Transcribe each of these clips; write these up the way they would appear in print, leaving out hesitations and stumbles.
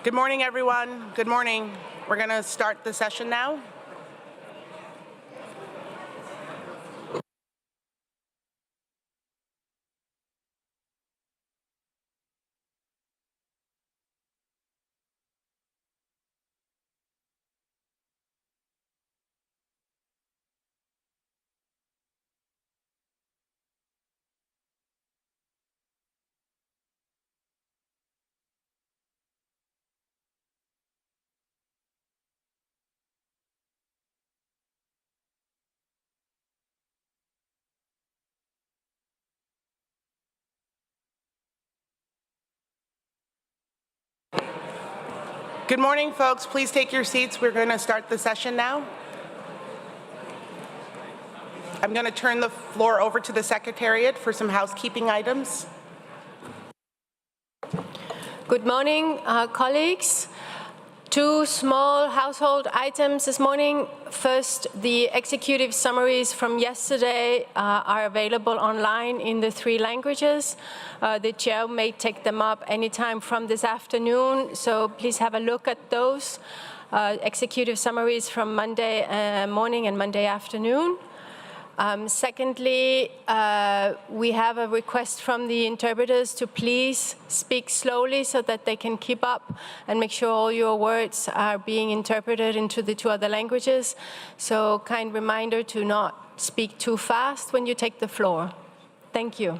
Good morning, everyone. Good morning. We're going to start the session now. Good morning, folks. Please take your seats. We're going to start the session now. I'm going to turn the floor over to the Secretariat for some housekeeping items. Good morning, colleagues. Two small household items this morning. First, the executive summaries from yesterday are available online in the 3 languages. The chair may take them up anytime from this afternoon, so please have a look at those executive summaries from Monday morning and Monday afternoon. Secondly, we have a request from the interpreters to please speak slowly so that they can keep up and make sure all your words are being interpreted into the 2 other languages. So kind reminder to not speak too fast when you take the floor. Thank you.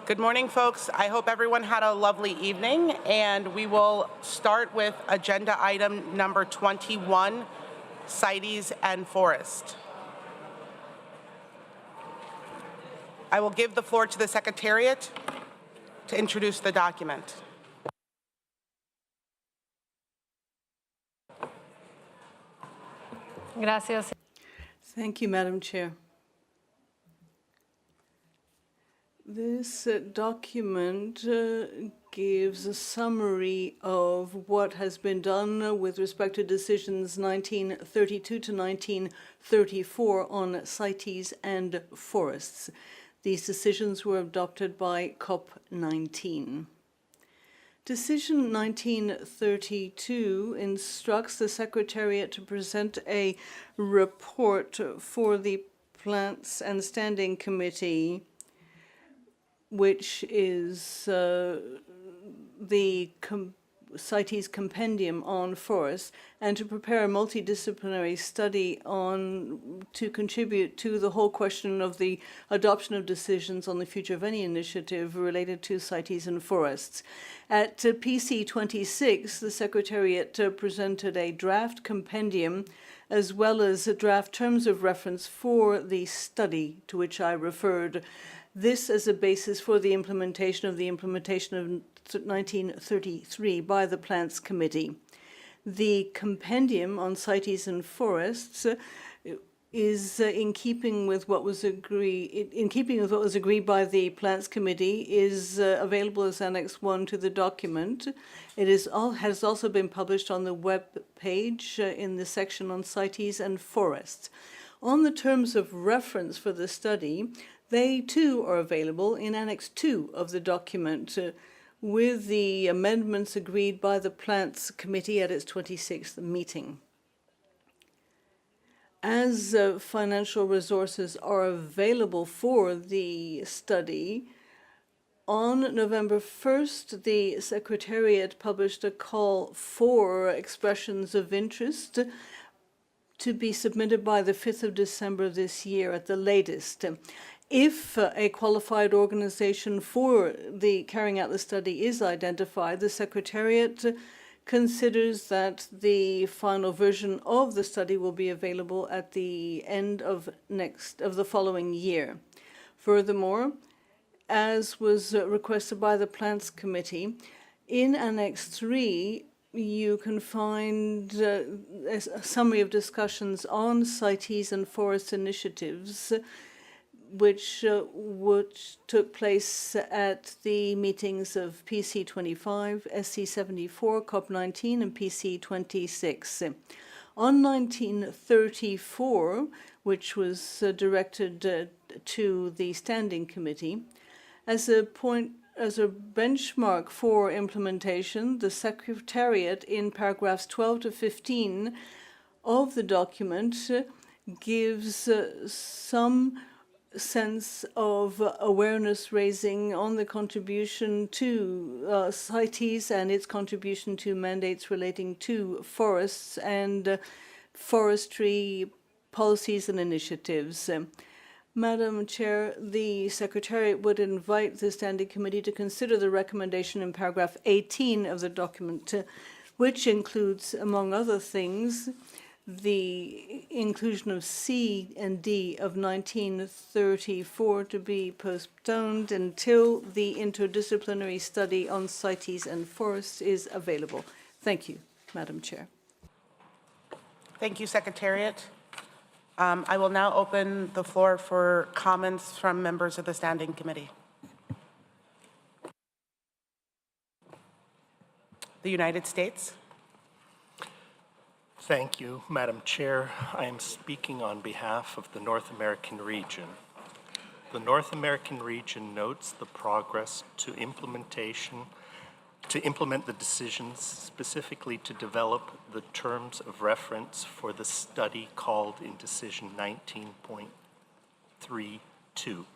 Good morning, folks. I hope everyone had a lovely evening, and we will start with agenda item number 21, CITES and Forest. I will give the floor to the Secretariat to introduce the document. Gracias. Thank you, Madam Chair. This document gives a summary of what has been done with respect to decisions 1932 to 1934 on CITES and forests. These decisions were adopted by COP19. Decision 1932 instructs the Secretariat to present a report for the Plants and Standing Committee, which is the CITES compendium on forests, and to prepare a multidisciplinary study to contribute to the whole question of the adoption of decisions on the future of any initiative related to CITES and forests. At PC 26, the Secretariat presented a draft compendium as well as draft terms of reference for the study to which I referred. This as a basis for the implementation of 1933 by the Plants Committee. The compendium on CITES and forests is in keeping with what was agreed by the Plants Committee, is available as Annex 1 to the document. It has also been published on the web page in the section on CITES and forests. On the terms of reference for the study, they too are available in Annex 2 of the document, with the amendments agreed by the Plants Committee at its 26th meeting. As financial resources are available for the study, On November 1st, the Secretariat published a call for expressions of interest to be submitted by the 5th of December this year at the latest. If a qualified organization for the carrying out the study is identified, the Secretariat considers that the final version of the study will be available at the end of the following year. Furthermore, as was requested by the Plants Committee, in Annex 3, you can find a summary of discussions on CITES and forest initiatives, which took place at the meetings of PC 25, SC 74, COP 19, and PC 26. On 1934, which was directed to the Standing Committee, as a benchmark for implementation, the Secretariat in paragraphs 12 to 15 of the document gives some sense of awareness raising on the contribution to CITES and its contribution to mandates relating to forests and forestry policies and initiatives. Madam Chair, the Secretariat would invite the Standing Committee to consider the recommendation in paragraph 18 of the document, which includes, among other things, the inclusion of C and D of 1934 to be postponed until the interdisciplinary study on CITES and forests is available. Thank you, Madam Chair. Thank you, Secretariat. I will now open the floor for comments from members of the Standing Committee. The United States. Thank you, Madam Chair. I am speaking on behalf of the North American region. The North American region notes the progress to implement the decisions, specifically to develop the terms of reference for the study called in Decision 19.32.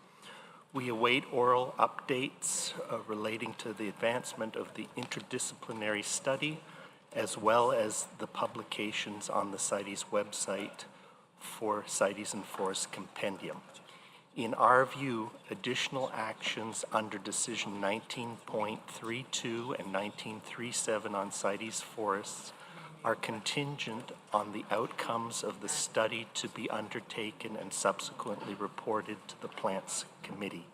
We await oral updates relating to the advancement of the interdisciplinary study, as well as the publications on the CITES website for CITES and Forest Compendium. In our view, additional actions under Decision 19.32 and 19.37 on CITES forests are contingent on the outcomes of the study to be undertaken and subsequently reported to the Plants Committee.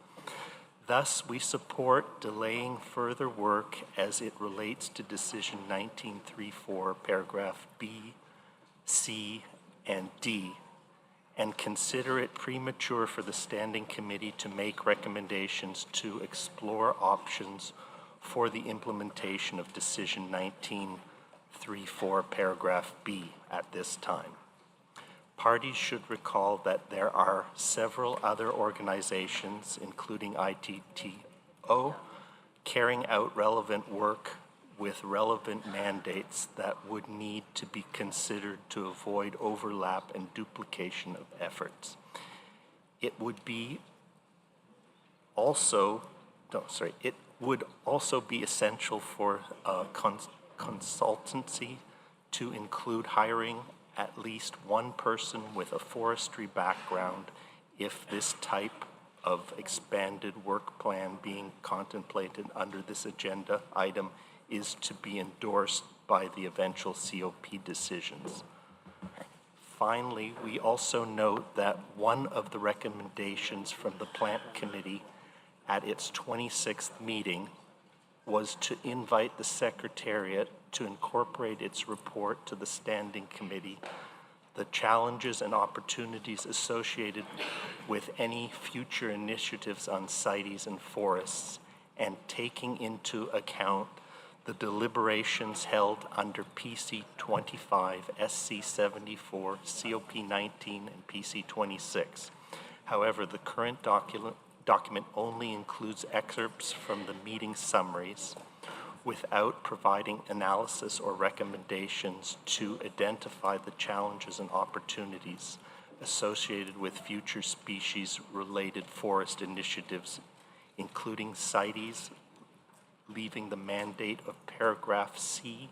Thus, we support delaying further work as it relates to Decision 19.34, paragraph B, C, and D, and consider it premature for the Standing Committee to make recommendations to explore options for the implementation of Decision 19.34, paragraph B at this time. Parties should recall that there are several other organizations, including ITTO, carrying out relevant work with relevant mandates that would need to be considered to avoid overlap and duplication of efforts. It would also be essential for consultancy to include hiring at least one person with a forestry background if this type of expanded work plan being contemplated under this agenda item is to be endorsed by the eventual COP decisions. Finally, we also note that one of the recommendations from the Plant Committee at its 26th meeting was to invite the Secretariat to incorporate its report to the Standing Committee, the challenges and opportunities associated with any future initiatives on CITES and forests, and taking into account the deliberations held under PC 25, SC 74, COP 19, and PC 26. However, the current document only includes excerpts from the meeting summaries without providing analysis or recommendations to identify the challenges and opportunities associated with future species-related forest initiatives including CITES, leaving the mandate of paragraph C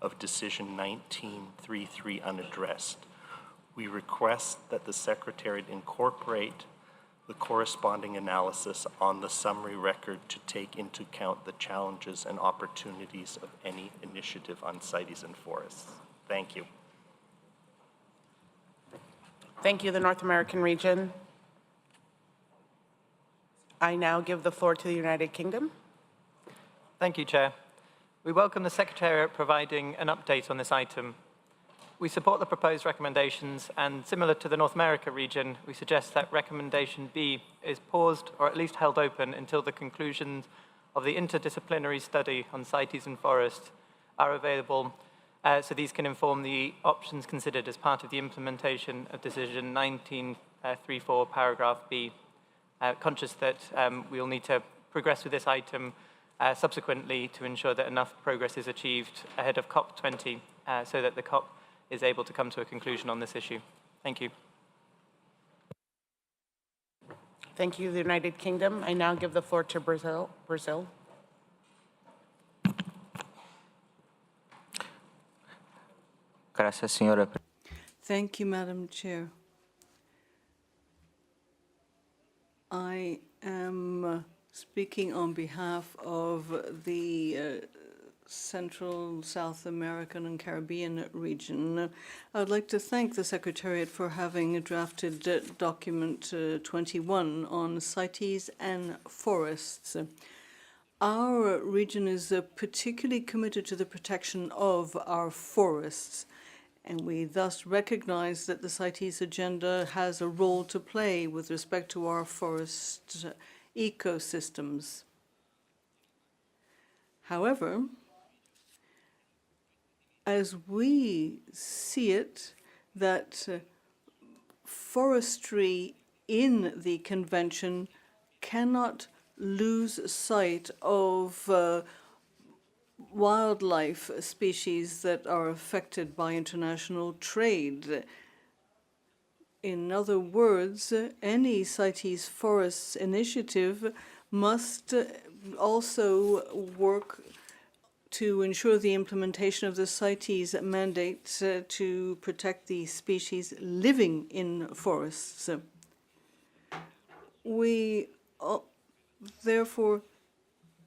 of Decision 1933 unaddressed. We request that the Secretariat incorporate the corresponding analysis on the summary record to take into account the challenges and opportunities of any initiative on CITES and forests. Thank you. Thank you, the North American region. I now give the floor to the United Kingdom. Thank you, Chair. We welcome the Secretariat providing an update on this item. We support the proposed recommendations, and similar to the North America region, we suggest that recommendation B is paused or at least held open until the conclusions of the interdisciplinary study on CITES and forests are available, so these can inform the options considered as part of the implementation of Decision 1934, paragraph B. Conscious that we'll need to progress with this item subsequently to ensure that enough progress is achieved ahead of COP20 so that the COP is able to come to a conclusion on this issue. Thank you. Thank you, the United Kingdom. I now give the floor to Brazil. Gracias, señora. Thank you, Madam Chair. I am speaking on behalf of the Central, South American and Caribbean region. I would like to thank the Secretariat for having drafted document 21 on CITES and forests. Our region is particularly committed to the protection of our forests, and we thus recognize that the CITES agenda has a role to play with respect to our forest ecosystems. However, as we see it, that forestry in the convention cannot lose sight of wildlife species that are affected by international trade. In other words, any CITES forests initiative must also work to ensure the implementation of the CITES mandate to protect the species living in forests. We therefore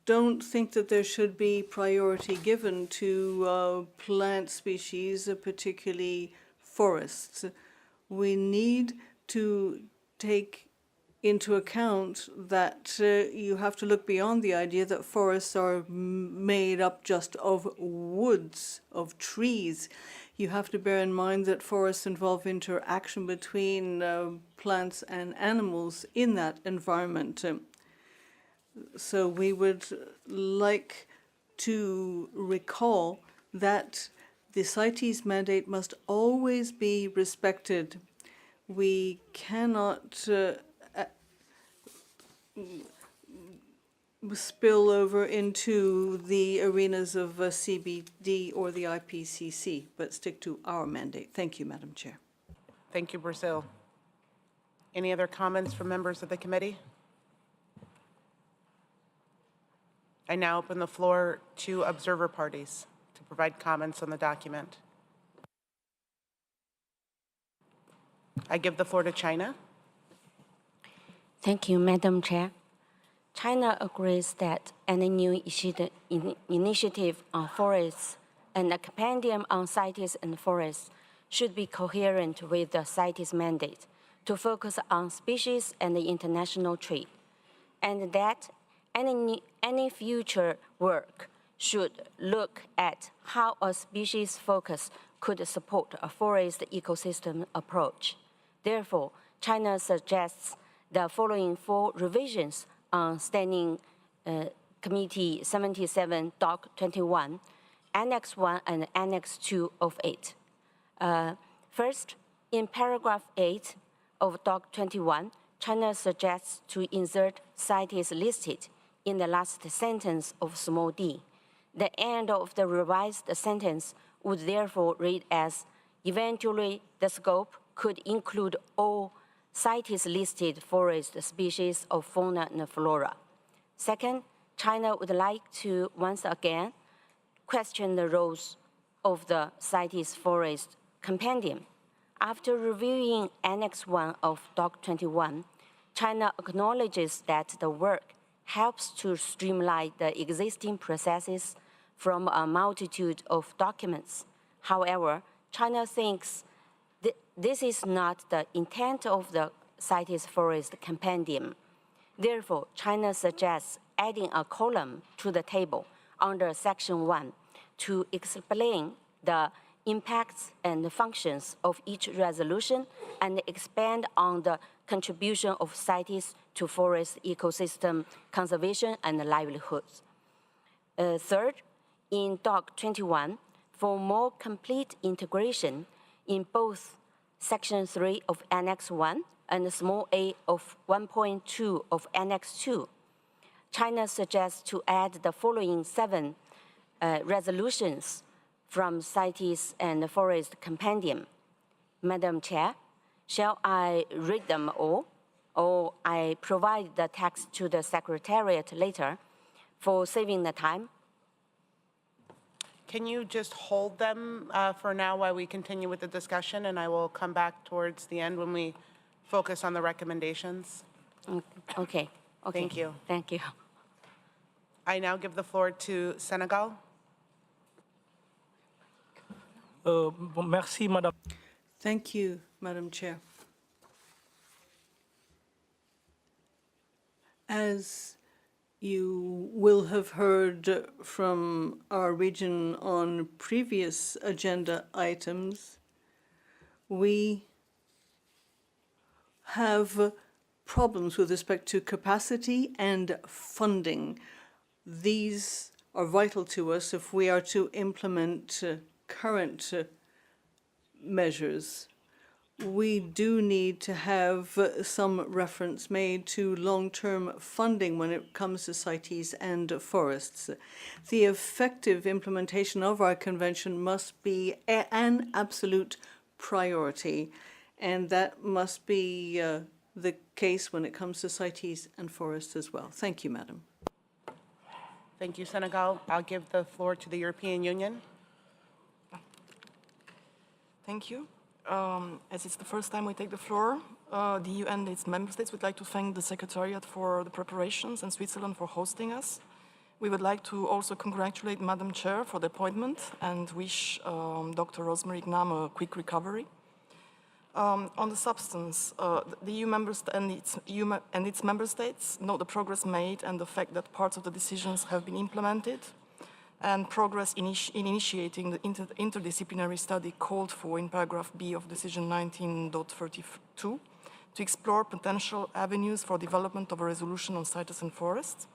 don't think that there should be priority given to plant species, particularly forests. We need to take into account that you have to look beyond the idea that forests are made up just of woods, of trees. You have to bear in mind that forests involve interaction between plants and animals in that environment. So we would like to recall that the CITES mandate must always be respected. We cannot spill over into the arenas of CBD or the IPCC, but stick to our mandate. Thank you, Madam Chair. Thank you, Brazil. Any other comments from members of the committee? I now open the floor to observer parties to provide comments on the document. I give the floor to China. Thank you, Madam Chair. China agrees that any new initiative on forests and a compendium on CITES and forests should be coherent with the CITES mandate to focus on species and the international trade, and that any future work should look at how a species focus could support a forest ecosystem approach. Therefore, China suggests the following 4 revisions on Standing Committee 77, Doc 21, Annex 1 and Annex 2 of it. First, in paragraph 8 of Doc 21, China suggests to insert CITES listed in the last sentence of small d. The end of the revised sentence would therefore read as, eventually the scope could include all CITES listed forest species of fauna and flora. Second, China would like to once again question the roles of the CITES Forest Compendium. After reviewing Annex 1 of Doc 21, China acknowledges that the work helps to streamline the existing processes from a multitude of documents. However, China thinks this is not the intent of the CITES Forest Compendium. Therefore, China suggests adding a column to the table under Section 1 to explain the impacts and functions of each resolution and expand on the contribution of CITES to forest ecosystem conservation and livelihoods. Third, in Doc 21, for more complete integration in both Section 3 of Annex 1 and small a of 1.2 of Annex 2, China suggests to add the following 7 resolutions from CITES and the Forest Compendium. Madam Chair, shall I read them all, or I provide the text to the Secretariat later for saving the time? Can you just hold them for now while we continue with the discussion, and I will come back towards the end when we focus on the recommendations? Okay. Thank you. Thank you. I now give the floor to Senegal. Merci, Madame. Thank you, Madam Chair. As you will have heard from our region on previous agenda items, we have problems with respect to capacity and funding. These are vital to us if we are to implement current measures. We do need to have some reference made to long-term funding when it comes to CITES and forests. The effective implementation of our convention must be an absolute priority, and that must be the case when it comes to CITES and forests as well. Thank you, Madam. Thank you, Senegal. I'll give the floor to the European Union. Thank you. As it's the first time we take the floor, the EU and its member states would like to thank the Secretariat for the preparations and Switzerland for hosting us. We would like to also congratulate Madam Chair for the appointment and wish Dr. Rosemary Gnam a quick recovery. On the substance, the EU and its member states note the progress made and the fact that parts of the decisions have been implemented, and progress in initiating the interdisciplinary study called for in paragraph B of decision 19.32 to explore potential avenues for development of a resolution on CITES and forests.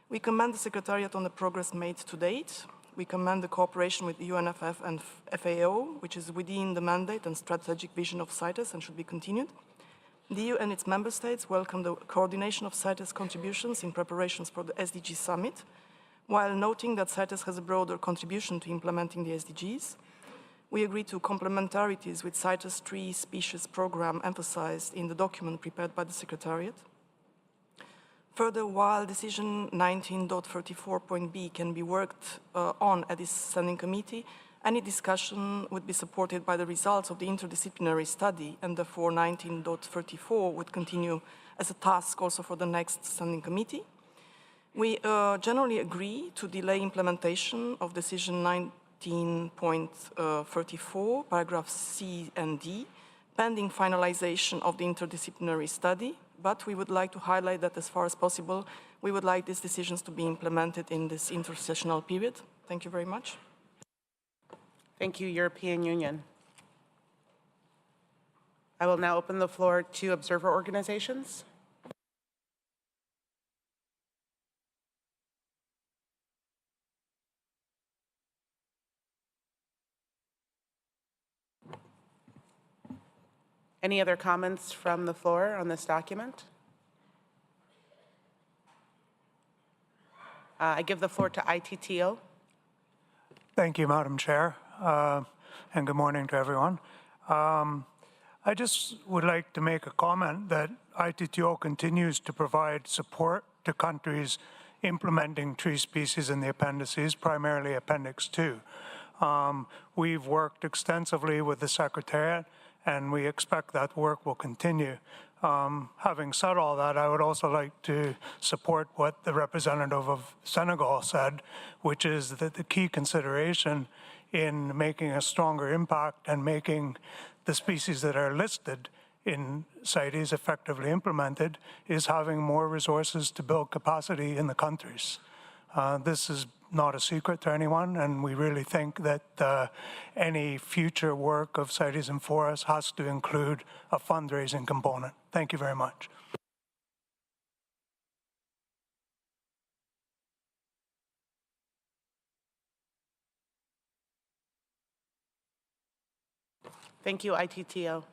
We commend the Secretariat on the progress made to date. We commend the cooperation with the UNFF and FAO, which is within the mandate and strategic vision of CITES and should be continued. The EU and its member states welcome the coordination of CITES contributions in preparations for the SDG summit, while noting that CITES has a broader contribution to implementing the SDGs. We agree to complementarities with CITES tree species program emphasized in the document prepared by the Secretariat. Further, while decision 19.34.b can be worked on at this standing committee, any discussion would be supported by the results of the interdisciplinary study, and therefore 19.34 would continue as a task also for the next standing committee. We generally agree to delay implementation of decision 19.34, paragraphs C and D, pending finalization of the interdisciplinary study, but we would like to highlight that as far as possible, we would like these decisions to be implemented in this intersessional period. Thank you very much. Thank you, European Union. I will now open the floor to observer organizations. Any other comments from the floor on this document? I give the floor to ITTO. Thank you, Madam Chair, and good morning to everyone. I just would like to make a comment that ITTO continues to provide support to countries implementing tree species in the appendices, primarily Appendix 2. We've worked extensively with the Secretariat, and we expect that work will continue. Having said all that, I would also like to support what the representative of Senegal said, which is that the key consideration in making a stronger impact and making the species that are listed in CITES effectively implemented is having more resources to build capacity in the countries. This is not a secret to anyone, and we really think that any future work of CITES and forests has to include a fundraising component. Thank you very much. Thank you, ITTO.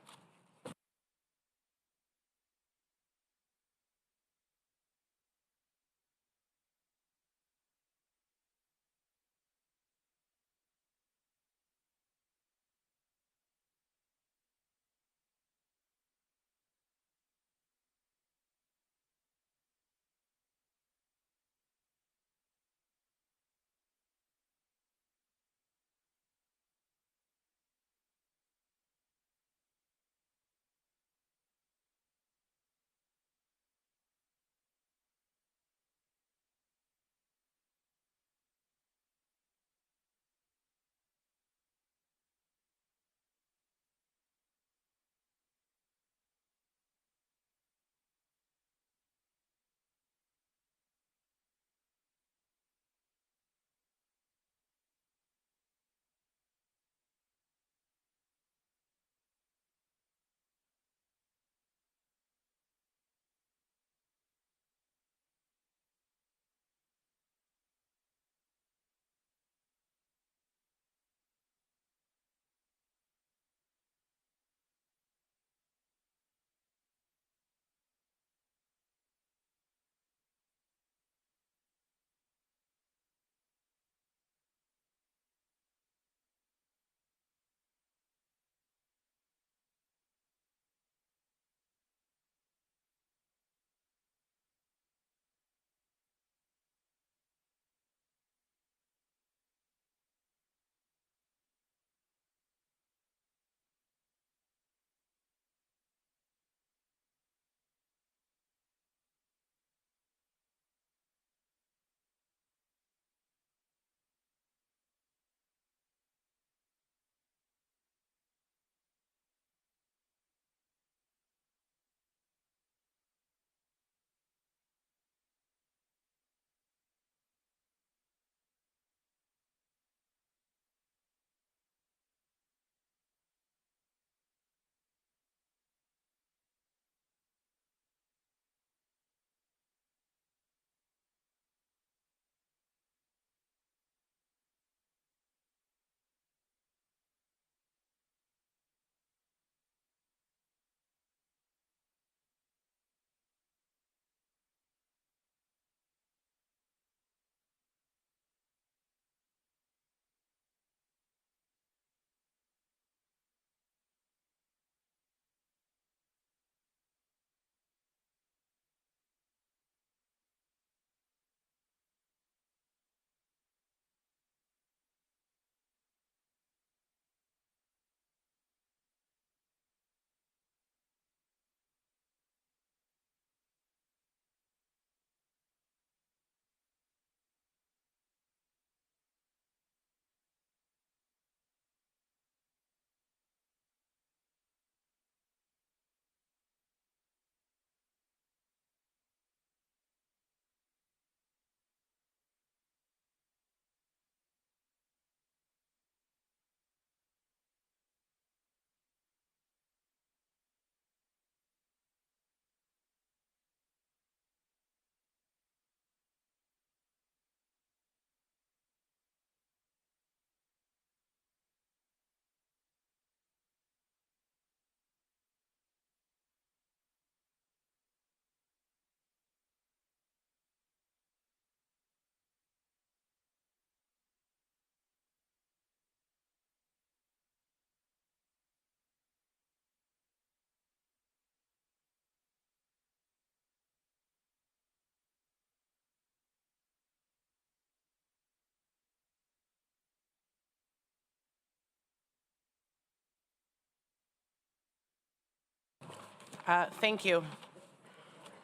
Thank you.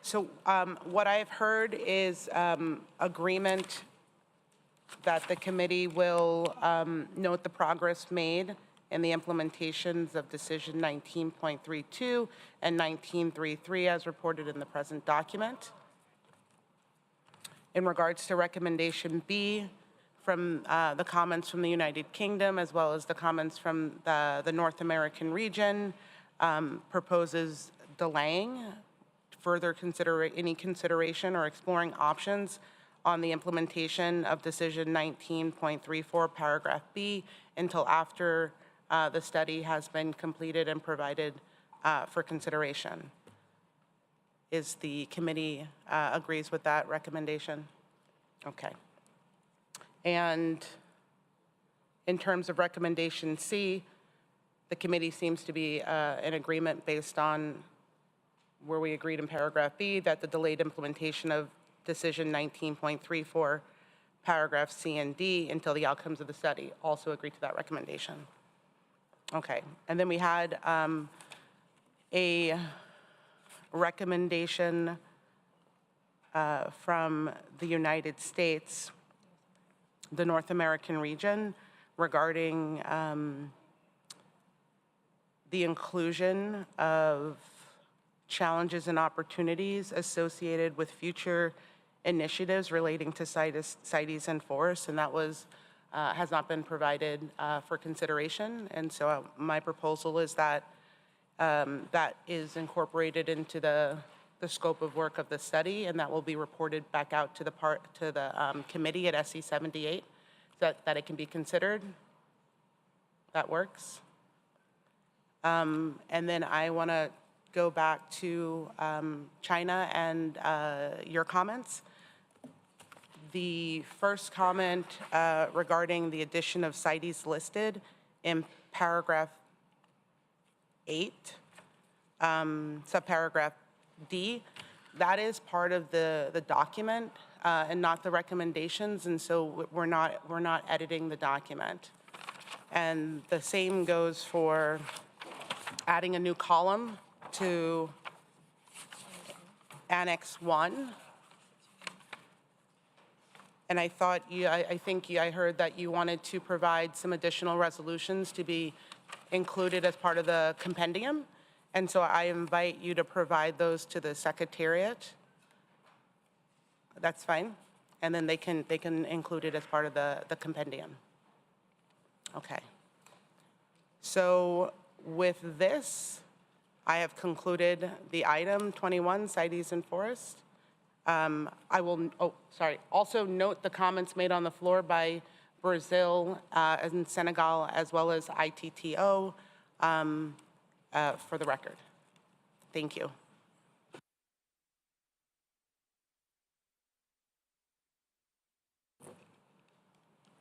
So what I've heard is agreement that the committee will note the progress made in the implementations of Decision 19.32 and 19.33 as reported in the present document. In regards to Recommendation B, from the comments from the United Kingdom as well as the comments from the North American region, proposes delaying further any consideration or exploring options on the implementation of Decision 19.34, paragraph B, until after the study has been completed and provided for consideration. Is the committee agrees with that recommendation? Okay. And in terms of Recommendation C, the committee seems to be in agreement based on where we agreed in paragraph B that the delayed implementation of Decision 19.34, paragraph C and D until the outcomes of the study. Also agree to that recommendation. Okay, and then we had a recommendation from the United States, the North American region, regarding the inclusion of challenges and opportunities associated with future initiatives relating to CITES and forests, and that was has not been provided for consideration. And so my proposal is that that is incorporated into the scope of work of the study, and that will be reported back out to the committee at SC 78, so that it can be considered. That works. And then I want to go back to China and your comments. The first comment regarding the addition of CITES listed in paragraph 8, subparagraph D, that is part of the document and not the recommendations, and so we're not editing the document. And the same goes for adding a new column to Annex 1. And I thought I heard that you wanted to provide some additional resolutions to be included as part of the compendium. And so I invite you to provide those to the Secretariat. That's fine. And then they can include it as part of the compendium. Okay. So with this, I have concluded the item 21, CITES and Forest. I will, also note the comments made on the floor by Brazil and Senegal, as well as ITTO, for the record. Thank you.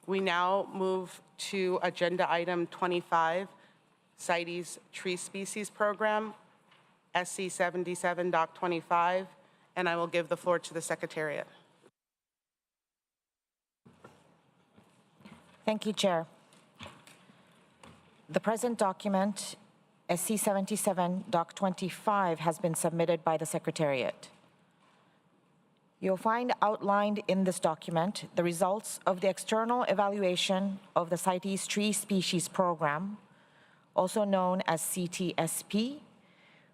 We now move to agenda item 25, CITES Tree Species Program, SC 77, Doc 25, and I will give the floor to the Secretariat. Thank you, Chair. The present document, SC 77, Doc 25, has been submitted by the Secretariat. You'll find outlined in this document the results of the external evaluation of the CITES Tree Species Program, also known as CTSP,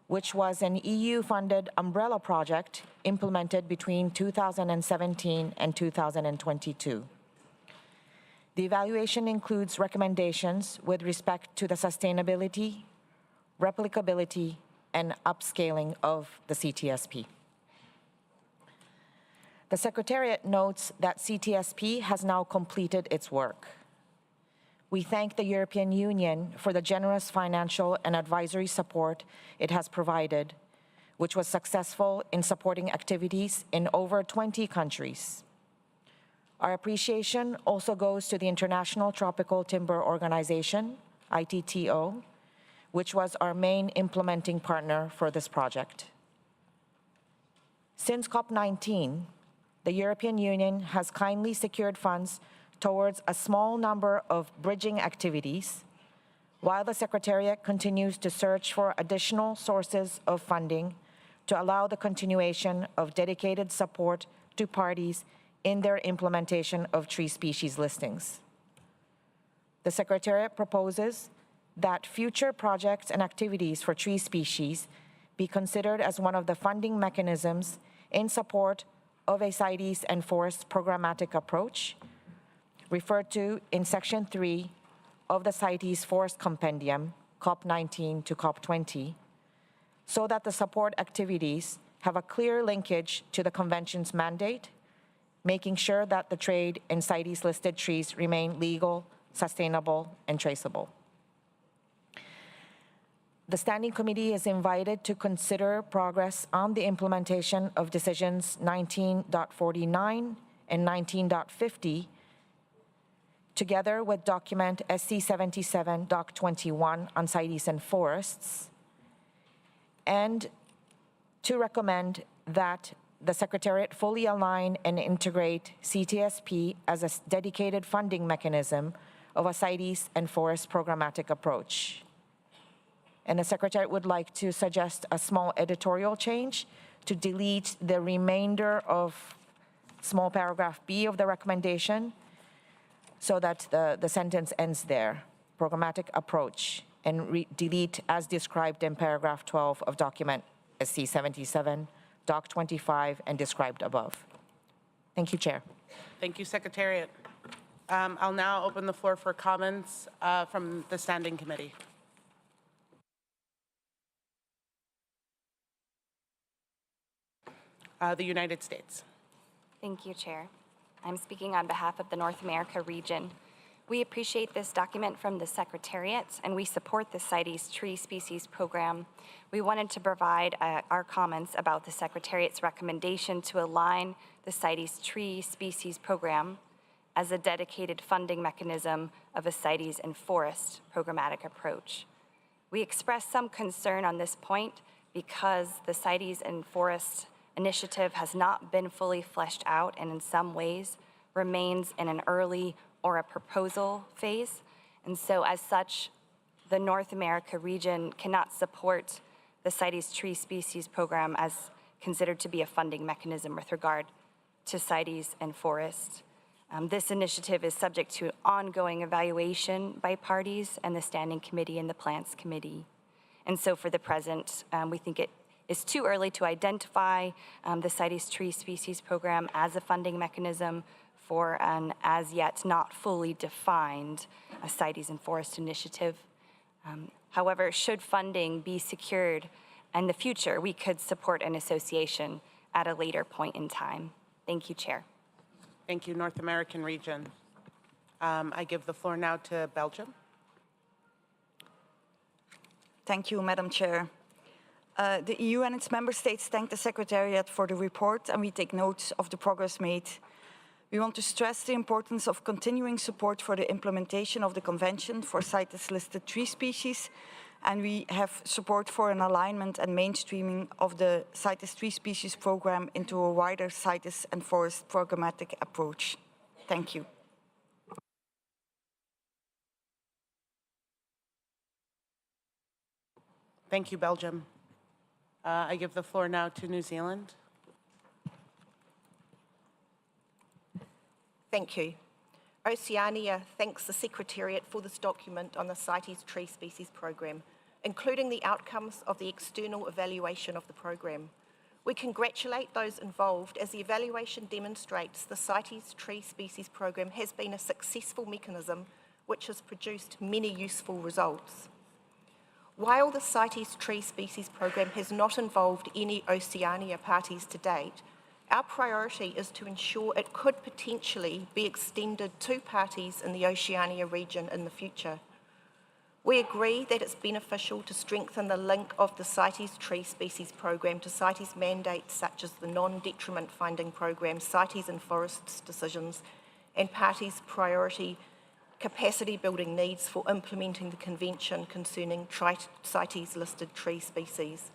which was an EU-funded umbrella project implemented between 2017 and 2022. The evaluation includes recommendations with respect to the sustainability, replicability, and upscaling of the CTSP. The Secretariat notes that CTSP has now completed its work. We thank the European Union for the generous financial and advisory support it has provided, which was successful in supporting activities in over 20 countries. Our appreciation also goes to the International Tropical Timber Organization, ITTO, which was our main implementing partner for this project. Since COP19, the European Union has kindly secured funds towards a small number of bridging activities, while the Secretariat continues to search for additional sources of funding to allow the continuation of dedicated support to parties in their implementation of tree species listings. The Secretariat proposes that future projects and activities for tree species be considered as one of the funding mechanisms in support of a CITES and forest programmatic approach, referred to in Section 3 of the CITES Forest Compendium, COP19 to COP20, so that the support activities have a clear linkage to the Convention's mandate, making sure that the trade in CITES-listed trees remain legal, sustainable, and traceable. The Standing Committee is invited to consider progress on the implementation of Decisions 19.49 and 19.50, together with document SC 77, Doc 21 on CITES and forests, and to recommend that the Secretariat fully align and integrate CTSP as a dedicated funding mechanism of a CITES and forest programmatic approach. And the Secretariat would like to suggest a small editorial change to delete the remainder of small paragraph B of the recommendation so that the sentence ends there, programmatic approach, and delete as described in paragraph 12 of document SC 77, Doc 25, and described above. Thank you, Chair. Thank you, Secretariat. I'll now open the floor for comments from the Standing Committee. The United States. Thank you, Chair. I'm speaking on behalf of the North America region. We appreciate this document from the Secretariat, and we support the CITES Tree Species Program. We wanted to provide our comments about the Secretariat's recommendation to align the CITES Tree Species Program as a dedicated funding mechanism of a CITES and forest programmatic approach. We expressed some concern on this point because the CITES and forest initiative has not been fully fleshed out and in some ways remains in an early or a proposal phase. And so as such, the North America region cannot support the CITES Tree Species Program as considered to be a funding mechanism with regard to CITES and forest. This initiative is subject to ongoing evaluation by parties and the Standing Committee and the Plants Committee. And so for the present, we think it is too early to identify the CITES Tree Species Program as a funding mechanism for an as yet not fully defined CITES and forest initiative. However, should funding be secured in the future, we could support an association at a later point in time. Thank you, Chair. Thank you, North American region. I give the floor now to Belgium. Thank you, Madam Chair. The EU and its member states thank the Secretariat for the report, and we take note of the progress made. We want to stress the importance of continuing support for the implementation of the Convention for CITES-listed tree species, and we have support for an alignment and mainstreaming of the CITES Tree Species Program into a wider CITES and forest programmatic approach. Thank you. Thank you, Belgium. I give the floor now to New Zealand. Thank you. Oceania thanks the Secretariat for this document on the CITES Tree Species Program, including the outcomes of the external evaluation of the program. We congratulate those involved as the evaluation demonstrates the CITES Tree Species Program has been a successful mechanism which has produced many useful results. While the CITES Tree Species Program has not involved any Oceania parties to date, our priority is to ensure it could potentially be extended to parties in the Oceania region in the future. We agree that it's beneficial to strengthen the link of the CITES Tree Species Program to CITES mandates such as the non-detriment funding program, CITES and forests decisions, and parties' priority capacity building needs for implementing the Convention concerning CITES-listed tree species.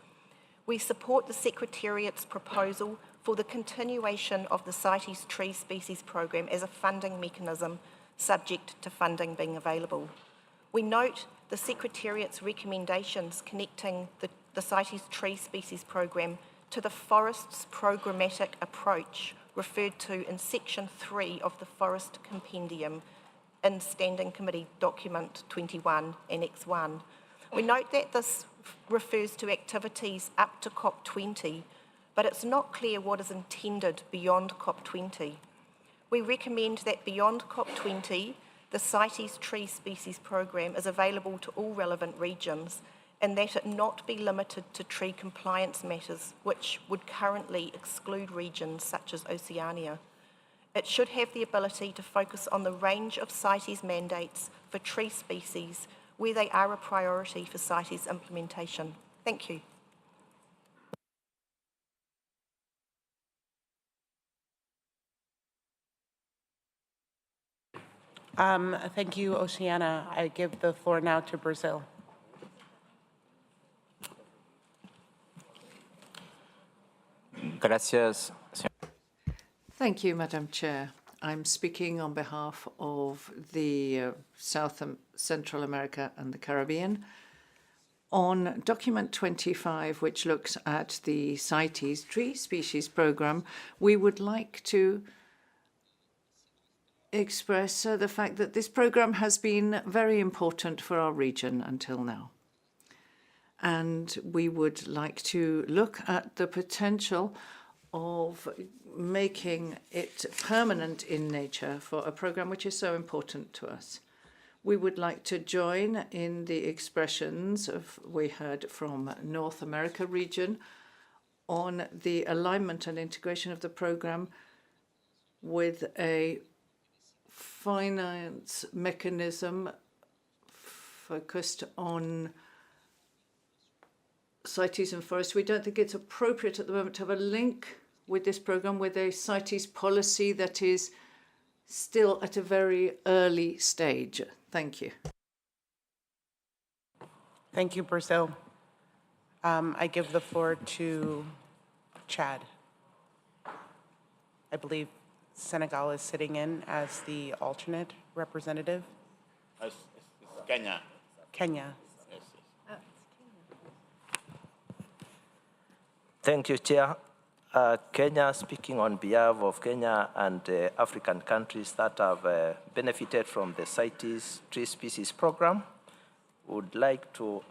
We support the Secretariat's proposal for the continuation of the CITES Tree Species Program as a funding mechanism subject to funding being available. We note the Secretariat's recommendations connecting the CITES Tree Species Program to the Forests Programmatic Approach referred to in Section 3 of the Forest Compendium in Standing Committee Document 21, Annex 1. We note that this refers to activities up to COP20, but it's not clear what is intended beyond COP20. We recommend that beyond COP20, the CITES Tree Species Program is available to all relevant regions and that it not be limited to tree compliance matters, which would currently exclude regions such as Oceania. It should have the ability to focus on the range of CITES mandates for tree species where they are a priority for CITES implementation. Thank you. Thank you, Oceana. I give the floor now to Brazil. Gracias. Thank you, Madam Chair. I'm speaking on behalf of the South and Central America and the Caribbean. On document 25, which looks at the CITES Tree Species Program, we would like to express the fact that this program has been very important for our region until now. And we would like to look at the potential of making it permanent in nature for a program which is so important to us. We would like to join in the expressions we heard from North America region on the alignment and integration of the program with a finance mechanism focused on CITES and forests. We don't think it's appropriate at the moment to have a link with this program with a CITES policy that is still at a very early stage. Thank you. Thank you, Brazil. I give the floor to Chad. I believe Senegal is sitting in as the alternate representative. It's Kenya. Kenya. Yes, yes. Thank you, Chair. Kenya, speaking on behalf of Kenya and African countries that have benefited from the CITES Tree Species Program, would like to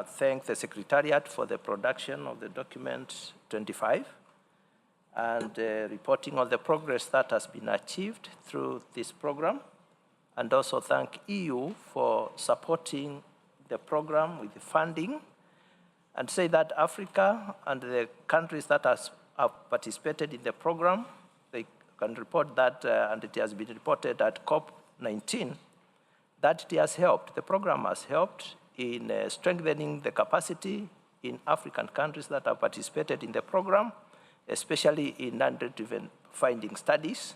thank the Secretariat for the production of the document 25 and reporting on the progress that has been achieved through this program, and also thank EU for supporting the program with the funding, and say that Africa and the countries that have participated in the program, they can report that, and it has been reported at COP19, that it has helped, the program has helped in strengthening the capacity in African countries that have participated in the program, especially in non-driven finding studies,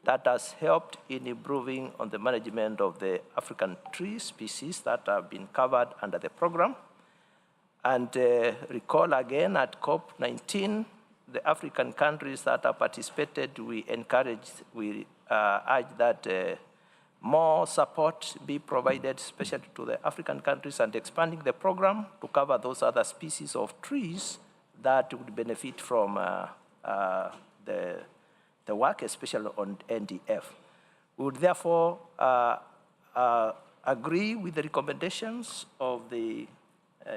that has helped in improving on the management of the African tree species that have been covered under the program. And recall again at COP19, the African countries that have participated, we urge that more support be provided, especially to the African countries, and expanding the program to cover those other species of trees that would benefit from the work, especially on NDF. We would therefore agree with the recommendations of the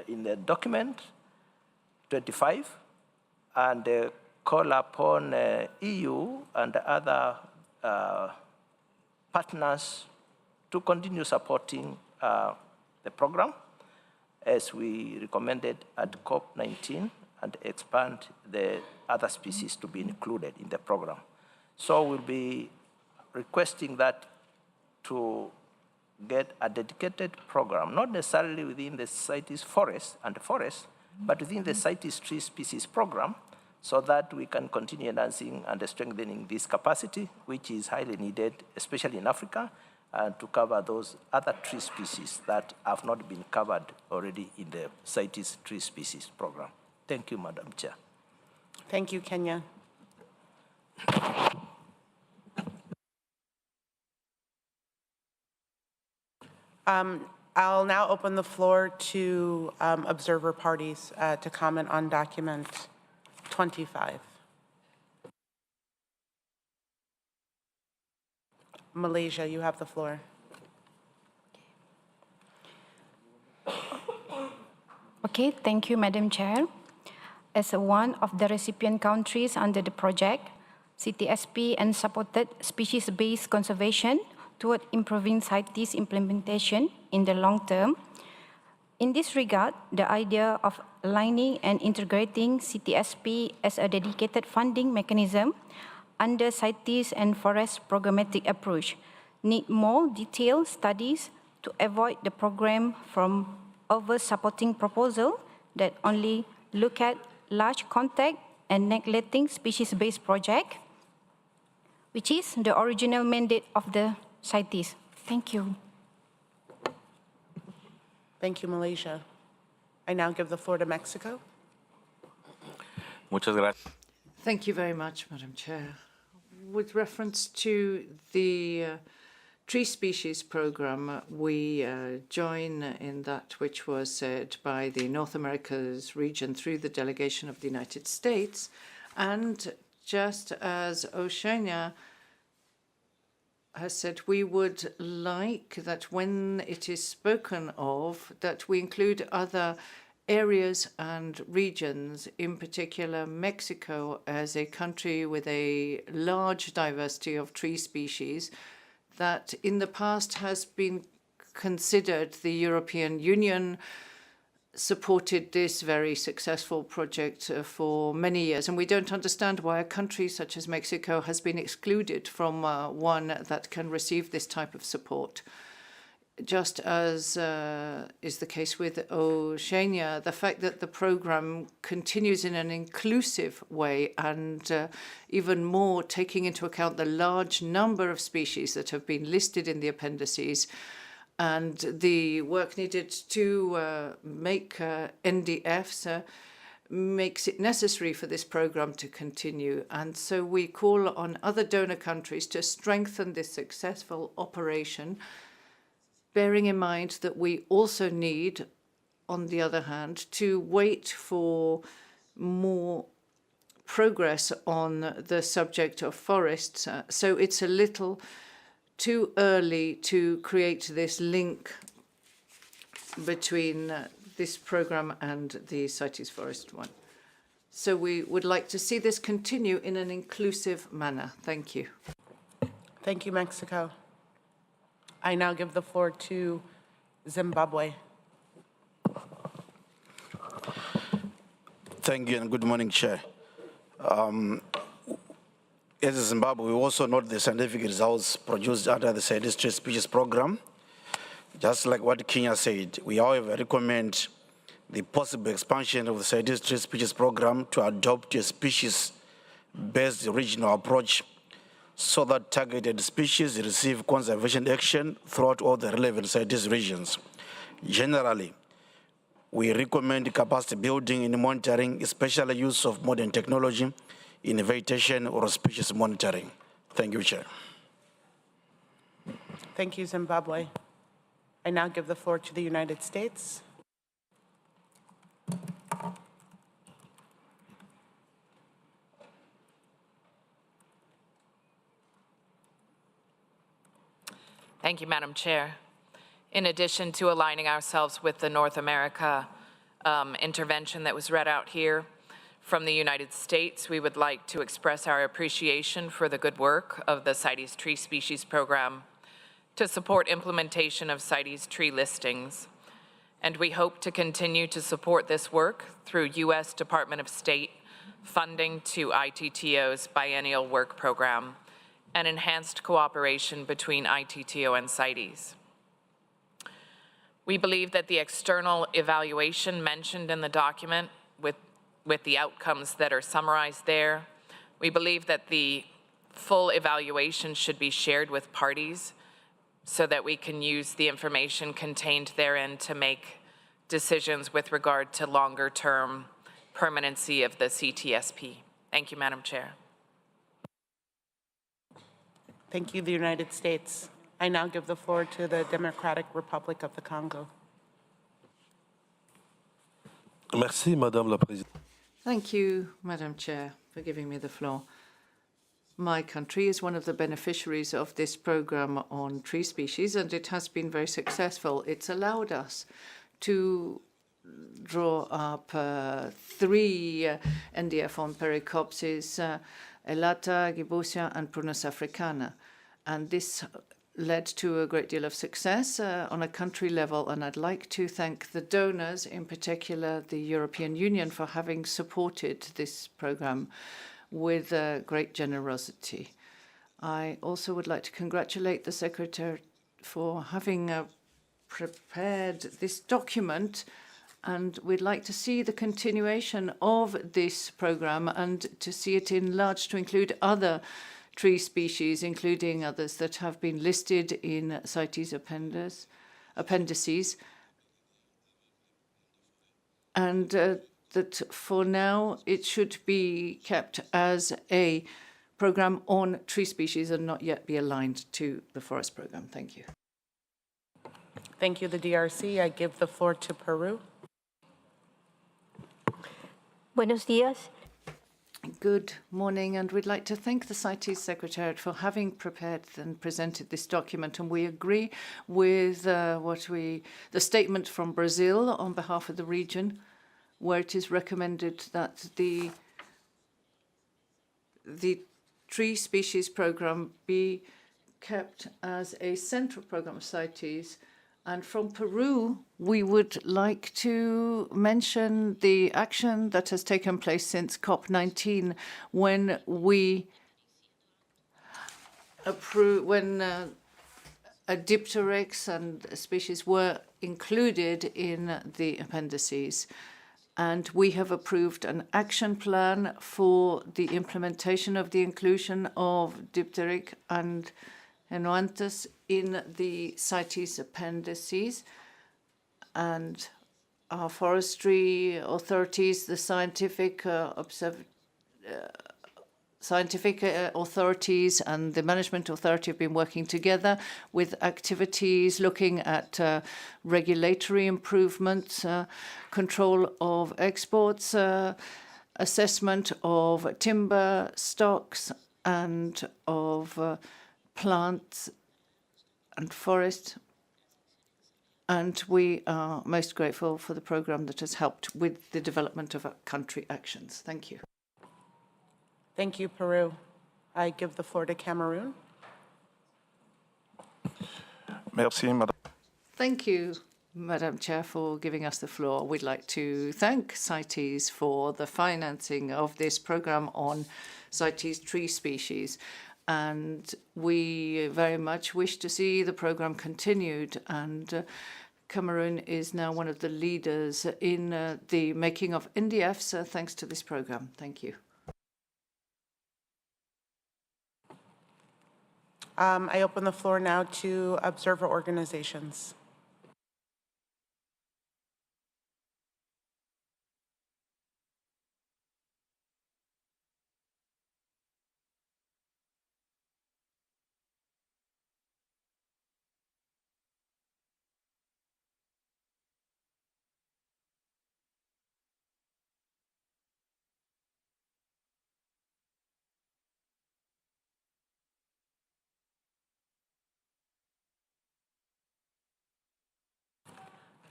in the document 25 and call upon EU and other partners to continue supporting the program as we recommended at COP19 and expand the other species to be included in the program. So we'll be requesting that to get a dedicated program, not necessarily within the CITES forest, but within the CITES Tree Species Program, so that we can continue enhancing and strengthening this capacity, which is highly needed, especially in Africa, and to cover those other tree species that have not been covered already in the CITES Tree Species Program. Thank you, Madam Chair. Thank you, Kenya. I'll now open the floor to observer parties to comment on document 25. Malaysia, you have the floor. Okay, thank you, Madam Chair. As one of the recipient countries under the project, CTSP and supported species-based conservation toward improving CITES implementation in the long term. In this regard, the idea of aligning and integrating CTSP as a dedicated funding mechanism under CITES and forest programmatic approach need more detailed studies to avoid the program from over-supporting proposal that only look at large contact and neglecting species-based project, which is the original mandate of the CITES. Thank you. Thank you, Malaysia. I now give the floor to Mexico. Muchas gracias. Thank you very much, Madam Chair. With reference to the tree species program, we join in that which was said by the North America's region through the delegation of the United States. And just as Oceania has said, we would like that when it is spoken of, that we include other areas and regions, in particular Mexico as a country with a large diversity of tree species that in the past has been considered. The European Union supported this very successful project for many years, and we don't understand why a country such as Mexico has been excluded from one that can receive this type of support. Just as is the case with Oceania, the fact that the program continues in an inclusive way and even more taking into account the large number of species that have been listed in the appendices and the work needed to make NDFs makes it necessary for this program to continue. And so we call on other donor countries to strengthen this successful operation, bearing in mind that we also need, on the other hand, to wait for more progress on the subject of forests. So it's a little too early to create this link between this program and the CITES Forest one. So we would like to see this continue in an inclusive manner. Thank you. Thank you, Mexico. I now give the floor to Zimbabwe. Thank you and good morning, Chair. As Zimbabwe, we also note the scientific results produced under the CITES Tree Species Program. Just like what Kenya said, we however recommend the possible expansion of the CITES Tree Species Program to adopt a species-based regional approach so that targeted species receive conservation action throughout all the relevant CITES regions. Generally, we recommend capacity building in monitoring, especially use of modern technology in vegetation or species monitoring. Thank you, Chair. Thank you, Zimbabwe. I now give the floor to the United States. Thank you, Madam Chair. In addition to aligning ourselves with the North America intervention that was read out here from the United States, we would like to express our appreciation for the good work of the CITES Tree Species Program to support implementation of CITES tree listings. And we hope to continue to support this work through U.S. Department of State funding to ITTO's biennial work program and enhanced cooperation between ITTO and CITES. We believe that the external evaluation mentioned in the document with the outcomes that are summarized there, we believe that the full evaluation should be shared with parties so that we can use the information contained therein to make decisions with regard to longer-term permanency of the CTSP. Thank you, Madam Chair. Thank you, the United States. I now give the floor to the Democratic Republic of the Congo. Merci, Madame la Présidente. Thank you, Madam Chair, for giving me the floor. My country is one of the beneficiaries of this program on tree species, and it has been very successful. It's allowed us to draw up 3 NDF on Pericopsis, Elata, Gibosia, and Prunus africana. And this led to a great deal of success on a country level, and I'd like to thank the donors, in particular the European Union, for having supported this program with great generosity. I also would like to congratulate the Secretary for having prepared this document, and we'd like to see the continuation of this program and to see it enlarged to include other tree species, including others that have been listed in CITES appendices, and that for now it should be kept as a program on tree species and not yet be aligned to the forest program. Thank you. Thank you, the DRC. I give the floor to Peru. Buenos días. Good morning, and we'd like to thank the CITES Secretariat for having prepared and presented this document, and we agree with the statement from Brazil on behalf of the region, where it is recommended that the tree species program be kept as a central program of CITES. And from Peru, we would like to mention the action that has taken place since COP19, when we approved, when Dipteryx and species were included in the appendices. And we have approved an action plan for the implementation of the inclusion of Dipteryx and Enoanthus in the CITES appendices, and our forestry authorities, the scientific authorities and the management authority have been working together with activities looking at regulatory improvements, control of exports, assessment of timber stocks and of plants and forest. And we are most grateful for the program that has helped with the development of our country actions. Thank you. Thank you, Peru. I give the floor to Cameroon. Merci, Madame. Thank you, Madam Chair, for giving us the floor. We'd like to thank CITES for the financing of this program on CITES tree species. And we very much wish to see the program continued. And Cameroon is now one of the leaders in the making of NDFs thanks to this program. Thank you. I open the floor now to observer organizations.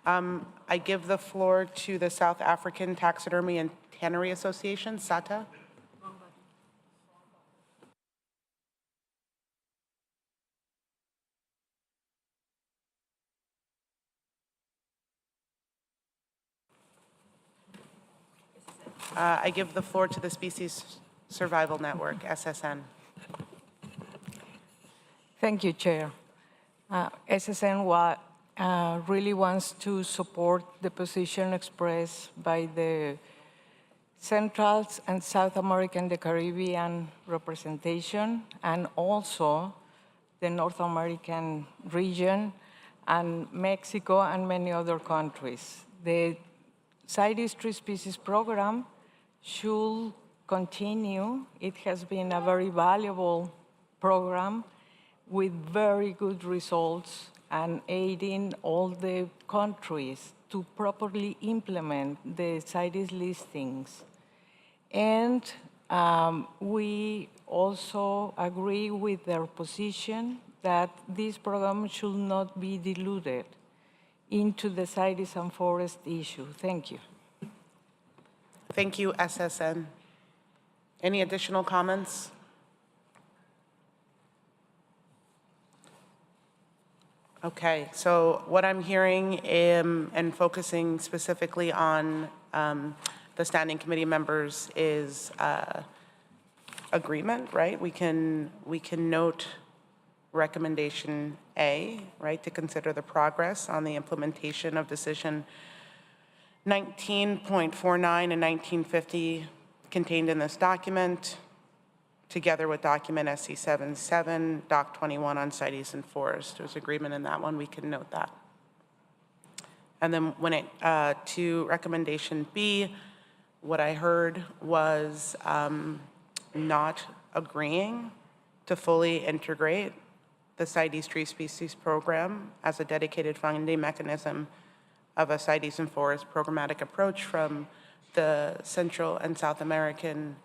I give the floor to the South African Taxidermy and Tannery Association, SATA. I give the floor to the Species Survival Network, SSN. Thank you, Chair. SSN really wants to support the position expressed by the Central and South American, the Caribbean representation, and also the North American region, and Mexico, and many other countries. The CITES Tree Species Program should continue. It has been a very valuable program. with very good results and aiding all the countries to properly implement the CITES listings. And we also agree with their position that this program should not be diluted into the CITES and forest issue. Thank you. Thank you, SSN. Any additional comments? Okay, so what I'm hearing and focusing specifically on the standing committee members is agreement, right? We can note recommendation A, right, to consider the progress on the implementation of decision 19.49 and 1950 contained in this document, together with document SC77, Doc 21 on CITES and forest. There's agreement in that one, we can note that. And then when it to recommendation B, what I heard was not agreeing to fully integrate the CITES tree species program as a dedicated funding mechanism of a CITES and forest programmatic approach from the Central and South American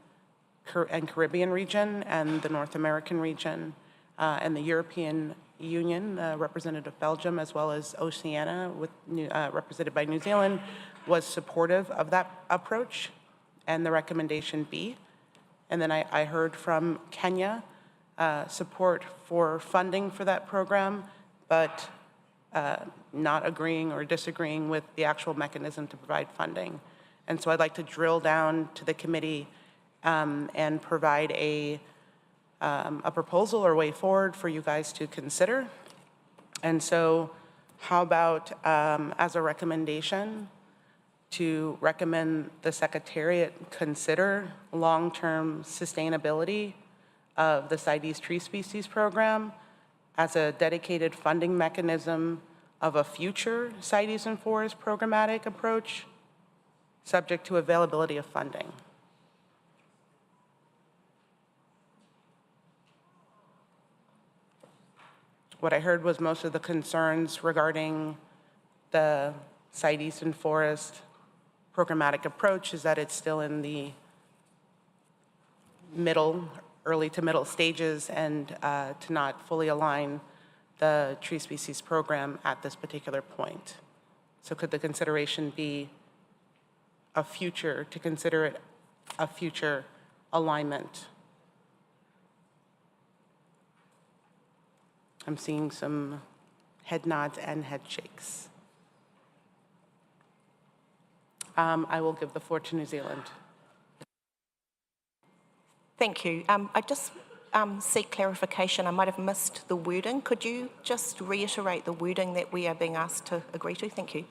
and Caribbean region and the North American region and the European Union, Representative Belgium, as well as Oceania, with represented by New Zealand, was supportive of that approach and the recommendation B. And then I heard from Kenya support for funding for that program, but not agreeing or disagreeing with the actual mechanism to provide funding. And so I'd like to drill down to the committee and provide a proposal or way forward for you guys to consider. And so how about as a recommendation to recommend the Secretariat consider long-term sustainability of the CITES tree species program as a dedicated funding mechanism of a future CITES and forest programmatic approach, subject to availability of funding. What I heard was most of the concerns regarding the CITES and forest programmatic approach is that it's still in the early to middle stages, and to not fully align the tree species program at this particular point. So could the consideration be to consider it a future alignment? I'm seeing some head nods and head shakes. I will give the floor to New Zealand. Thank you. I just seek clarification. I might have missed the wording. Could you just reiterate the wording that we are being asked to agree to? Thank you.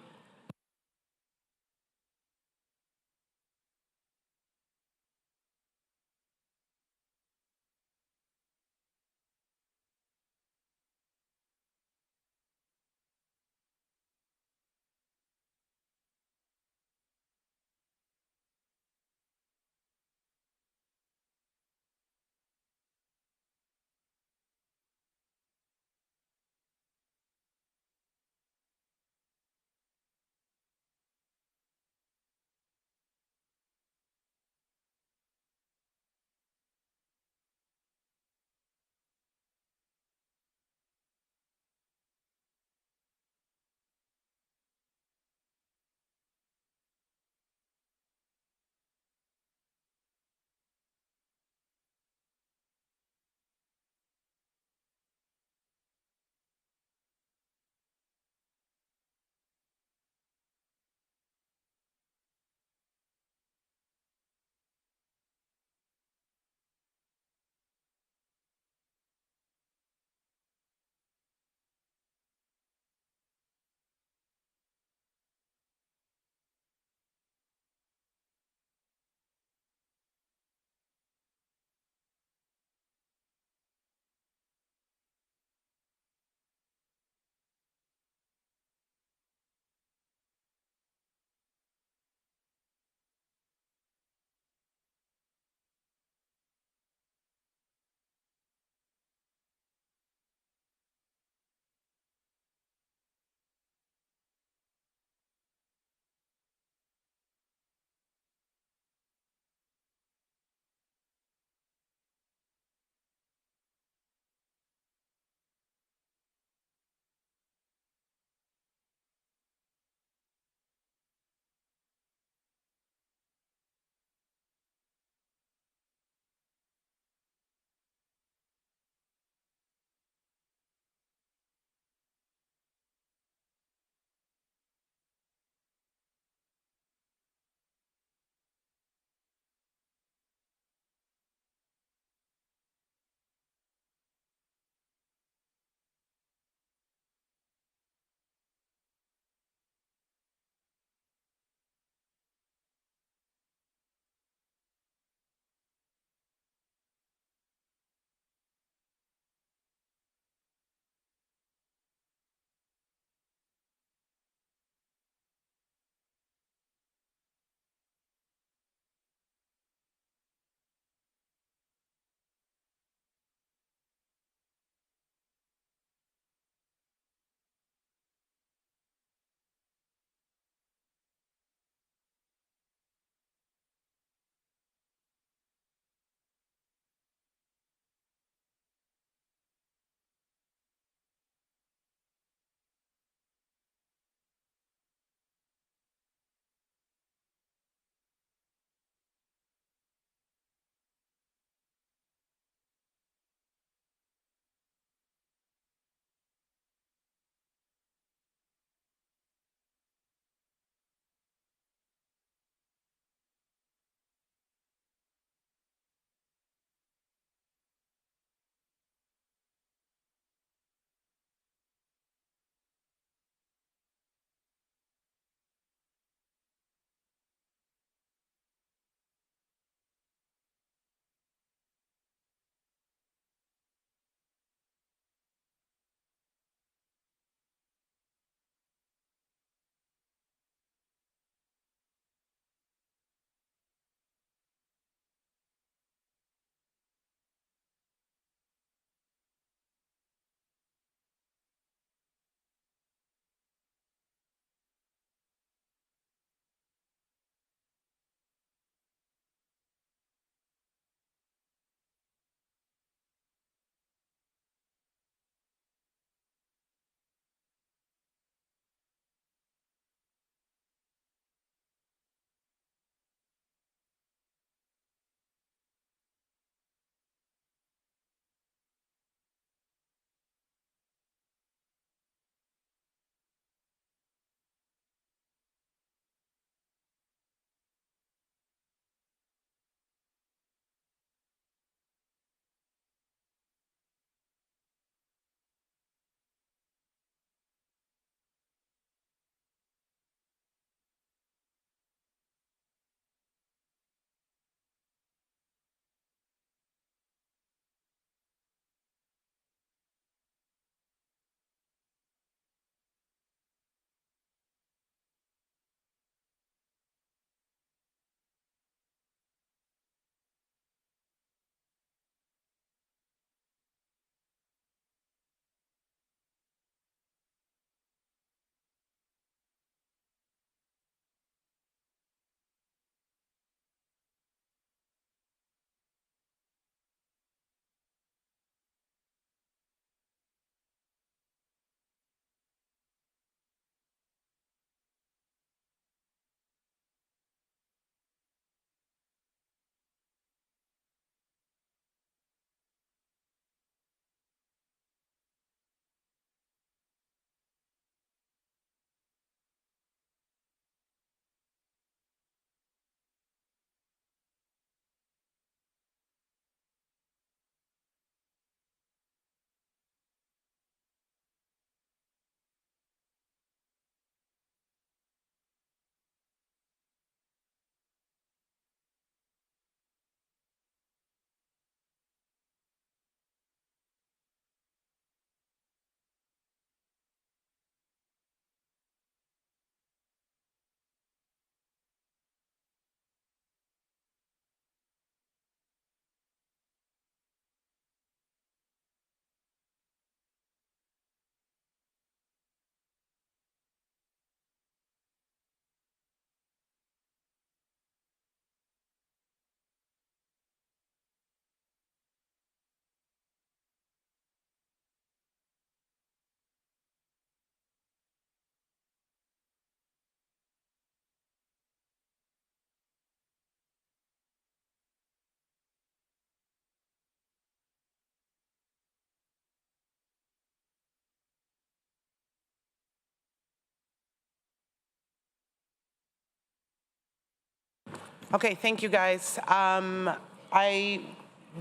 Okay, thank you, guys. I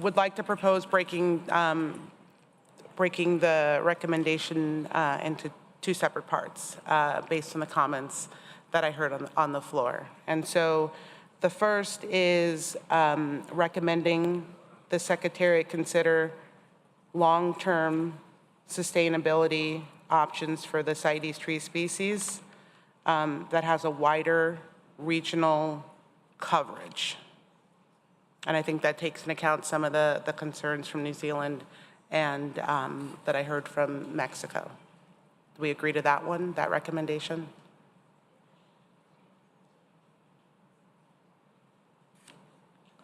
would like to propose breaking the recommendation into two separate parts based on the comments that I heard on the floor. And so the first is recommending the Secretariat consider long-term sustainability options for the CITES tree species that has a wider regional coverage. And I think that takes into account some of the concerns from New Zealand and that I heard from Mexico. Do we agree to that one, that recommendation?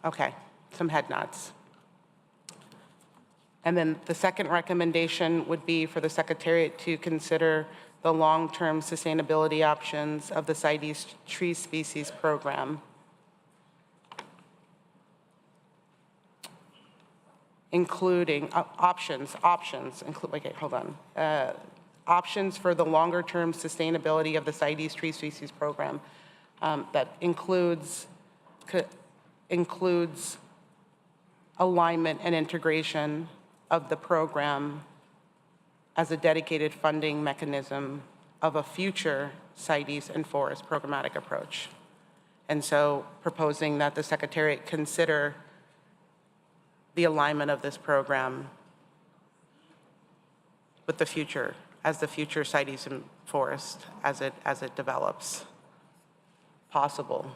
Okay, some head nods. And then the second recommendation would be for the Secretariat to consider the long-term sustainability options of the CITES tree species program, including options, okay, hold on. Options for the longer-term sustainability of the CITES tree species program that includes alignment and integration of the program as a dedicated funding mechanism of a future CITES and forest programmatic approach. And so proposing that the Secretariat consider the alignment of this program with the future, as the future CITES and forest as it develops possible.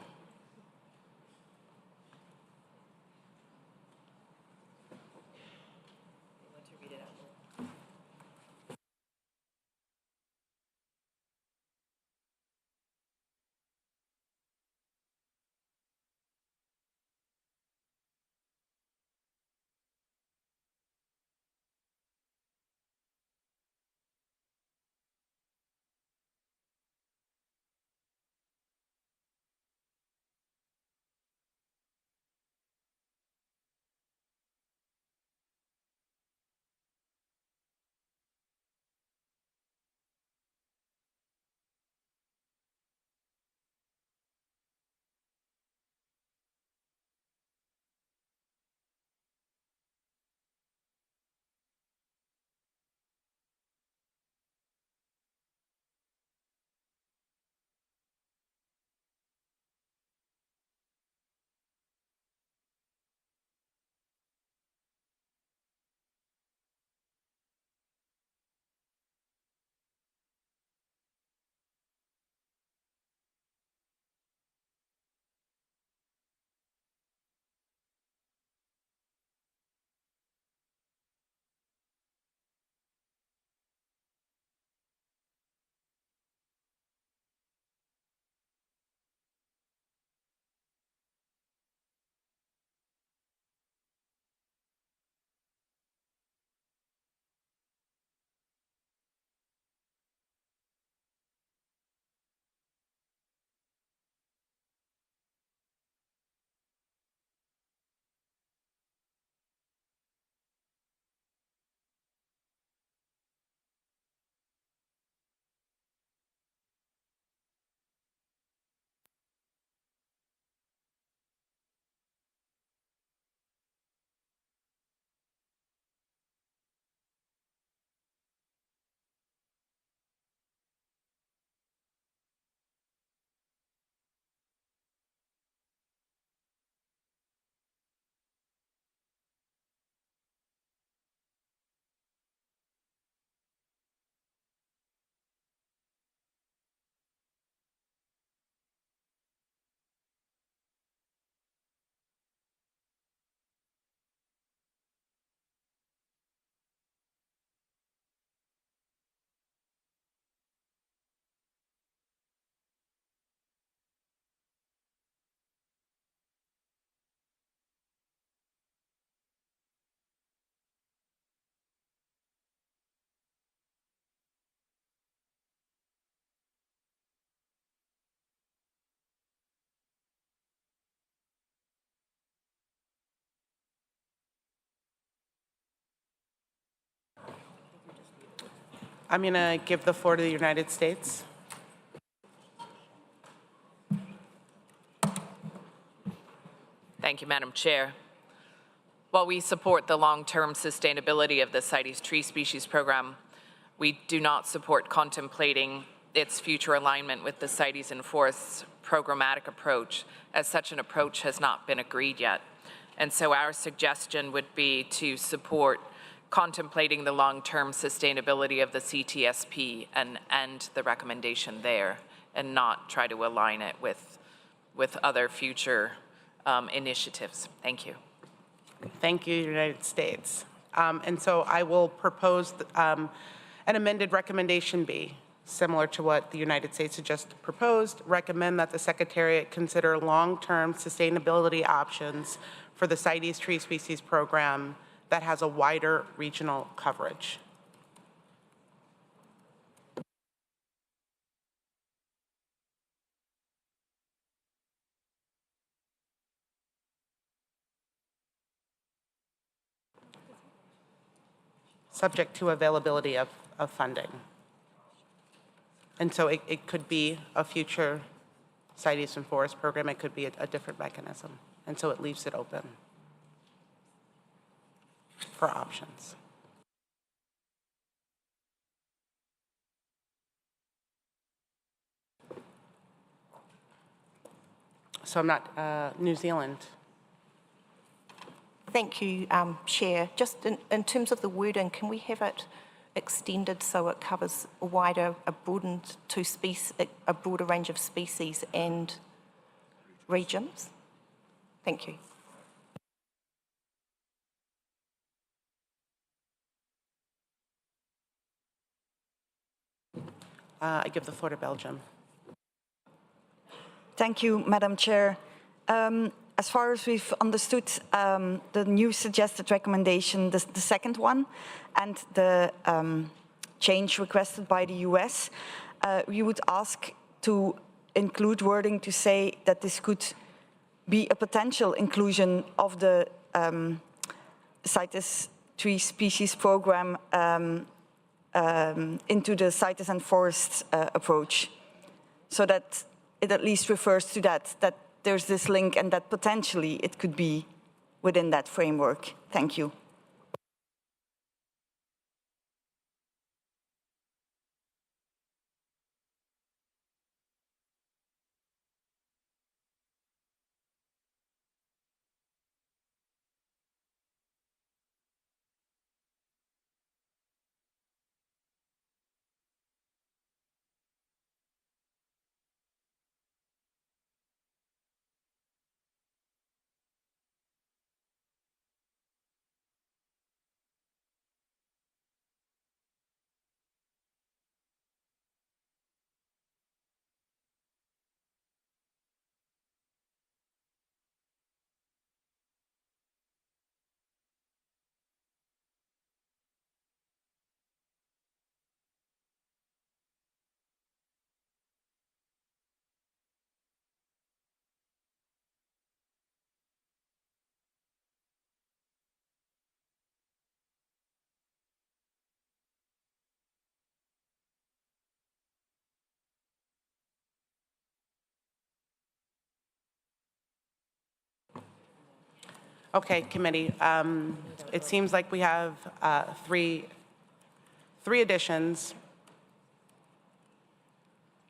I'm going to give the floor to the United States. Thank you, Madam Chair. While we support the long-term sustainability of the CITES tree species program, we do not support contemplating its future alignment with the CITES and forests programmatic approach, as such an approach has not been agreed yet. And so our suggestion would be to support contemplating the long-term sustainability of the CTSP and the recommendation there, and not try to align it with other future initiatives. Thank you. Thank you, United States. And so I will propose an amended recommendation B, similar to what the United States had just proposed, recommend that the Secretariat consider long-term sustainability options for the CITES tree species program that has a wider regional coverage. Subject to availability of funding. And so it could be a future CITES and forest program, it could be a different mechanism. And so it leaves it open for options. So I'm not, New Zealand. Thank you, Chair. Just in terms of the wording, can we have it extended so it covers a broader range of species and regions? Thank you. I give the floor to Belgium. Thank you, Madam Chair. As far as we've understood, the new suggested recommendation, the second one, and the change requested by the US, we would ask to include wording to say that this could be a potential inclusion of the CITES tree species program into the CITES and forests approach, so that it at least refers to that there's this link and that potentially it could be within that framework. Thank you. Okay, committee. It seems like we have three additions.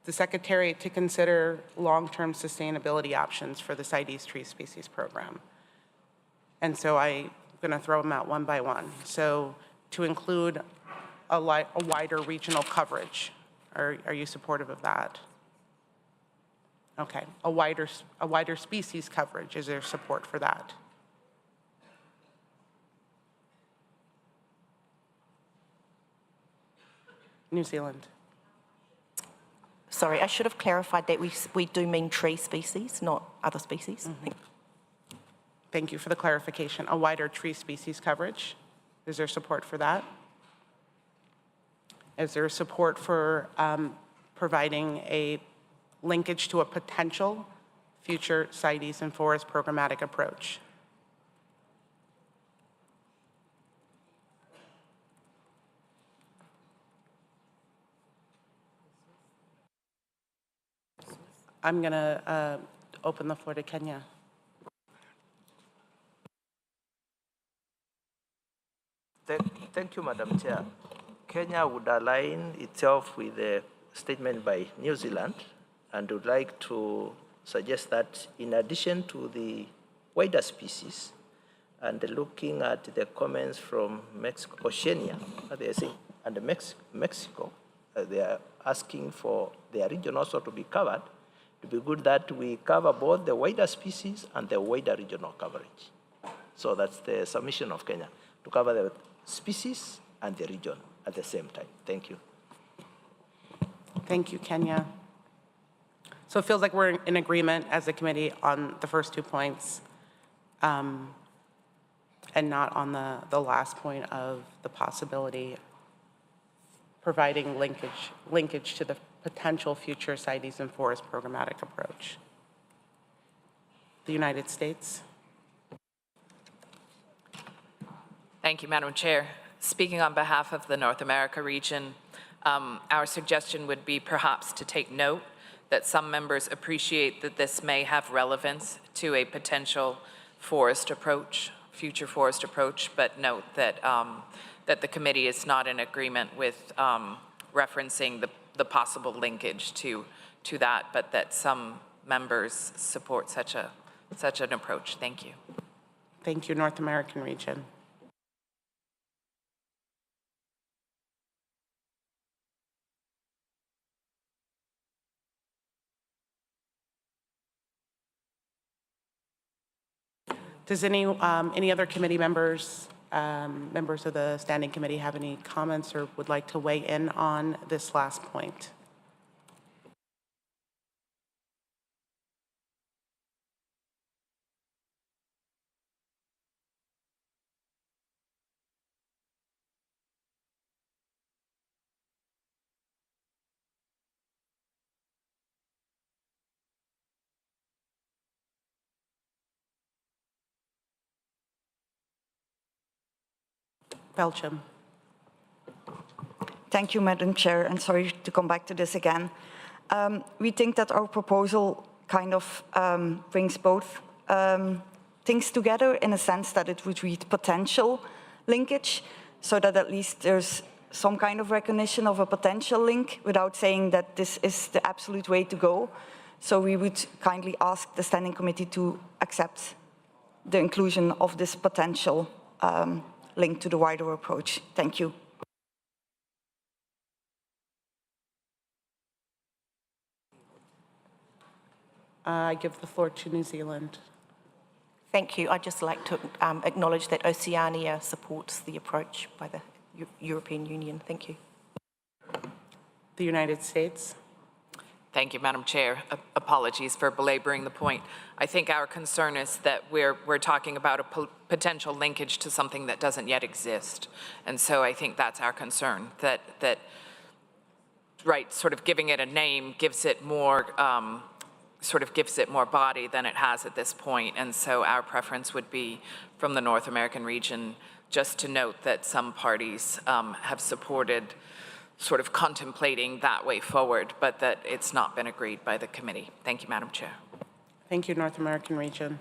The Secretariat to consider long-term sustainability options for the CITES tree species program. And so I'm going to throw them out one by one. So to include a wider regional coverage, are you supportive of that? Okay, a wider species coverage, is there support for that? New Zealand. Sorry, I should have clarified that we do mean tree species, not other species. Mm-hmm. Thank you for the clarification. A wider tree species coverage. Is there support for that? Is there support for providing a linkage to a potential future CITES and forest programmatic approach? I'm going to open the floor to Kenya. Thank you, Madam Chair. Kenya would align itself with the statement by New Zealand and would like to suggest that in addition to the wider species and looking at the comments from Mexico, Oceania, they say, and Mexico, they are asking for their region also to be covered. It would be good that we cover both the wider species and the wider regional coverage. So that's the submission of Kenya, to cover the species and the region at the same time. Thank you. Thank you, Kenya. So it feels like we're in agreement as a committee on the first 2 points and not on the last point of the possibility providing linkage to the potential future CITES and forest programmatic approach. The United States. Thank you, Madam Chair. Speaking on behalf of the North America region, our suggestion would be perhaps to take note that some members appreciate that this may have relevance to a potential forest approach, future forest approach, but note that, that the committee is not in agreement with referencing the possible linkage to that, but that some members support such an approach. Thank you. Thank you, North American region. Does any other committee members, members of the Standing Committee have any comments or would like to weigh in on this last point? Belgium. Thank you, Madam Chair, and sorry to come back to this again. We think that our proposal kind of brings both things together in a sense that it would read potential linkage, so that at least there's some kind of recognition of a potential link without saying that this is the absolute way to go. So we would kindly ask the Standing Committee to accept the inclusion of this potential link to the wider approach. Thank you. I give the floor to New Zealand. Thank you. I'd just like to acknowledge that Oceania supports the approach by the European Union. Thank you. The United States. Thank you, Madam Chair. Apologies for belaboring the point. I think our concern is that we're talking about a potential linkage to something that doesn't yet exist. And so I think that's our concern, that right, sort of giving it a name gives it more, gives it more body than it has at this point. And so our preference would be from the North American region, just to note that some parties have supported sort of contemplating that way forward, but that it's not been agreed by the committee. Thank you, Madam Chair. Thank you, North American region.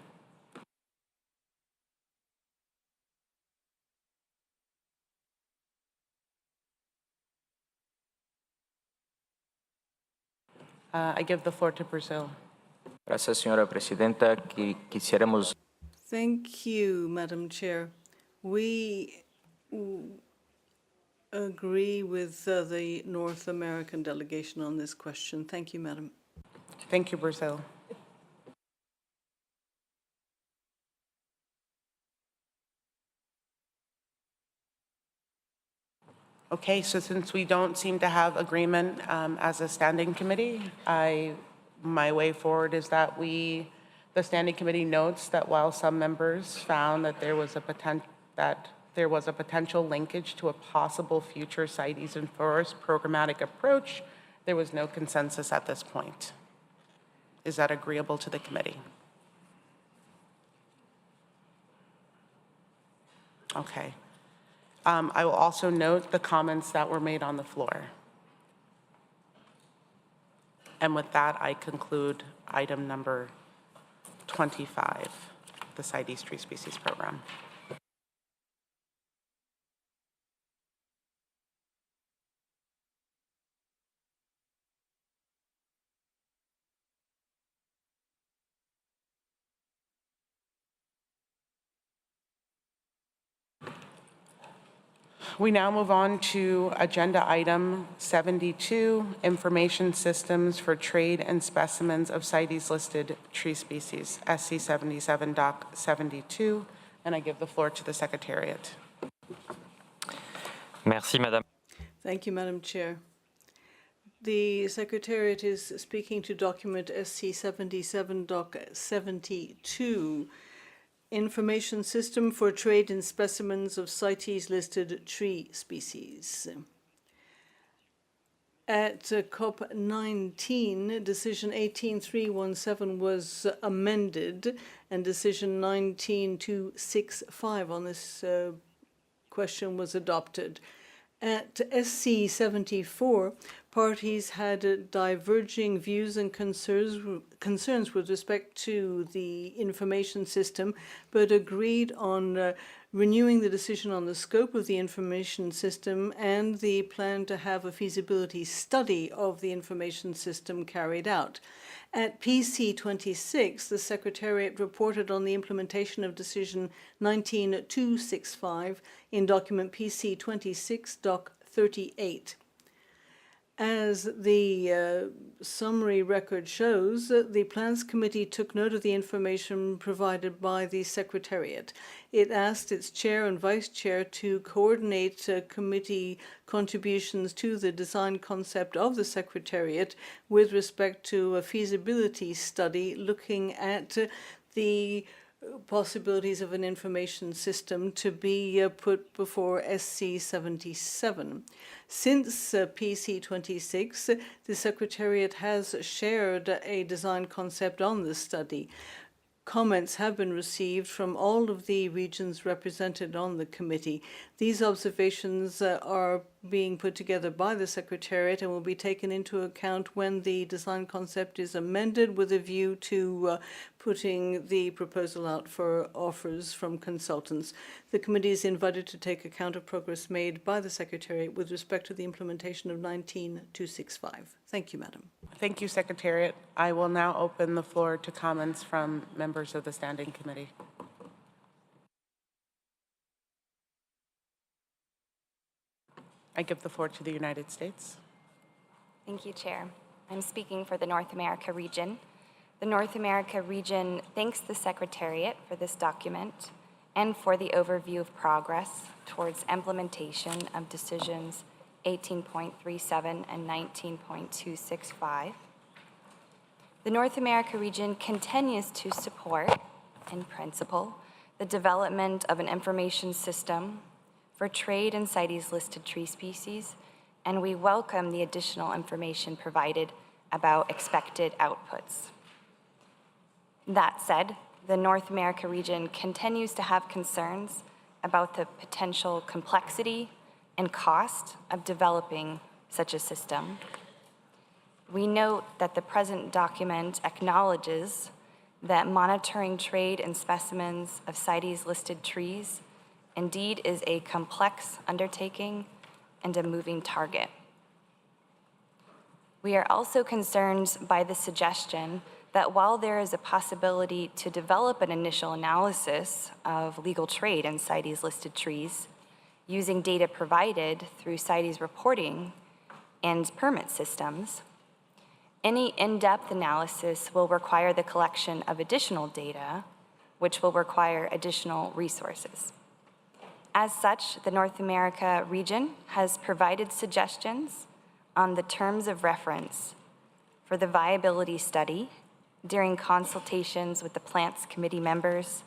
I give the floor to Brazil. Gracias, señora presidenta. Quisiéramos. Thank you, Madam Chair. We agree with the North American delegation on this question. Thank you, Madam. Thank you, Brazil. Okay, so since we don't seem to have agreement as a standing committee, my way forward is that the standing committee notes that while some members found that there was a potential linkage to a possible future CITES and forest programmatic approach, there was no consensus at this point. Is that agreeable to the committee? Okay. I will also note the comments that were made on the floor. And with that, I conclude item number 25, the CITES Tree Species Program. We now move on to agenda item 72, information systems for trade and specimens of CITES listed tree species, SC 77 Doc 72, and I give the floor to the Secretariat. Merci, Madame. Thank you, Madam Chair. The Secretariat is speaking to document SC 77 Doc 72, Information System for Trade in Specimens of CITES-listed tree species. At COP19, Decision 18317 was amended, and Decision 19265 on this question was adopted. At SC 74, parties had diverging views and concerns with respect to the information system, but agreed on renewing the decision on the scope of the information system and the plan to have a feasibility study of the information system carried out. At PC 26, the Secretariat reported on the implementation of Decision 19265 in document PC 26, Doc 38. As the summary record shows, the Plans Committee took note of the information provided by the Secretariat. It asked its chair and vice chair to coordinate committee contributions to the design concept of the Secretariat with respect to a feasibility study looking at the possibilities of an information system to be put before SC 77. Since PC 26, the Secretariat has shared a design concept on this study. Comments have been received from all of the regions represented on the committee. These observations are being put together by the Secretariat and will be taken into account when the design concept is amended with a view to putting the proposal out for offers from consultants. The committee is invited to take account of progress made by the Secretariat with respect to the implementation of 19265. Thank you, Madam. Thank you, Secretariat. I will now open the floor to comments from members of the Standing Committee. I give the floor to the United States. Thank you, Chair. I'm speaking for the North America region. The North America region thanks the Secretariat for this document and for the overview of progress towards implementation of decisions 18.37 and 19.265. The North America region continues to support, in principle, the development of an information system for trade in CITES-listed tree species, and we welcome the additional information provided about expected outputs. That said, the North America region continues to have concerns about the potential complexity and cost of developing such a system. We note that the present document acknowledges that monitoring trade in specimens of CITES-listed trees indeed is a complex undertaking and a moving target. We are also concerned by the suggestion that while there is a possibility to develop an initial analysis of legal trade in CITES-listed trees using data provided through CITES reporting and permit systems, any in-depth analysis will require the collection of additional data, which will require additional resources. As such, the North America region has provided suggestions on the terms of reference for the viability study during consultations with the Plants Committee members,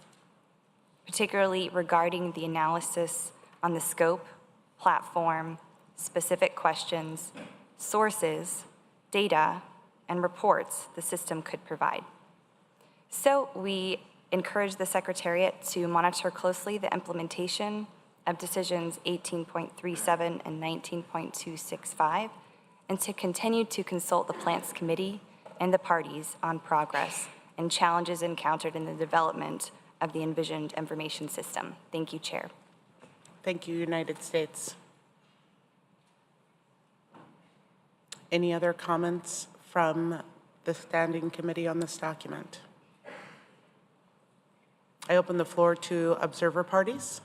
particularly regarding the analysis on the scope, platform, specific questions, sources, data, and reports the system could provide. So we encourage the Secretariat to monitor closely the implementation of decisions 18.37 and 19.265, and to continue to consult the Plants Committee and the parties on progress and challenges encountered in the development of the envisioned information system. Thank you, Chair. Thank you, United States. Any other comments from the Standing Committee on this document? I open the floor to observer parties.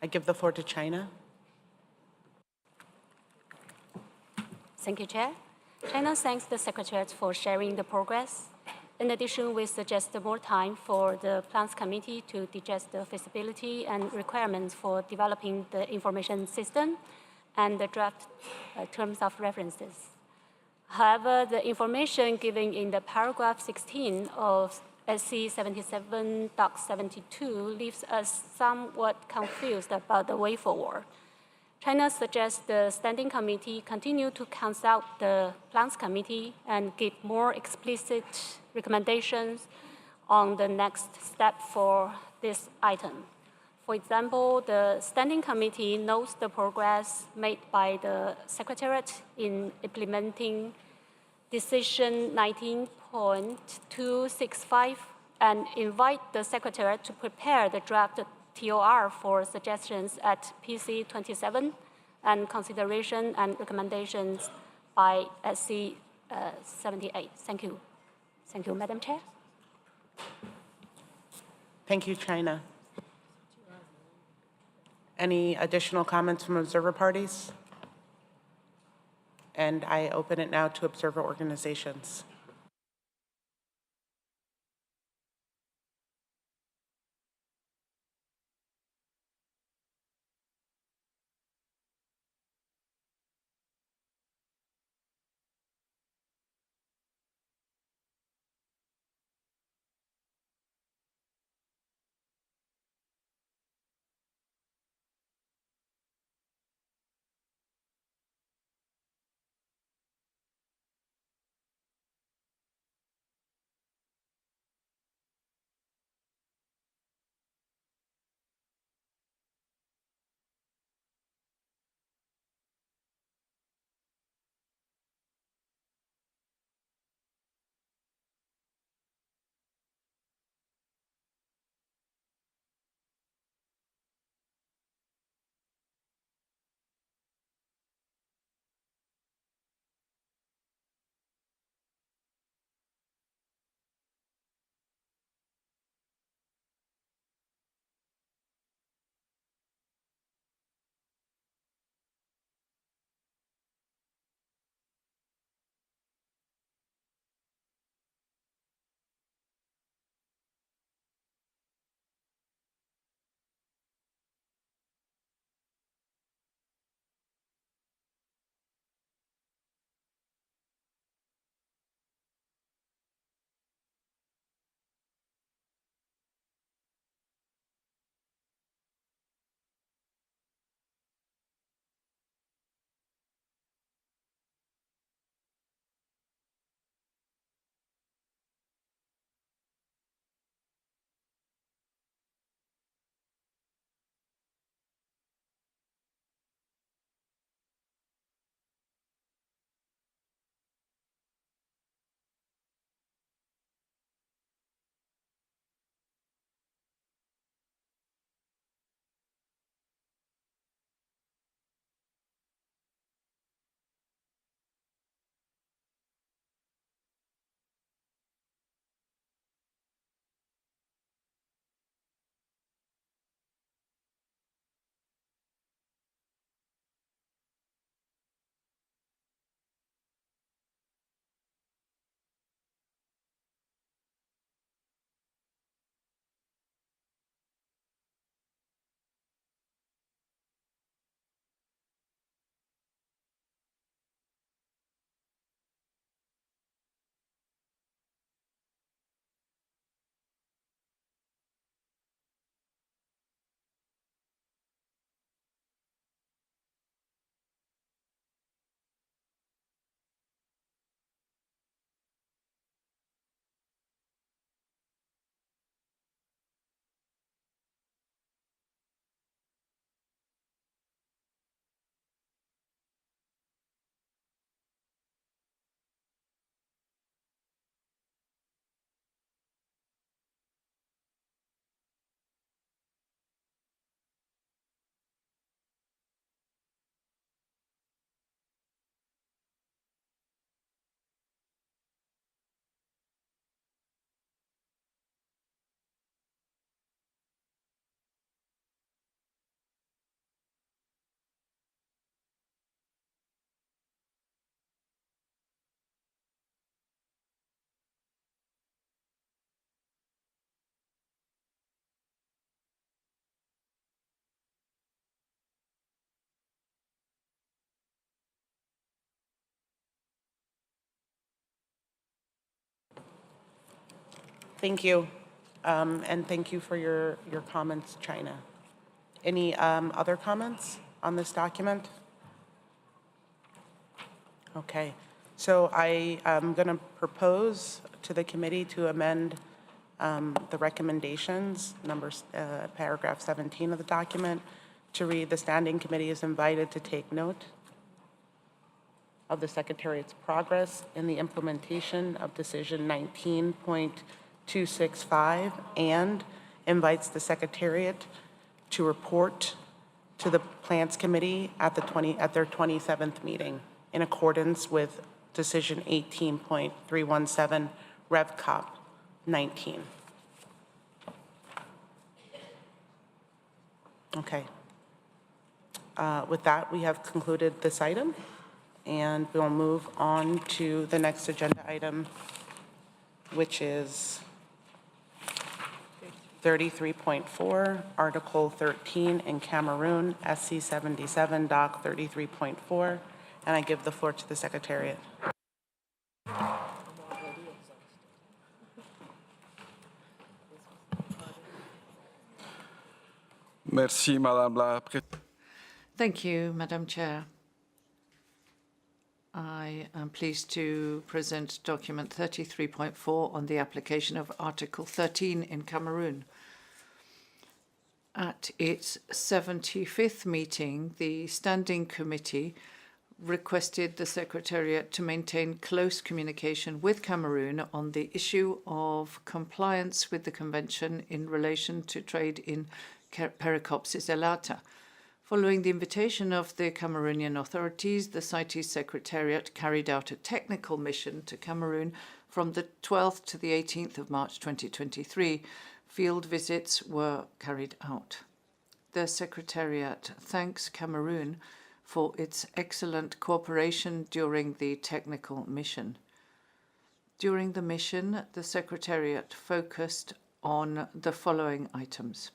I give the floor to China. Thank you, Chair. China thanks the Secretariat for sharing the progress. In addition, we suggest more time for the Plans Committee to digest the feasibility and requirements for developing the information system and the draft terms of references. However, the information given in the paragraph 16 of SC 77.72 leaves us somewhat confused about the way forward. China suggests the Standing Committee continue to consult the Plans Committee and give more explicit recommendations on the next step for this item. For example, the Standing Committee notes the progress made by the Secretariat in implementing Decision 19.265 and invite the Secretariat to prepare the draft TOR for suggestions at PC 27 and consideration and recommendations by SC 78. Thank you. Thank you, Madam Chair. Thank you, China. Any additional comments from observer parties? And I open it now to observer organizations. Thank you. And thank you for your comments, China. Any other comments on this document? Okay. So I am going to propose to the committee to amend the recommendations, paragraph 17 of the document, to read: the Standing Committee is invited to take note of the Secretariat's progress in the implementation of Decision 19.265 and invites the Secretariat to report to the Plans Committee at their 27th meeting in accordance with Decision 18.317 Rev Cop 19. Okay. With that, we have concluded this item, and we'll move on to the next agenda item, which is 33.4, Article 13 in Cameroon, SC 77, Doc 33.4, and I give the floor to the Secretariat. Merci, Madame la Présidente. Thank you, Madam Chair. I am pleased to present document 33.4 on the application of Article 13 in Cameroon. At its 75th meeting, the Standing Committee requested the Secretariat to maintain close communication with Cameroon on the issue of compliance with the Convention in relation to trade in Pericopsis elata. Following the invitation of the Cameroonian authorities, the CITES Secretariat carried out a technical mission to Cameroon from the 12th to the 18th of March 2023. Field visits were carried out. The Secretariat thanks Cameroon for its excellent cooperation during the technical mission. During the mission, the Secretariat focused on the following items.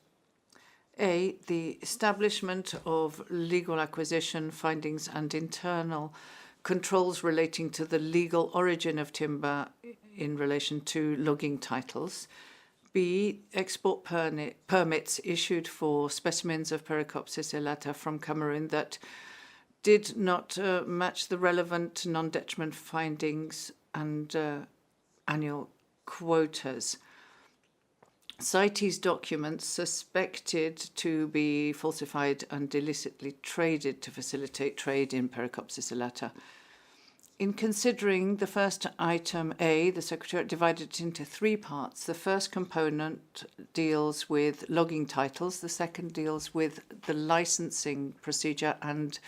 A, the establishment of legal acquisition findings and internal controls relating to the legal origin of timber in relation to logging titles. B, export permits issued for specimens of Pericopsis elata from Cameroon that did not match the relevant non-detriment findings and annual quotas. CITES documents suspected to be falsified and illicitly traded to facilitate trade in Pericopsis elata. In considering the first item A, the Secretariat divided it into three parts. The first component deals with logging titles, the second deals with the licensing procedure and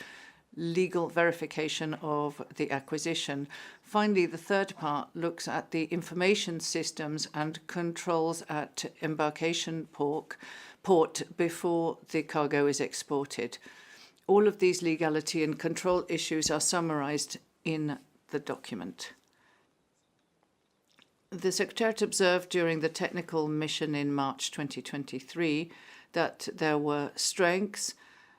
legal verification of the acquisition. Finally, the third part looks at the information systems and controls at embarkation port before the cargo is exported. All of these legality and control issues are summarized in the document. The Secretariat observed during the technical mission in March 2023 that there were strengths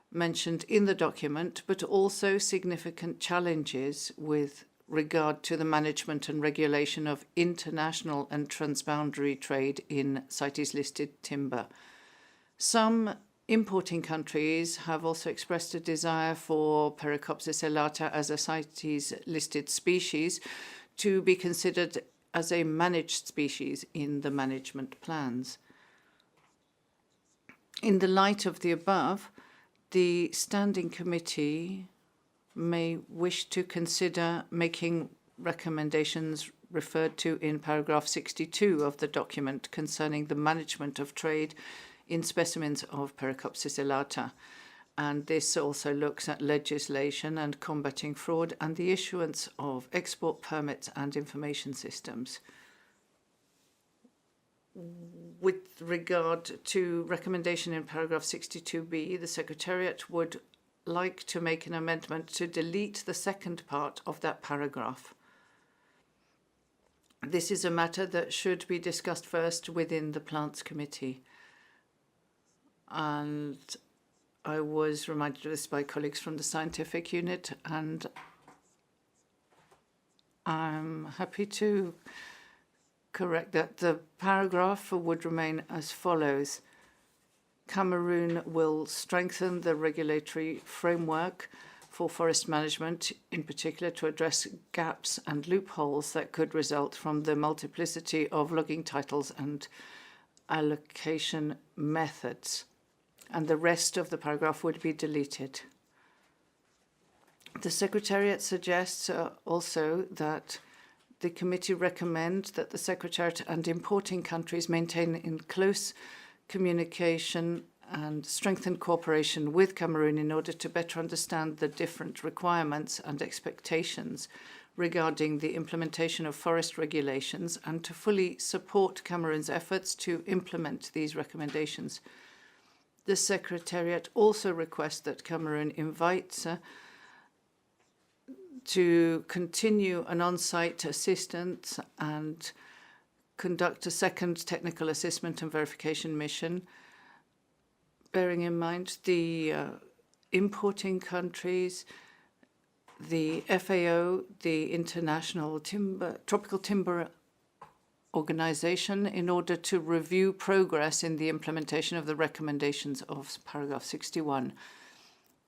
mentioned in the document, but also significant challenges with regard to the management and regulation of international and transboundary trade in CITES-listed timber. Some importing countries have also expressed a desire for Pericopsis elata as a CITES-listed species to be considered as a managed species in the management plans. In the light of the above, the Standing Committee may wish to consider making recommendations referred to in paragraph 62 of the document concerning the management of trade in specimens of Pericopsis elata. And this also looks at legislation and combating fraud and the issuance of export permits and information systems. With regard to recommendation in paragraph 62b, the Secretariat would like to make an amendment to delete the second part of that paragraph. This is a matter that should be discussed first within the Plants Committee. And I was reminded of this by colleagues from the scientific unit, and I'm happy to correct that the paragraph would remain as follows. Cameroon will strengthen the regulatory framework for forest management, in particular to address gaps and loopholes that could result from the multiplicity of logging titles and allocation methods. And the rest of the paragraph would be deleted. The Secretariat suggests also that the committee recommend that the Secretariat and importing countries maintain in close communication and strengthen cooperation with Cameroon in order to better understand the different requirements and expectations regarding the implementation of forest regulations and to fully support Cameroon's efforts to implement these recommendations. The Secretariat also requests that Cameroon invites to continue an on-site assistance and conduct a second technical assessment and verification mission, bearing in mind the importing countries, the FAO, the International Tropical Timber Organization, in order to review progress in the implementation of the recommendations of paragraph 61.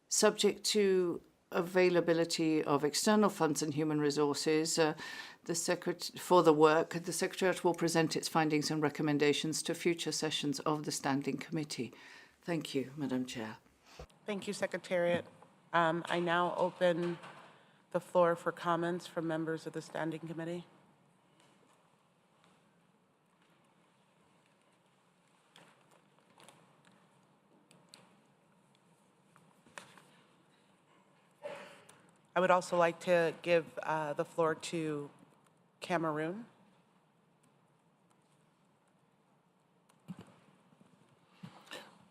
Subject to availability of external funds and human resources, for the work, the Secretariat will present its findings and recommendations to future sessions of the Standing Committee. Thank you, Madam Chair. Thank you, Secretariat. I now open the floor for comments from members of the Standing Committee. I would also like to give the floor to Cameroon.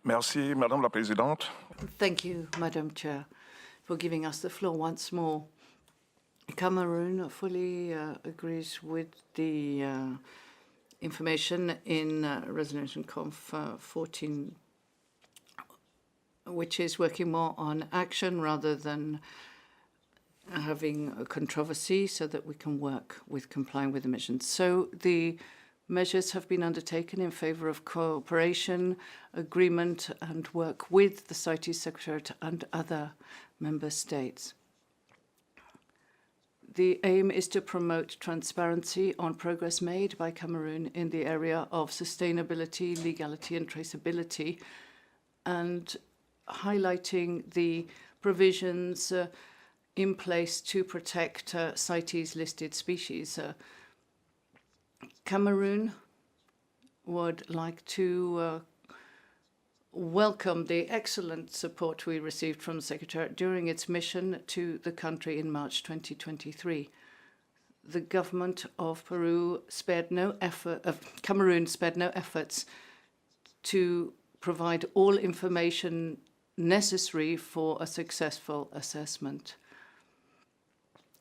Merci, Madame la Présidente. Thank you, Madam Chair, for giving us the floor once more. Cameroon fully agrees with the information in Resolution Conf 14, which is working more on action rather than having a controversy so that we can work with complying with the mission. So the measures have been undertaken in favor of cooperation, agreement, and work with the CITES Secretariat and other member states. The aim is to promote transparency on progress made by Cameroon in the area of sustainability, legality, and traceability, and highlighting the provisions in place to protect CITES-listed species. Cameroon would like to welcome the excellent support we received from the Secretariat during its mission to the country in March 2023. The government of Cameroon spared no efforts to provide all information necessary for a successful assessment.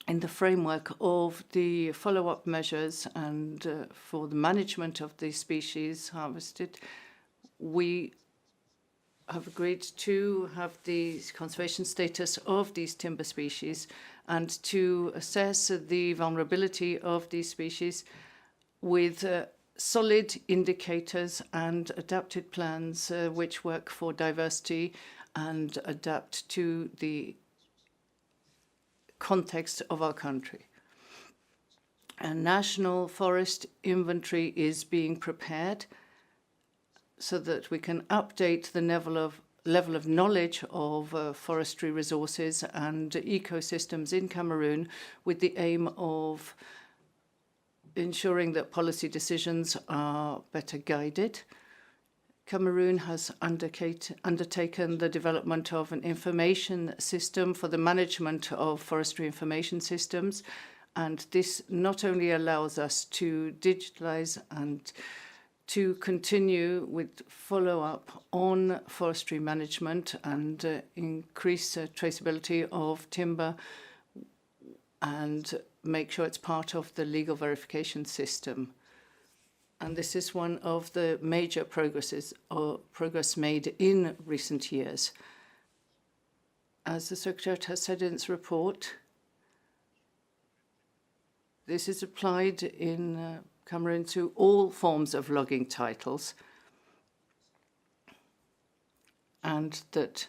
In the framework of the follow-up measures and for the management of the species harvested, we have agreed to have the conservation status of these timber species and to assess the vulnerability of these species with solid indicators and adapted plans which work for diversity and adapt to the context of our country. A national forest inventory is being prepared so that we can update the level of knowledge of forestry resources and ecosystems in Cameroon with the aim of ensuring that policy decisions are better guided. Cameroon has undertaken the development of an information system for the management of forestry information systems, and this not only allows us to digitalize and to continue with follow-up on forestry management and increase traceability of timber and make sure it's part of the legal verification system. And this is one of the major progress made in recent years. As the Secretariat has said in its report, this is applied in Cameroon to all forms of logging titles, and that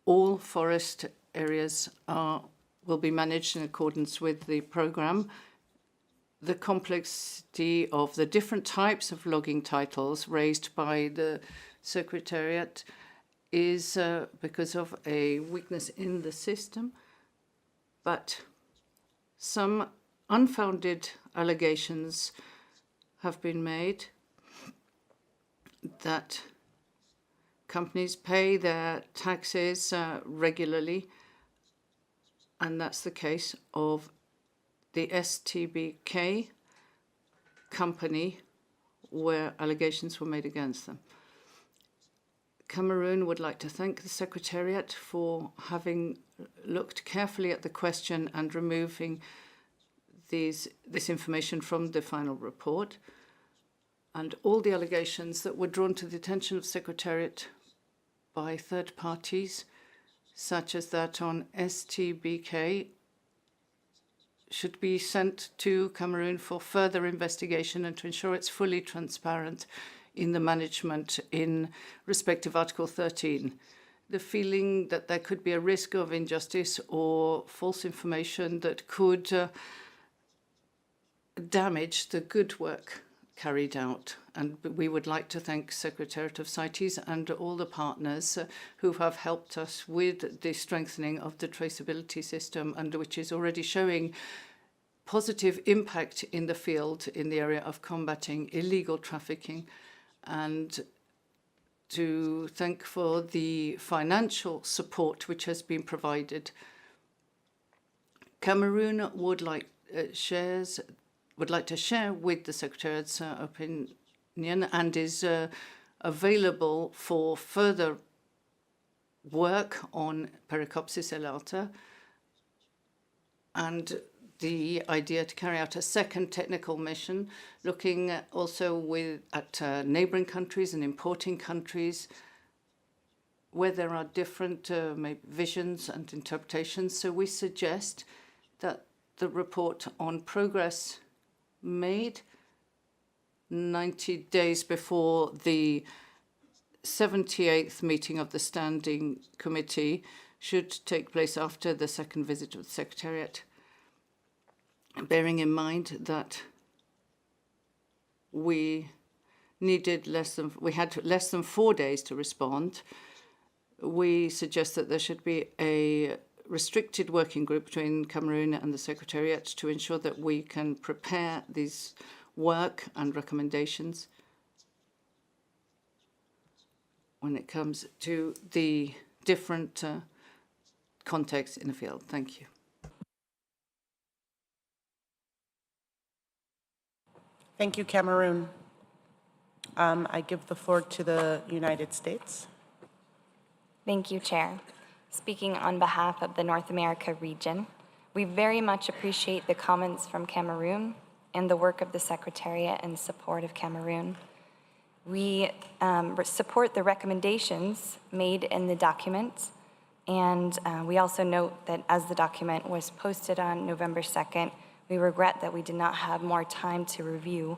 all forest areas will be managed in accordance with the program. The complexity of the different types of logging titles raised by the Secretariat is because of a weakness in the system, but some unfounded allegations have been made that companies pay their taxes regularly, and that's the case of the STBK company where allegations were made against them. Cameroon would like to thank the Secretariat for having looked carefully at the question and removing this information from the final report, and all the allegations that were drawn to the attention of the Secretariat by third parties, such as that on STBK, should be sent to Cameroon for further investigation and to ensure it's fully transparent in the management in respect of Article 13. The feeling that there could be a risk of injustice or false information that could damage the good work carried out. And we would like to thank Secretariat of CITES and all the partners who have helped us with the strengthening of the traceability system, and which is already showing positive impact in the field in the area of combating illegal trafficking, and to thank for the financial support which has been provided. Cameroon would like to share with the Secretariat's opinion and is available for further work on Pericopsis elata and the idea to carry out a second technical mission, looking also at neighboring countries and importing countries where there are different visions and interpretations. So we suggest that the report on progress made 90 days before the 78th meeting of the Standing Committee should take place after the second visit of the Secretariat, bearing in mind that we had less than 4 days to respond. We suggest that there should be a restricted working group between Cameroon and the Secretariat to ensure that we can prepare these work and recommendations when it comes to the different contexts in the field. Thank you. Thank you, Cameroon. I give the floor to the United States. Thank you, Chair. Speaking on behalf of the North America region, we very much appreciate the comments from Cameroon and the work of the Secretariat in support of Cameroon. We support the recommendations made in the document, and we also note that as the document was posted on November 2nd, we regret that we did not have more time to review,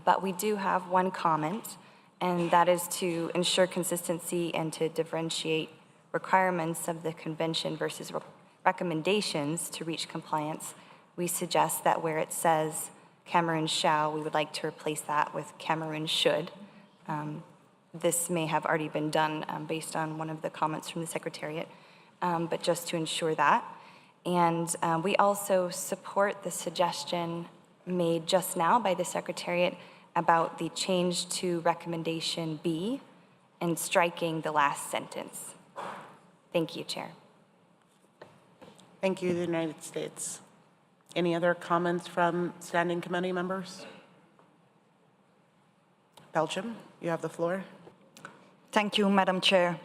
but we do have one comment, and that is to ensure consistency and to differentiate requirements of the convention versus recommendations to reach compliance. We suggest that where it says Cameroon shall, we would like to replace that with Cameroon should. This may have already been done based on one of the comments from the Secretariat, but just to ensure that. And we also support the suggestion made just now by the Secretariat about the change to recommendation B and striking the last sentence. Thank you, Chair. Thank you, the United States. Any other comments from Standing Committee members? Belgium, you have the floor. Thank you, Madam Chair.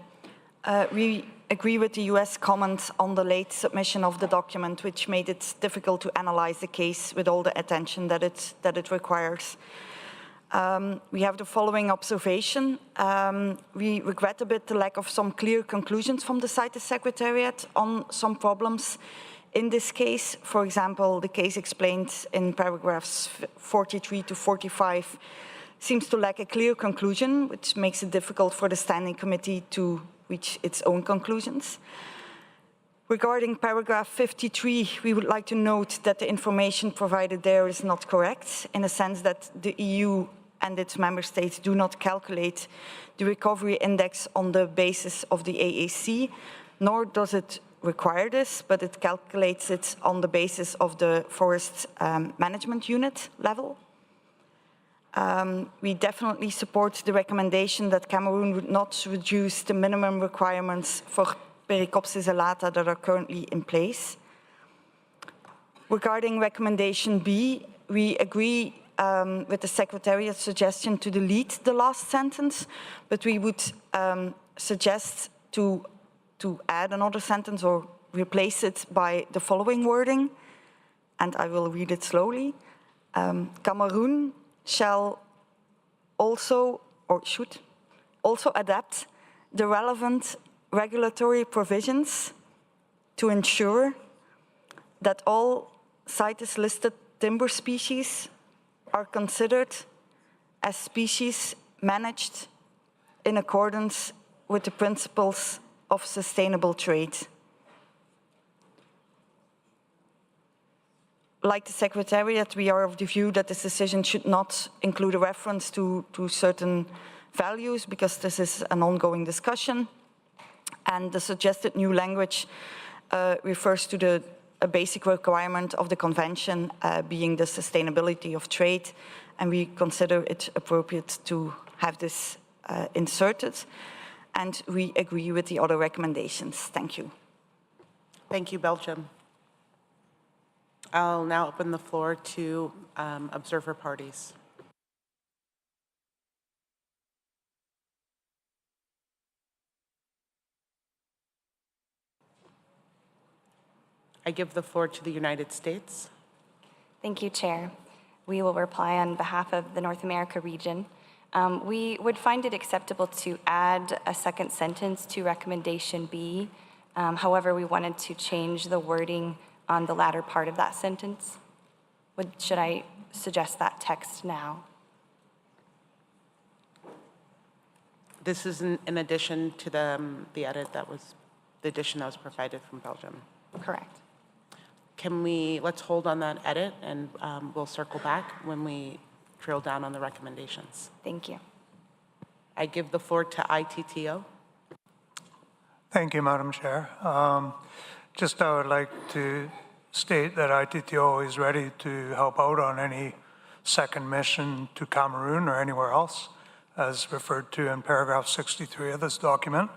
We agree with the US comments on the late submission of the document, which made it difficult to analyze the case with all the attention that it requires. We have the following observation. We regret a bit the lack of some clear conclusions from the CITES Secretariat on some problems In this case, for example, the case explained in paragraphs 43 to 45 seems to lack a clear conclusion, which makes it difficult for the Standing Committee to reach its own conclusions. Regarding paragraph 53, we would like to note that the information provided there is not correct, in the sense that the EU and its member states do not calculate the recovery index on the basis of the AAC, nor does it require this, but it calculates it on the basis of the forest management unit level. We definitely support the recommendation that Cameroon would not reduce the minimum requirements for Pericopsis elata that are currently in place. Regarding recommendation B, we agree with the Secretariat's suggestion to delete the last sentence, but we would suggest to add another sentence or replace it by the following wording, and I will read it slowly. Cameroon shall also, or should, also adapt the relevant regulatory provisions to ensure that all CITES-listed timber species are considered as species managed in accordance with the principles of sustainable trade. Like the Secretariat, we are of the view that this decision should not include a reference to certain values, because this is an ongoing discussion. And the suggested new language refers to a basic requirement of the convention being the sustainability of trade, and we consider it appropriate to have this inserted, and we agree with the other recommendations. Thank you. Thank you, Belgium. I'll now open the floor to observer parties. I give the floor to the United States. Thank you, Chair. We will reply on behalf of the North America region. We would find it acceptable to add a second sentence to recommendation B. However, we wanted to change the wording on the latter part of that sentence. Should I suggest that text now? This is in addition to the edit that was, the addition that was provided from Belgium. Correct. Let's hold on that edit, and we'll circle back when we drill down on the recommendations. Thank you. I give the floor to ITTO. Thank you, Madam Chair. I would like to state that ITTO is ready to help out on any second mission to Cameroon or anywhere else, as referred to in paragraph 63 of this document.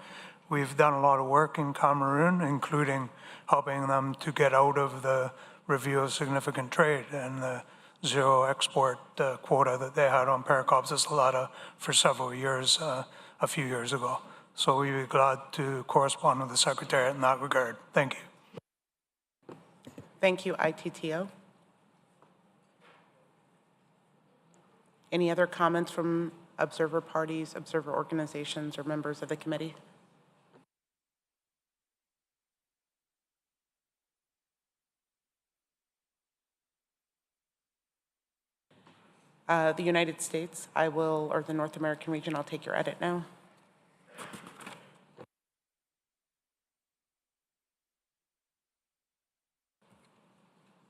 We've done a lot of work in Cameroon, including helping them to get out of the review of significant trade and the zero export quota that they had on Pericopsis elata for several years, a few years ago. So we'd be glad to correspond with the Secretariat in that regard. Thank you. Thank you, ITTO. Any other comments from observer parties, observer organizations, or members of the committee? The United States, or the North American region, I'll take your edit now.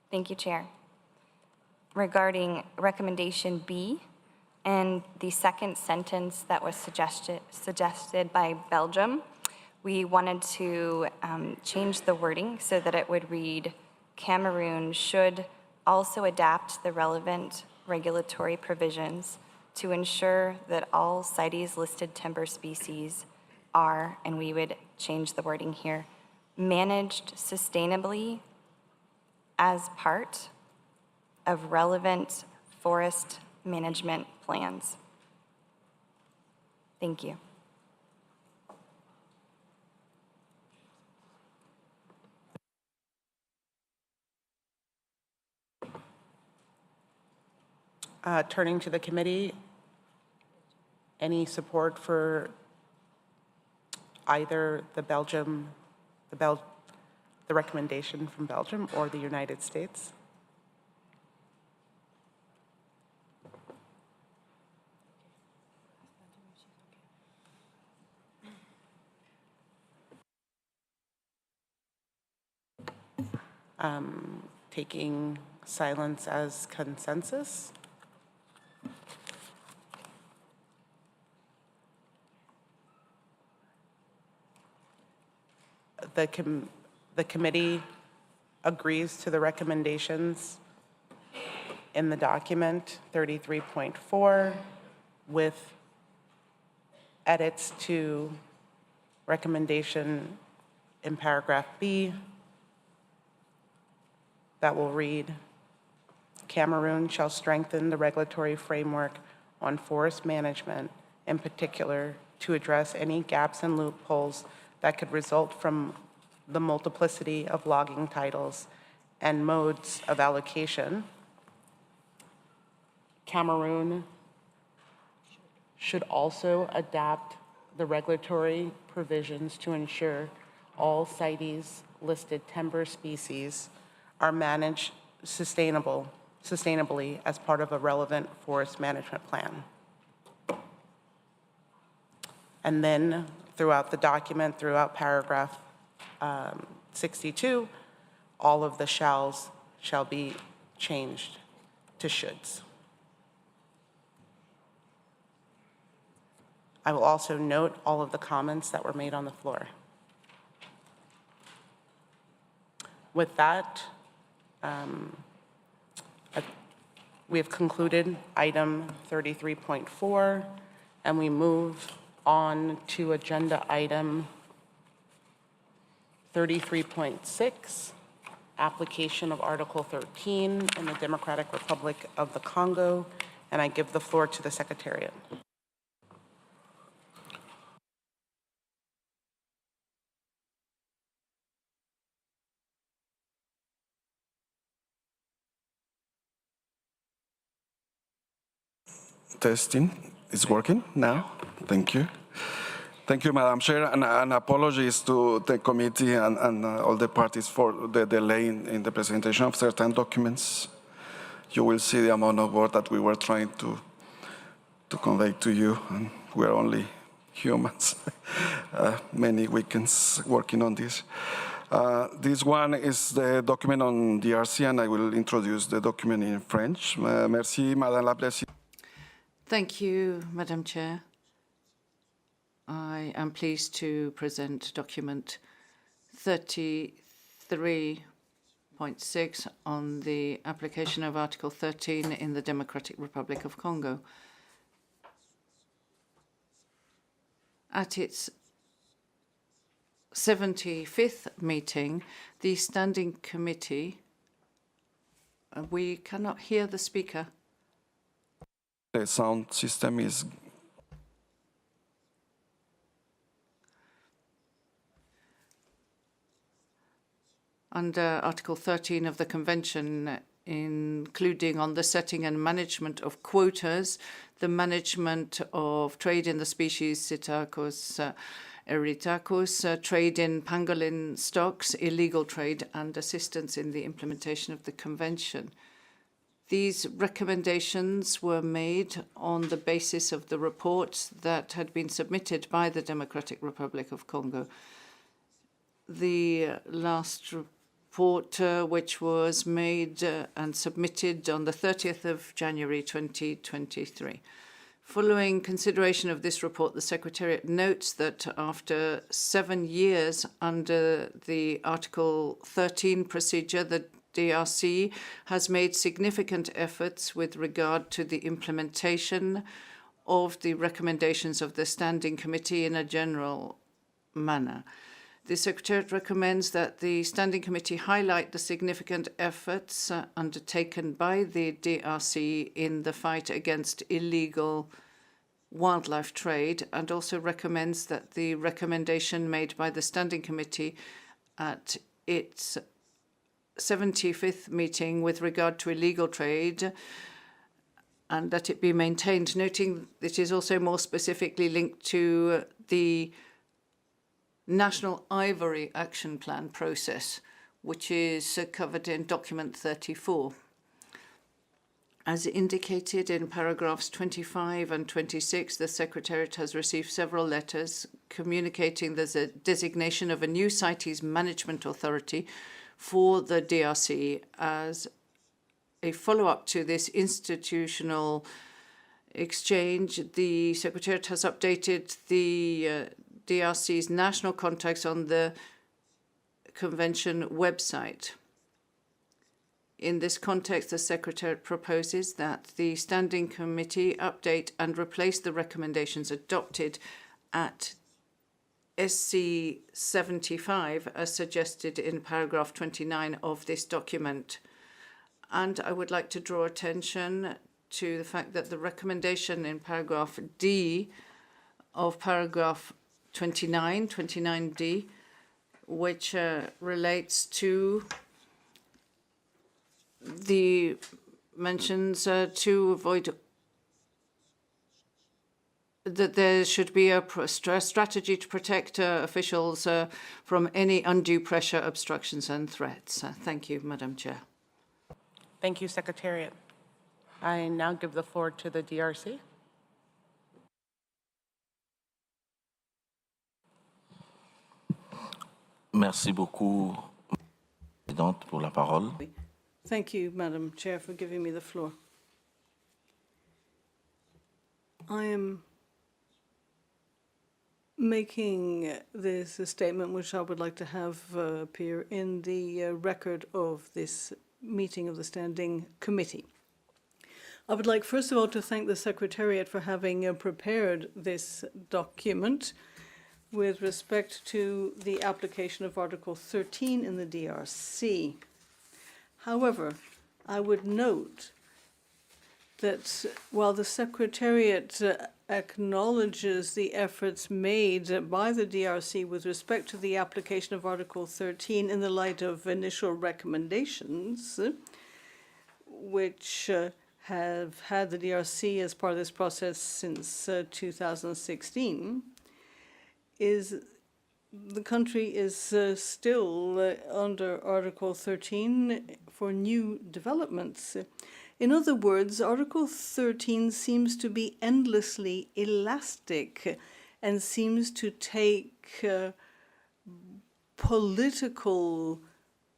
Thank you, Chair. Regarding recommendation B and the second sentence that was suggested by Belgium, we wanted to change the wording so that it would read, Cameroon should also adapt the relevant regulatory provisions to ensure that all CITES-listed timber species are, and we would change the wording here, managed sustainably as part of relevant forest management plans. Thank you. Turning to the committee, any support for either the the recommendation from Belgium or the United States? Taking silence as consensus. The committee agrees to the recommendations in the document 33.4 with edits to recommendation in paragraph B that will read, Cameroon shall strengthen the regulatory framework on forest management, in particular to address any gaps and loopholes that could result from the multiplicity of logging titles and modes of allocation. Cameroon should also adapt the regulatory provisions to ensure all CITES listed timber species are managed sustainably as part of a relevant forest management plan. And then throughout the document, throughout paragraph 62, all of the shalls shall be changed to shoulds. I will also note all of the comments that were made on the floor. With that, we have concluded item 33.4, and we move on to agenda item 33.6, application of Article 13 in the Democratic Republic of the Congo, and I give the floor to the Secretariat. Testing. It's working now. Thank you. Thank you, Madam Chair, and apologies to the committee and all the parties for the delay in the presentation of certain documents. You will see the amount of work that we were trying to convey to you, and we're only humans. Many weekends working on this. This one is the document on DRC, and I will introduce the document in French. Merci, Madame la Présidente. Thank you, Madam Chair. I am pleased to present document 33.6 on the application of Article 13 in the Democratic Republic of Congo. At its 75th meeting, the Standing Committee, we cannot hear the speaker. The sound system is... Under Article 13 of the Convention, including on the setting and management of quotas, the management of trade in the species Psittacus erytacus, trade in pangolin stocks, illegal trade, and assistance in the implementation of the Convention. These recommendations were made on the basis of the reports that had been submitted by the Democratic Republic of Congo. The last report, which was made and submitted on the 30th of January 2023. Following consideration of this report, the Secretariat notes that after 7 years under the Article 13 procedure, the DRC has made significant efforts with regard to the implementation of the recommendations of the Standing Committee in a general manner. The Secretariat recommends that the Standing Committee highlight the significant efforts undertaken by the DRC in the fight against illegal wildlife trade, and also recommends that the recommendation made by the Standing Committee at its 75th meeting with regard to illegal trade, and that it be maintained, noting it is also more specifically linked to the National Ivory Action Plan process, which is covered in document 34. As indicated in paragraphs 25 and 26, the Secretariat has received several letters communicating the designation of a new CITES management authority for the DRC. As a follow-up to this institutional exchange, the Secretariat has updated the DRC's national contacts on the Convention website. In this context, the Secretariat proposes that the Standing Committee update and replace the recommendations adopted at SC 75 as suggested in paragraph 29 of this document. And I would like to draw attention to the fact that the recommendation in paragraph D of paragraph 29D, which relates to the mentions to avoid that there should be a strategy to protect officials from any undue pressure, obstructions and threats. Thank you, Madam Chair. Thank you, Secretariat. I now give the floor to the DRC. Merci beaucoup, Présidente, pour la parole. Thank you, Madam Chair, for giving me the floor. I am making this a statement which I would like to have appear in the record of this meeting of the Standing Committee. I would like, first of all, to thank the Secretariat for having prepared this document with respect to the application of Article 13 in the DRC. However, I would note that while the Secretariat acknowledges the efforts made by the DRC with respect to the application of Article 13 in the light of initial recommendations, which have had the DRC as part of this process since 2016, the country is still under Article 13 for new developments. In other words, Article 13 seems to be endlessly elastic and seems to take political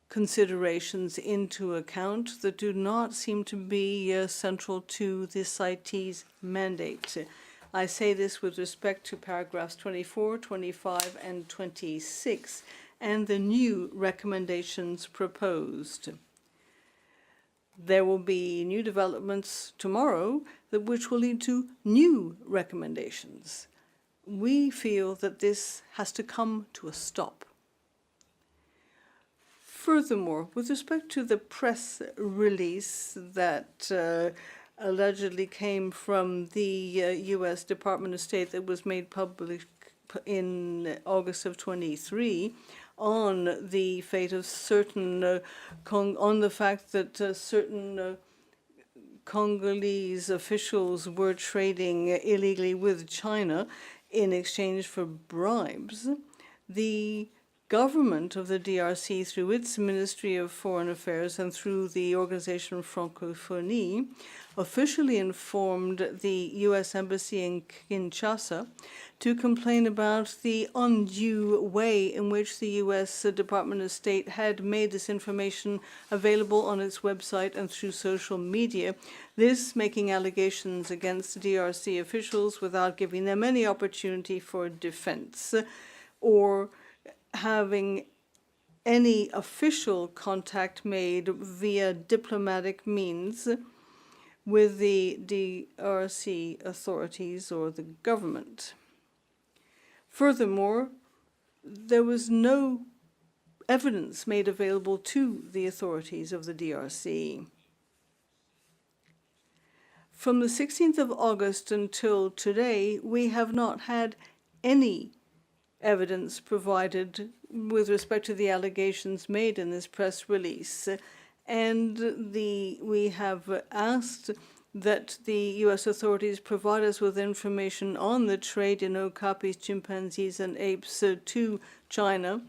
considerations into account that do not seem to be central to the CITES mandate. I say this with respect to paragraphs 24, 25, and 26, and the new recommendations proposed. There will be new developments tomorrow which will lead to new recommendations. We feel that this has to come to a stop. Furthermore, with respect to the press release that allegedly came from the U.S. Department of State that was made public in August of 23 on the fate of certain, on the fact that certain Congolese officials were trading illegally with China in exchange for bribes, the government of the DRC, through its Ministry of Foreign Affairs and through the organization Francophonie, officially informed the U.S. Embassy in Kinshasa to complain about the undue way in which the U.S. Department of State had made this information available on its website and through social media, this making allegations against DRC officials without giving them any opportunity for defense or having any official contact made via diplomatic means with the DRC authorities or the government. Furthermore, there was no evidence made available to the authorities of the DRC. From the 16th of August until today, we have not had any evidence provided with respect to the allegations made in this press release. And we have asked that the U.S. authorities provide us with information on the trade in okapis, chimpanzees, and apes to China,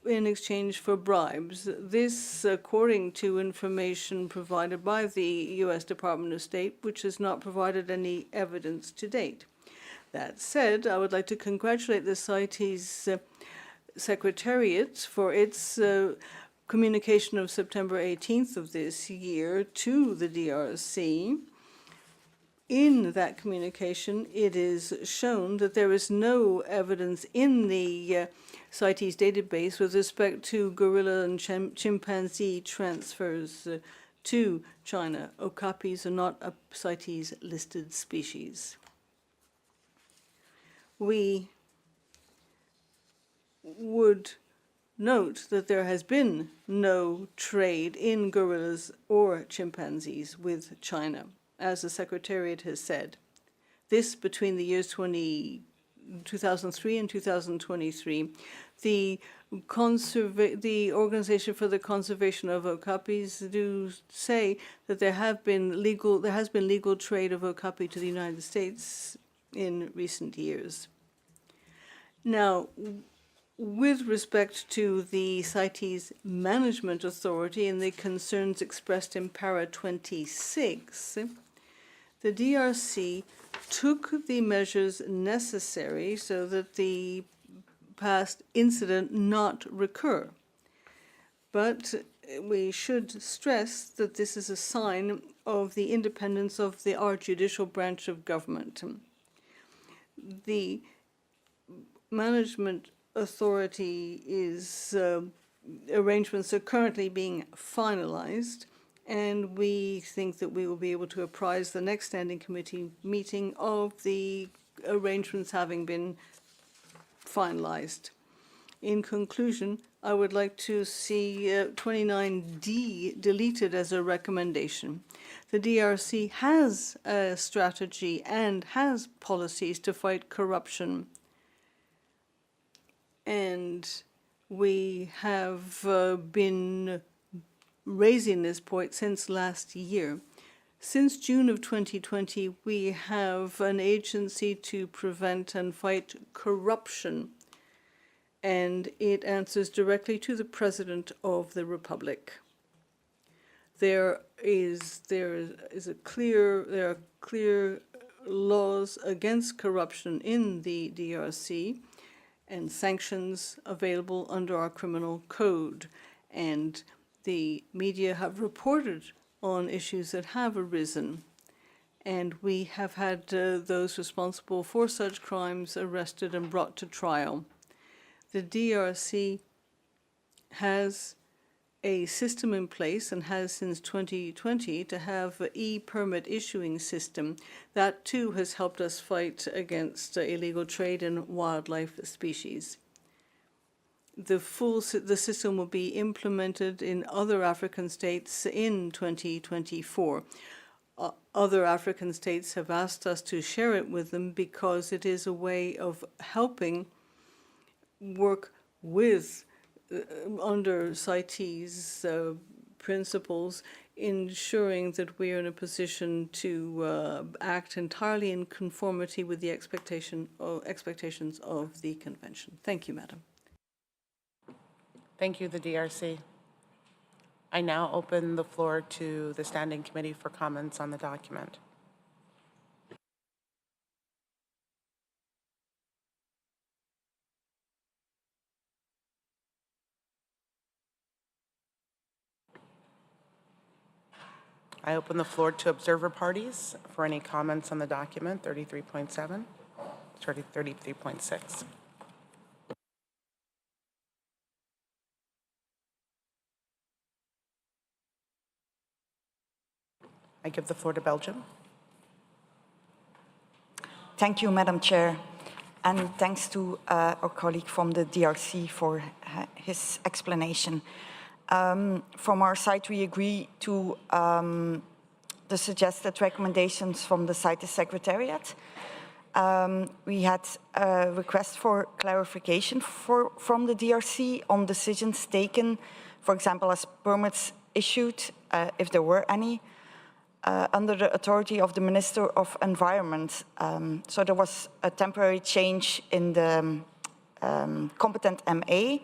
in exchange for bribes. This, according to information provided by the U.S. Department of State, which has not provided any evidence to date. That said, I would like to congratulate the CITES Secretariat for its communication of September 18th of this year to the DRC. In that communication, it is shown that there is no evidence in the CITES database with respect to gorilla and chimpanzee transfers to China. Okapis are not a CITES-listed species. We would note that there has been no trade in gorillas or chimpanzees with China, as the Secretariat has said. This between the years 2003 and 2023. The Organization for the Conservation of Okapis do say that there has been legal trade of okapi to the United States in recent years. Now, with respect to the CITES Management Authority and the concerns expressed in Para 26, the DRC took the measures necessary so that the past incident not recur. But we should stress that this is a sign of the independence of our judicial branch of government. The management authority arrangements are currently being finalized, and we think that we will be able to apprise the next Standing Committee meeting of the arrangements having been finalized. In conclusion, I would like to see 29D deleted as a recommendation. The DRC has a strategy and has policies to fight corruption. And we have been raising this point since last year. Since June of 2020, we have an agency to prevent and fight corruption, and it answers directly to the President of the Republic. There are clear laws against corruption in the DRC and sanctions available under our criminal code. And the media have reported on issues that have arisen. And we have had those responsible for such crimes arrested and brought to trial. The DRC has a system in place and has since 2020 to have an e-permit issuing system. That too has helped us fight against illegal trade in wildlife species. The system will be implemented in other African states in 2024. Other African states have asked us to share it with them because it is a way of helping work with under CITES principles, ensuring that we are in a position to act entirely in conformity with the expectations of the Convention. Thank you, Madam. Thank you, the DRC. I now open the floor to the Standing Committee for comments on the document. I open the floor to observer parties for any comments on the document, 33.7, 33.6. I give the floor to Belgium. Thank you, Madam Chair. And thanks to our colleague from the DRC for his explanation. From our side, we agree to the suggested recommendations from the CITES Secretariat. We had a request for clarification from the DRC on decisions taken, for example, as permits issued, if there were any, under the authority of the Minister of Environment. So there was a temporary change in the competent MA,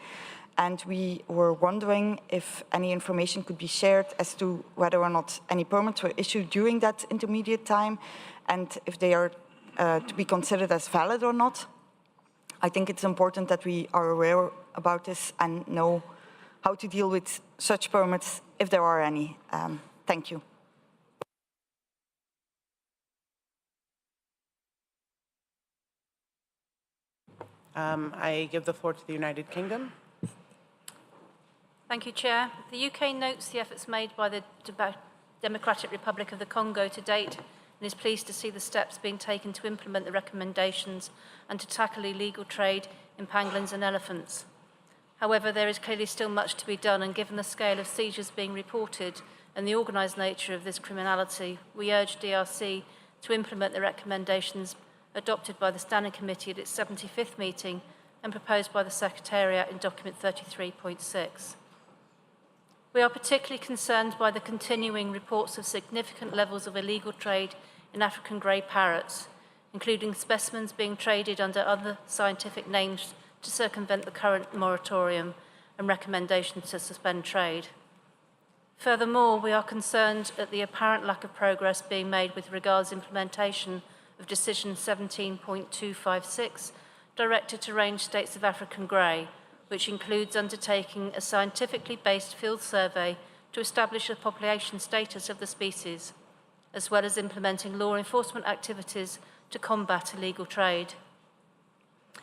and we were wondering if any information could be shared as to whether or not any permits were issued during that intermediate time, and if they are to be considered as valid or not. I think it's important that we are aware about this and know how to deal with such permits if there are any. Thank you. I give the floor to the United Kingdom. Thank you, Chair. The UK notes the efforts made by the Democratic Republic of the Congo to date and is pleased to see the steps being taken to implement the recommendations and to tackle illegal trade in pangolins and elephants. However, there is clearly still much to be done, and given the scale of seizures being reported and the organised nature of this criminality, we urge DRC to implement the recommendations adopted by the Standing Committee at its 75th meeting and proposed by the Secretariat in document 33.6. We are particularly concerned by the continuing reports of significant levels of illegal trade in African grey parrots, including specimens being traded under other scientific names to circumvent the current moratorium and recommendations to suspend trade. Furthermore, we are concerned at the apparent lack of progress being made with regards to implementation of Decision 17.256, directed to range states of African grey, which includes undertaking a scientifically based field survey to establish the population status of the species, as well as implementing law enforcement activities to combat illegal trade.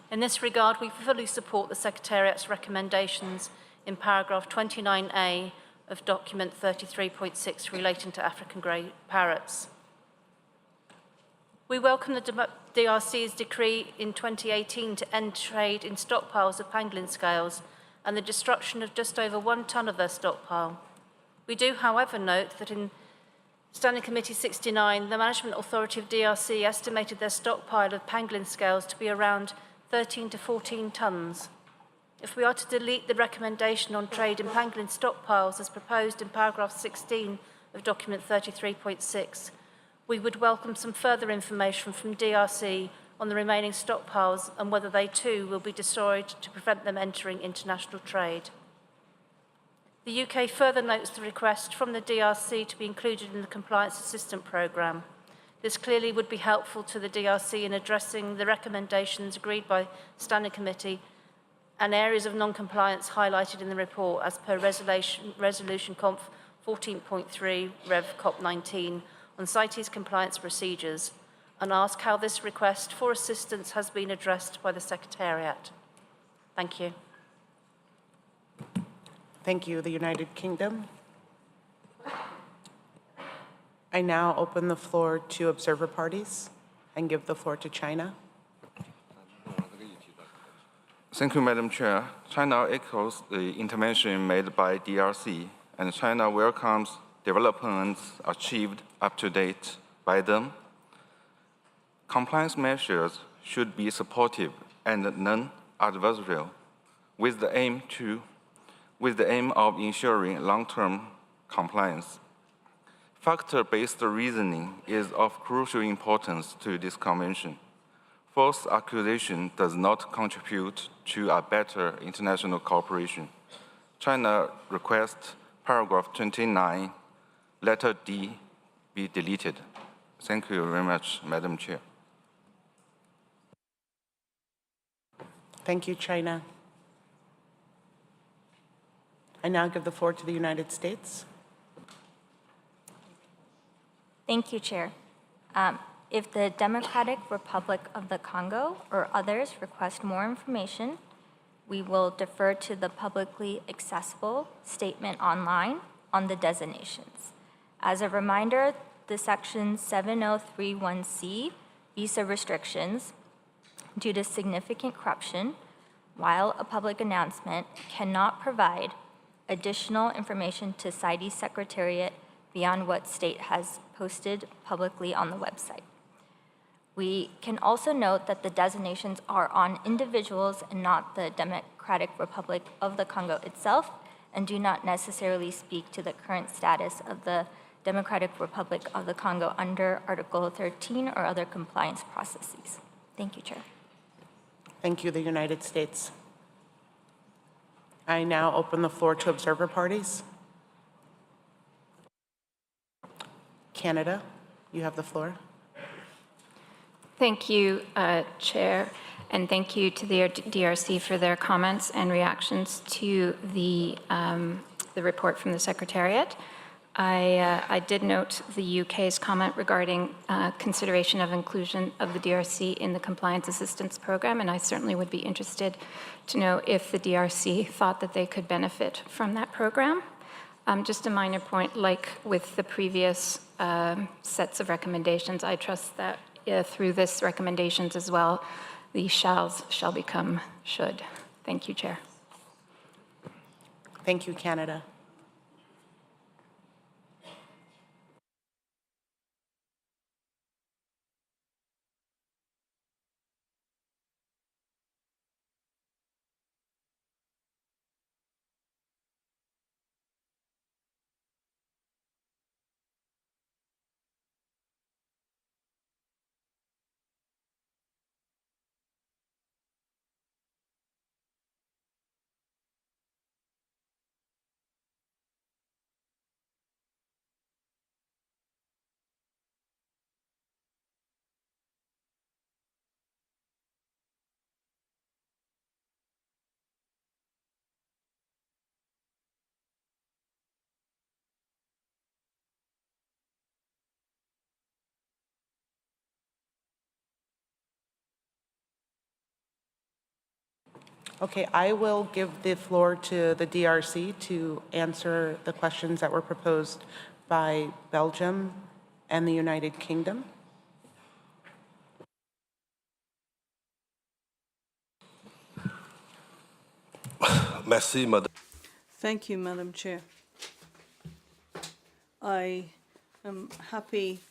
In this regard, we fully support the Secretariat's recommendations in paragraph 29A of document 33.6 relating to African grey parrots. We welcome the DRC's decree in 2018 to end trade in stockpiles of pangolin scales and the destruction of just over 1 tonne of their stockpile. We do, however, note that in Standing Committee 69, the Management Authority of DRC estimated their stockpile of pangolin scales to be around 13 to 14 tonnes. If we are to delete the recommendation on trade in pangolin stockpiles as proposed in paragraph 16 of document 33.6, we would welcome some further information from DRC on the remaining stockpiles and whether they too will be destroyed to prevent them entering international trade. The UK further notes the request from the DRC to be included in the Compliance Assistance Programme. This clearly would be helpful to the DRC in addressing the recommendations agreed by Standing Committee and areas of non-compliance highlighted in the report as per Resolution Conf 14.3 Rev COP 19 on CITES compliance procedures, and ask how this request for assistance has been addressed by the Secretariat. Thank you. Thank you, the United Kingdom. I now open the floor to observer parties and give the floor to China. Thank you, Madam Chair. China echoes the intervention made by DRC, and China welcomes developments achieved up to date by them. Compliance measures should be supportive and non-adversarial, with the aim of ensuring long-term compliance. Factor-based reasoning is of crucial importance to this convention. False accusation does not contribute to a better international cooperation. China requests paragraph 29, letter D, be deleted. Thank you very much, Madam Chair. Thank you, China. I now give the floor to the United States. Thank you, Chair. If the Democratic Republic of the Congo or others request more information, we will defer to the publicly accessible statement online on the designations. As a reminder, the Section 7031C visa restrictions due to significant corruption, while a public announcement cannot provide additional information to CITES Secretariat beyond what state has posted publicly on the website. We can also note that the designations are on individuals and not the Democratic Republic of the Congo itself, and do not necessarily speak to the current status of the Democratic Republic of the Congo under Article 13 or other compliance processes. Thank you, Chair. Thank you, the United States. I now open the floor to observer parties. Canada, you have the floor. Thank you, Chair, and thank you to the DRC for their comments and reactions to the report from the Secretariat. I did note the UK's comment regarding consideration of inclusion of the DRC in the Compliance Assistance Program, and I certainly would be interested to know if the DRC thought that they could benefit from that program. Just a minor point, like with the previous sets of recommendations, I trust that through this recommendations as well, the shalls shall become should. Thank you, Chair. Thank you, Canada. Okay, I will give the floor to the DRC to answer the questions that were proposed by Belgium and the United Kingdom. Merci, Madam. Thank you, Madam Chair. I am happy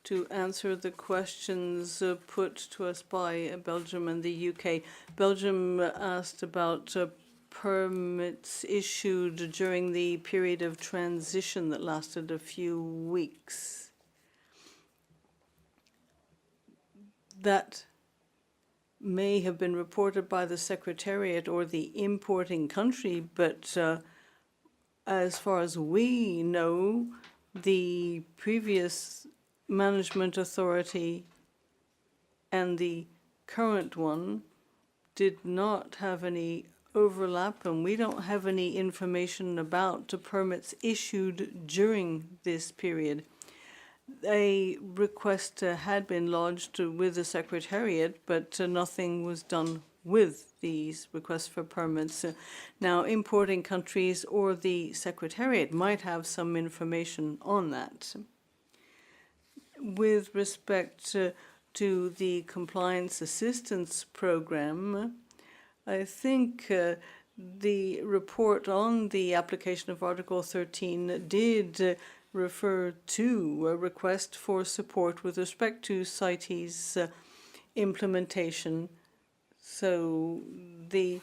to answer the questions put to us by Belgium and the UK. Belgium asked about permits issued during the period of transition that lasted a few weeks. That may have been reported by the Secretariat or the importing country, but as far as we know, the previous management authority and the current one did not have any overlap, and we don't have any information about the permits issued during this period. A request had been lodged with the Secretariat, but nothing was done with these requests for permits. Now, importing countries or the Secretariat might have some information on that. With respect to the Compliance Assistance Program, I think the report on the application of Article 13 did refer to a request for support with respect to CITES implementation. So the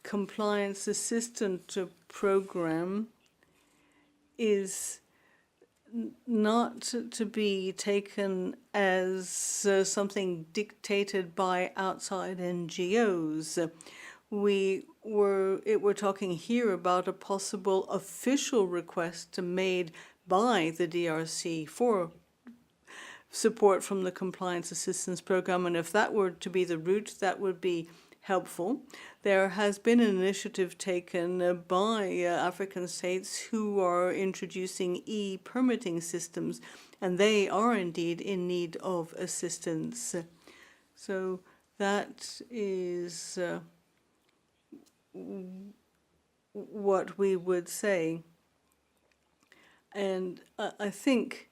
Compliance Assistance Program is not to be taken as something dictated by outside NGOs. We're talking here about a possible official request made by the DRC for support from the Compliance Assistance Program, and if that were to be the route, that would be helpful. There has been an initiative taken by African states who are introducing e-permitting systems, and they are indeed in need of assistance. So that is what we would say. And I think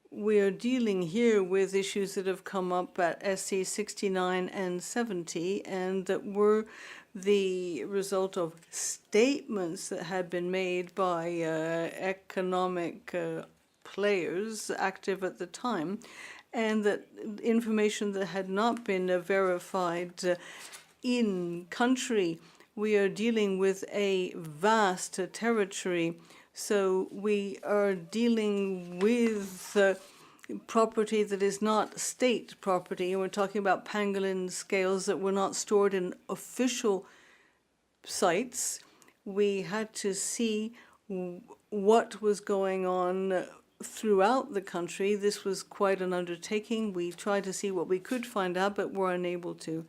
we are dealing here with issues that have come up at SC 69 and 70, and that were the result of statements that had been made by economic players active at the time, and that information that had not been verified in country. We are dealing with a vast territory. So we are dealing with property that is not state property. And we're talking about pangolin scales that were not stored in official sites. We had to see what was going on throughout the country. This was quite an undertaking. We tried to see what we could find out, but were unable to.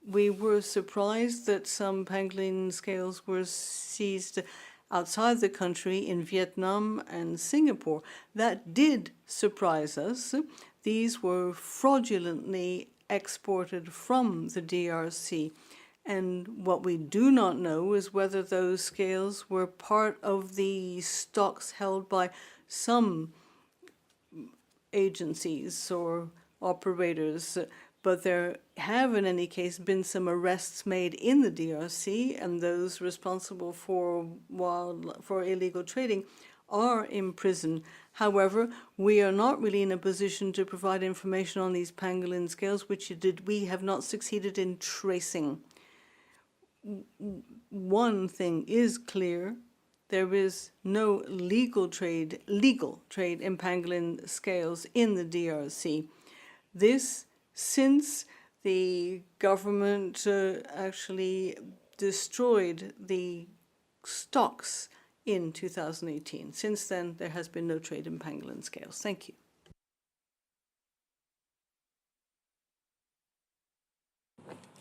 We were surprised that some pangolin scales were seized outside the country in Vietnam and Singapore. That did surprise us. These were fraudulently exported from the DRC. And what we do not know is whether those scales were part of the stocks held by some agencies or operators. But there have, in any case, been some arrests made in the DRC, and those responsible for illegal trading are in prison. However, we are not really in a position to provide information on these pangolin scales, which we have not succeeded in tracing. One thing is clear: there is no legal trade in pangolin scales in the DRC. This since the government actually destroyed the stocks in 2018. Since then, there has been no trade in pangolin scales. Thank you.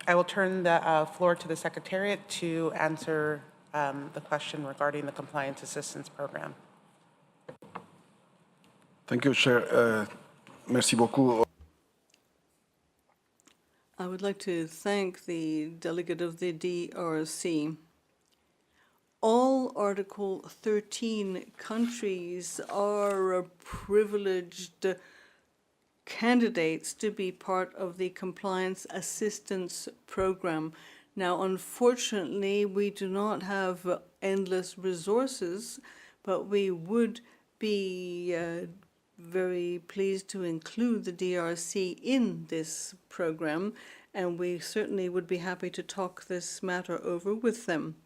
I will turn the floor to the Secretariat to answer the question regarding the Compliance Assistance Program. Thank you, Chair. Merci beaucoup. I would like to thank the delegate of the DRC. All Article 13 countries are privileged candidates to be part of the Compliance Assistance Program. Now, unfortunately, we do not have endless resources, but we would be very pleased to include the DRC in this program, and we certainly would be happy to talk this matter over with them.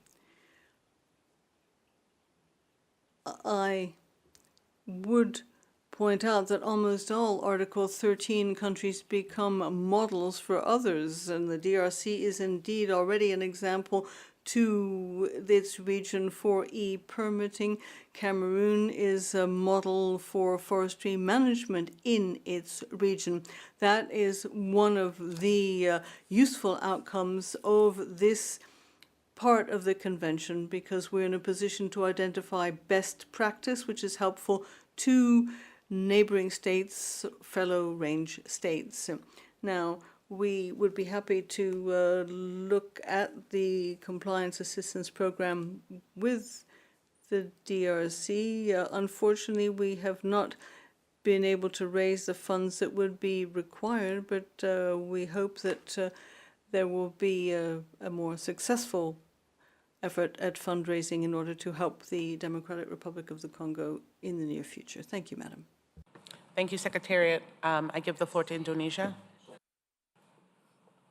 I would point out that almost all Article 13 countries become models for others, and the DRC is indeed already an example to its region for e-permitting. Cameroon is a model for forestry management in its region. That is one of the useful outcomes of this part of the convention, because we're in a position to identify best practice, which is helpful to neighboring states, fellow range states. Now, we would be happy to look at the Compliance Assistance Program with the DRC. Unfortunately, we have not been able to raise the funds that would be required, but we hope that there will be a more successful effort at fundraising in order to help the Democratic Republic of the Congo in the near future. Thank you, Madam. Thank you, Secretariat. I give the floor to Indonesia.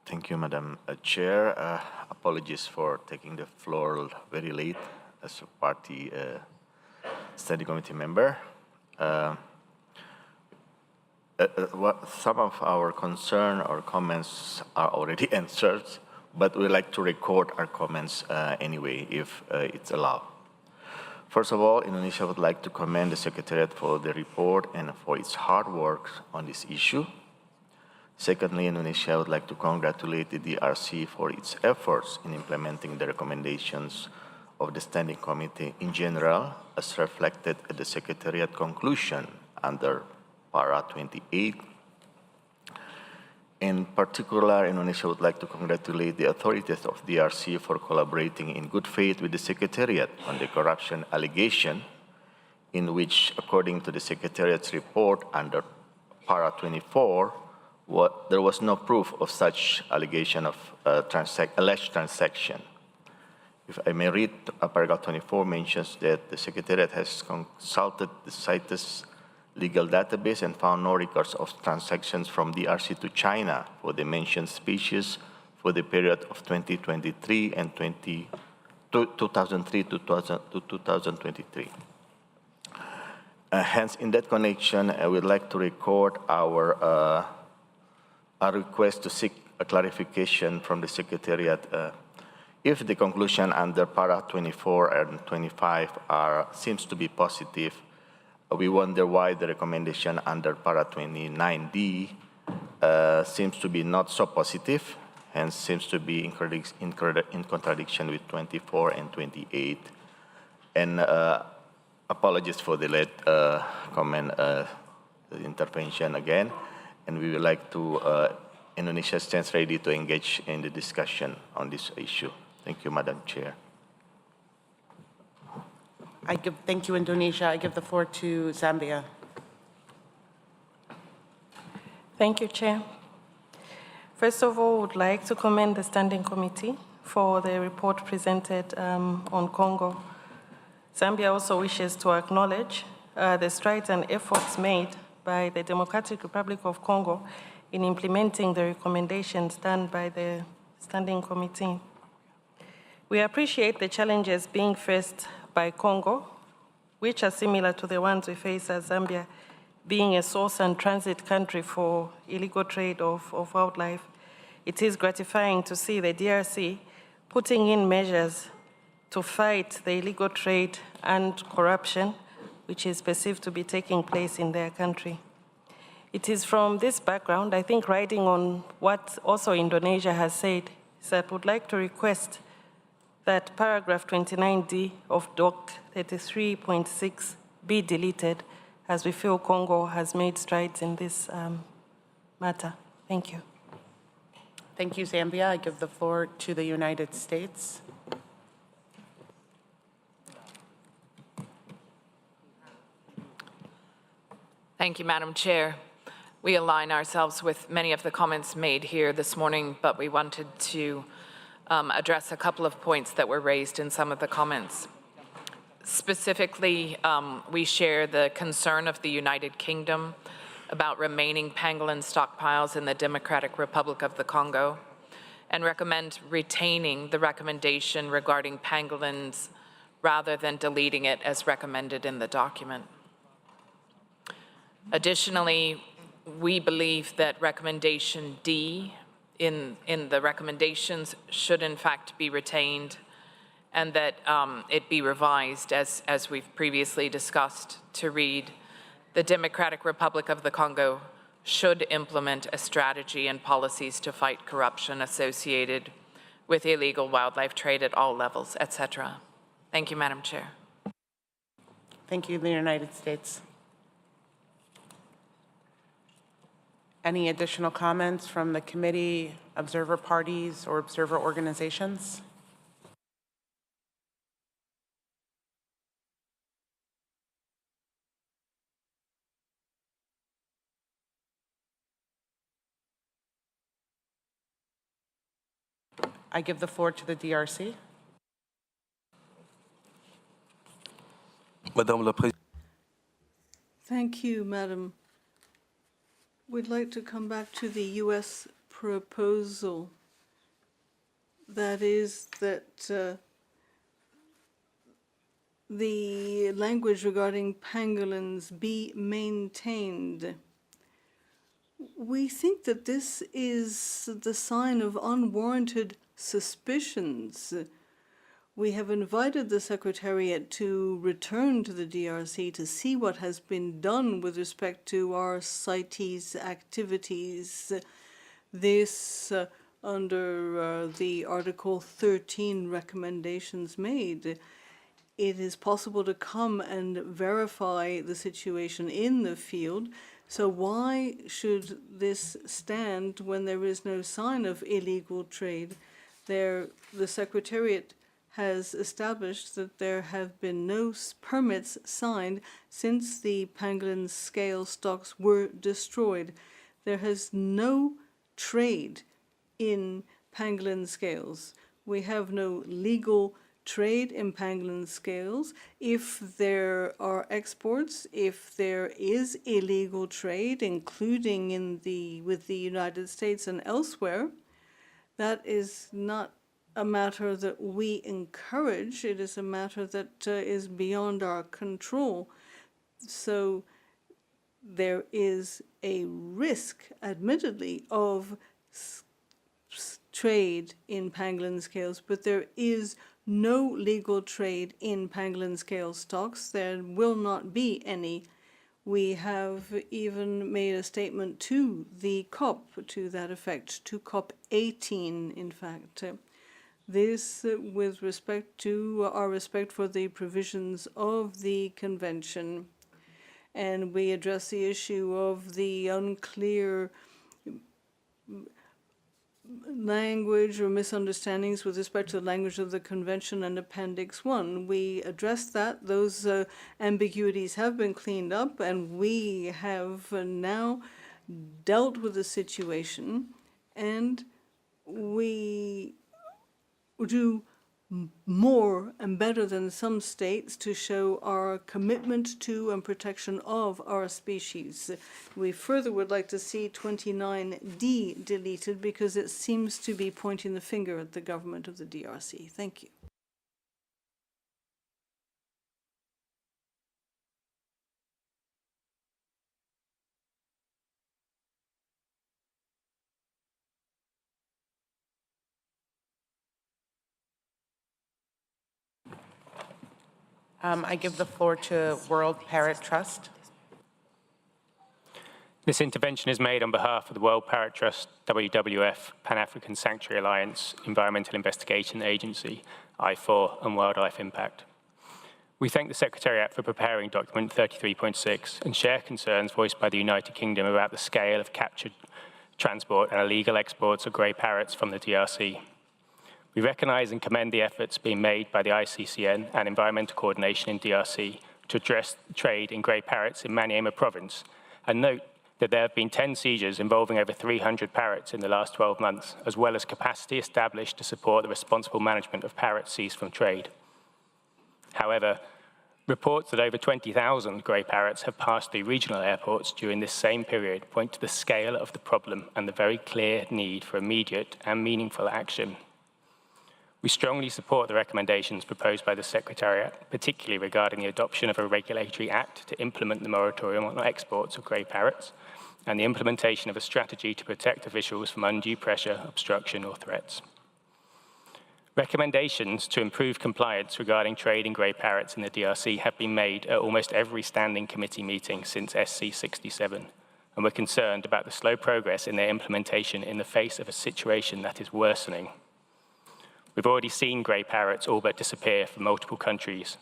Thank you, Madam Chair. Apologies for taking the floor very late as a party standing committee member. Some of our concern or comments are already answered, but we like to record our comments anyway, if it's allowed. First of all, Indonesia would like to commend the Secretariat for the report and for its hard work on this issue. Secondly, Indonesia would like to congratulate the DRC for its efforts in implementing the recommendations of the Standing Committee in general, as reflected at the Secretariat conclusion under Para 28. In particular, Indonesia would like to congratulate the authorities of DRC for collaborating in good faith with the Secretariat on the corruption allegation, in which, according to the Secretariat's report under Para 24, there was no proof of such allegation of alleged transaction. If I may read, paragraph 24 mentions that the Secretariat has consulted the CITES legal database and found no records of transactions from DRC to China for the mentioned species for the period of 2023 and 2003 to 2023. Hence, in that connection, I would like to record our request to seek a clarification from the Secretariat If the conclusion under para 24 and 25 seems to be positive, we wonder why the recommendation under para 29D seems to be not so positive, and seems to be in contradiction with 24 and 28. And apologies for the late comment intervention again, and we would like to, Indonesia stands ready to engage in the discussion on this issue. Thank you, Madam Chair. Thank you, Indonesia. I give the floor to Zambia. Thank you, Chair. First of all, I would like to commend the Standing Committee for the report presented on Congo. Zambia also wishes to acknowledge the strides and efforts made by the Democratic Republic of Congo in implementing the recommendations done by the Standing Committee. We appreciate the challenges being faced by Congo, which are similar to the ones we face as Zambia, being a source and transit country for illegal trade of wildlife. It is gratifying to see the DRC putting in measures to fight the illegal trade and corruption, which is perceived to be taking place in their country. It is from this background, I think, riding on what also Indonesia has said, is that I would like to request that paragraph 29D of Doc 33.6 be deleted, as we feel Congo has made strides in this matter. Thank you. Thank you, Zambia. I give the floor to the United States. Thank you, Madam Chair. We align ourselves with many of the comments made here this morning, but we wanted to address a couple of points that were raised in some of the comments. Specifically, we share the concern of the United Kingdom about remaining pangolin stockpiles in the Democratic Republic of the Congo, and recommend retaining the recommendation regarding pangolins rather than deleting it as recommended in the document. Additionally, we believe that recommendation D in the recommendations should in fact be retained, and that it be revised, as we've previously discussed, to read, the Democratic Republic of the Congo should implement a strategy and policies to fight corruption associated with illegal wildlife trade at all levels, etc. Thank you, Madam Chair. Thank you, the United States. Any additional comments from the committee, observer parties, or observer organizations? I give the floor to the DRC. Madame la Présidente. Thank you, Madam. We'd like to come back to the U.S. proposal. That is that the language regarding pangolins be maintained. We think that this is the sign of unwarranted suspicions. We have invited the Secretariat to return to the DRC to see what has been done with respect to our CITES activities. This under the Article 13 recommendations made. It is possible to come and verify the situation in the field. So why should this stand when there is no sign of illegal trade? The Secretariat has established that there have been no permits signed since the pangolin scale stocks were destroyed. There has no trade in pangolin scales. We have no legal trade in pangolin scales. If there are exports, if there is illegal trade, including with the United States and elsewhere, that is not a matter that we encourage. It is a matter that is beyond our control. So there is a risk, admittedly, of trade in pangolin scales, but there is no legal trade in pangolin scale stocks. There will not be any. We have even made a statement to the COP to that effect, to COP 18, in fact. This with respect to our respect for the provisions of the convention. And we address the issue of the unclear language or misunderstandings with respect to the language of the convention and Appendix 1. We addressed that. Those ambiguities have been cleaned up, and we have now dealt with the situation, and we do more and better than some states to show our commitment to and protection of our species. We further would like to see 29D deleted because it seems to be pointing the finger at the government of the DRC. Thank you. I give the floor to World Parrot Trust. This intervention is made on behalf of the World Parrot Trust, WWF, Pan-African Sanctuary Alliance, Environmental Investigation Agency, I4, and Wildlife Impact. We thank the Secretariat for preparing document 33.6 and share concerns voiced by the United Kingdom about the scale of captured, transport, and illegal exports of grey parrots from the DRC. We recognise and commend the efforts being made by the ICCN and Environmental Coordination in DRC to address trade in grey parrots in Maniema province, and note that there have been 10 seizures involving over 300 parrots in the last 12 months, as well as capacity established to support the responsible management of parrots seized from trade. However, reports that over 20,000 grey parrots have passed through regional airports during this same period point to the scale of the problem and the very clear need for immediate and meaningful action. We strongly support the recommendations proposed by the Secretariat, particularly regarding the adoption of a regulatory act to implement the moratorium on exports of grey parrots and the implementation of a strategy to protect officials from undue pressure, obstruction, or threats. Recommendations to improve compliance regarding trade in grey parrots in the DRC have been made at almost every standing committee meeting since SC 67, and we're concerned about the slow progress in their implementation in the face of a situation that is worsening. We've already seen grey parrots all but disappear from multiple countries.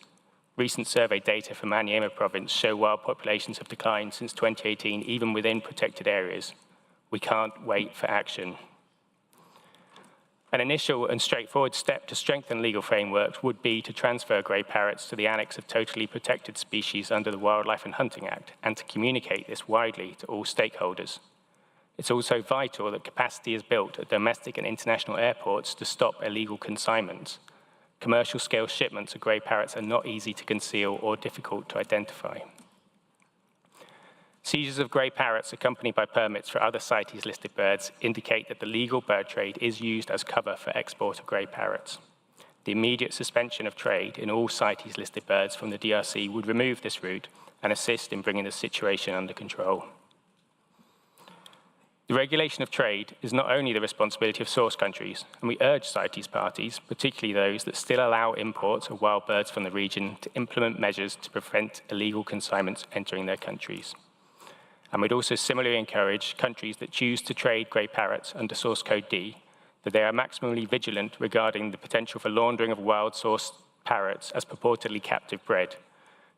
Recent survey data from Maniema province show wild populations have declined since 2018, even within protected areas. We can't wait for action. An initial and straightforward step to strengthen legal frameworks would be to transfer grey parrots to the Annex of Totally Protected Species under the Wildlife and Hunting Act, and to communicate this widely to all stakeholders. It's also vital that capacity is built at domestic and international airports to stop illegal consignments. Commercial-scale shipments of grey parrots are not easy to conceal or difficult to identify. Seizures of grey parrots accompanied by permits for other CITES-listed birds indicate that the legal bird trade is used as cover for export of grey parrots. The immediate suspension of trade in all CITES-listed birds from the DRC would remove this route and assist in bringing the situation under control. The regulation of trade is not only the responsibility of source countries, and we urge CITES parties, particularly those that still allow imports of wild birds from the region, to implement measures to prevent illegal consignments entering their countries. And we'd also similarly encourage countries that choose to trade grey parrots under Source Code D that they are maximally vigilant regarding the potential for laundering of wild source parrots as purportedly captive bred,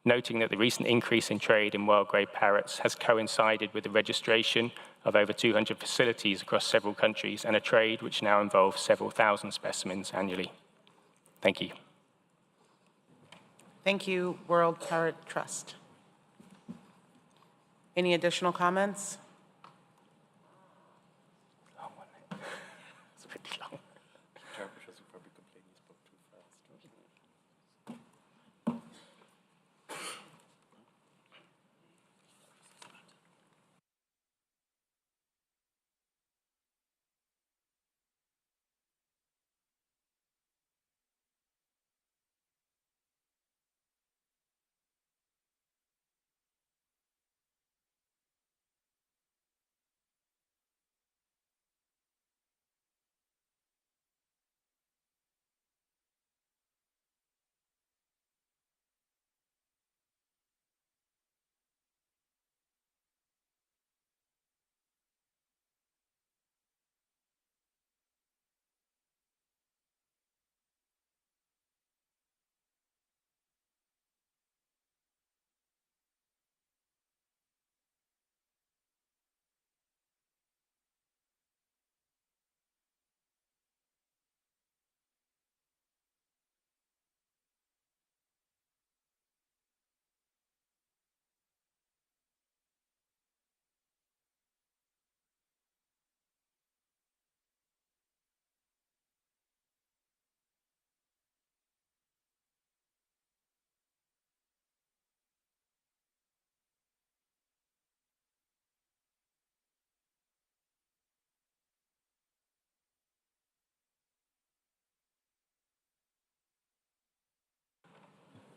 noting that the recent increase in trade in wild grey parrots has coincided with the registration of over 200 facilities across several countries and a trade which now involves several thousand specimens annually. Thank you. Thank you, World Parrot Trust. Any additional comments? It's pretty long.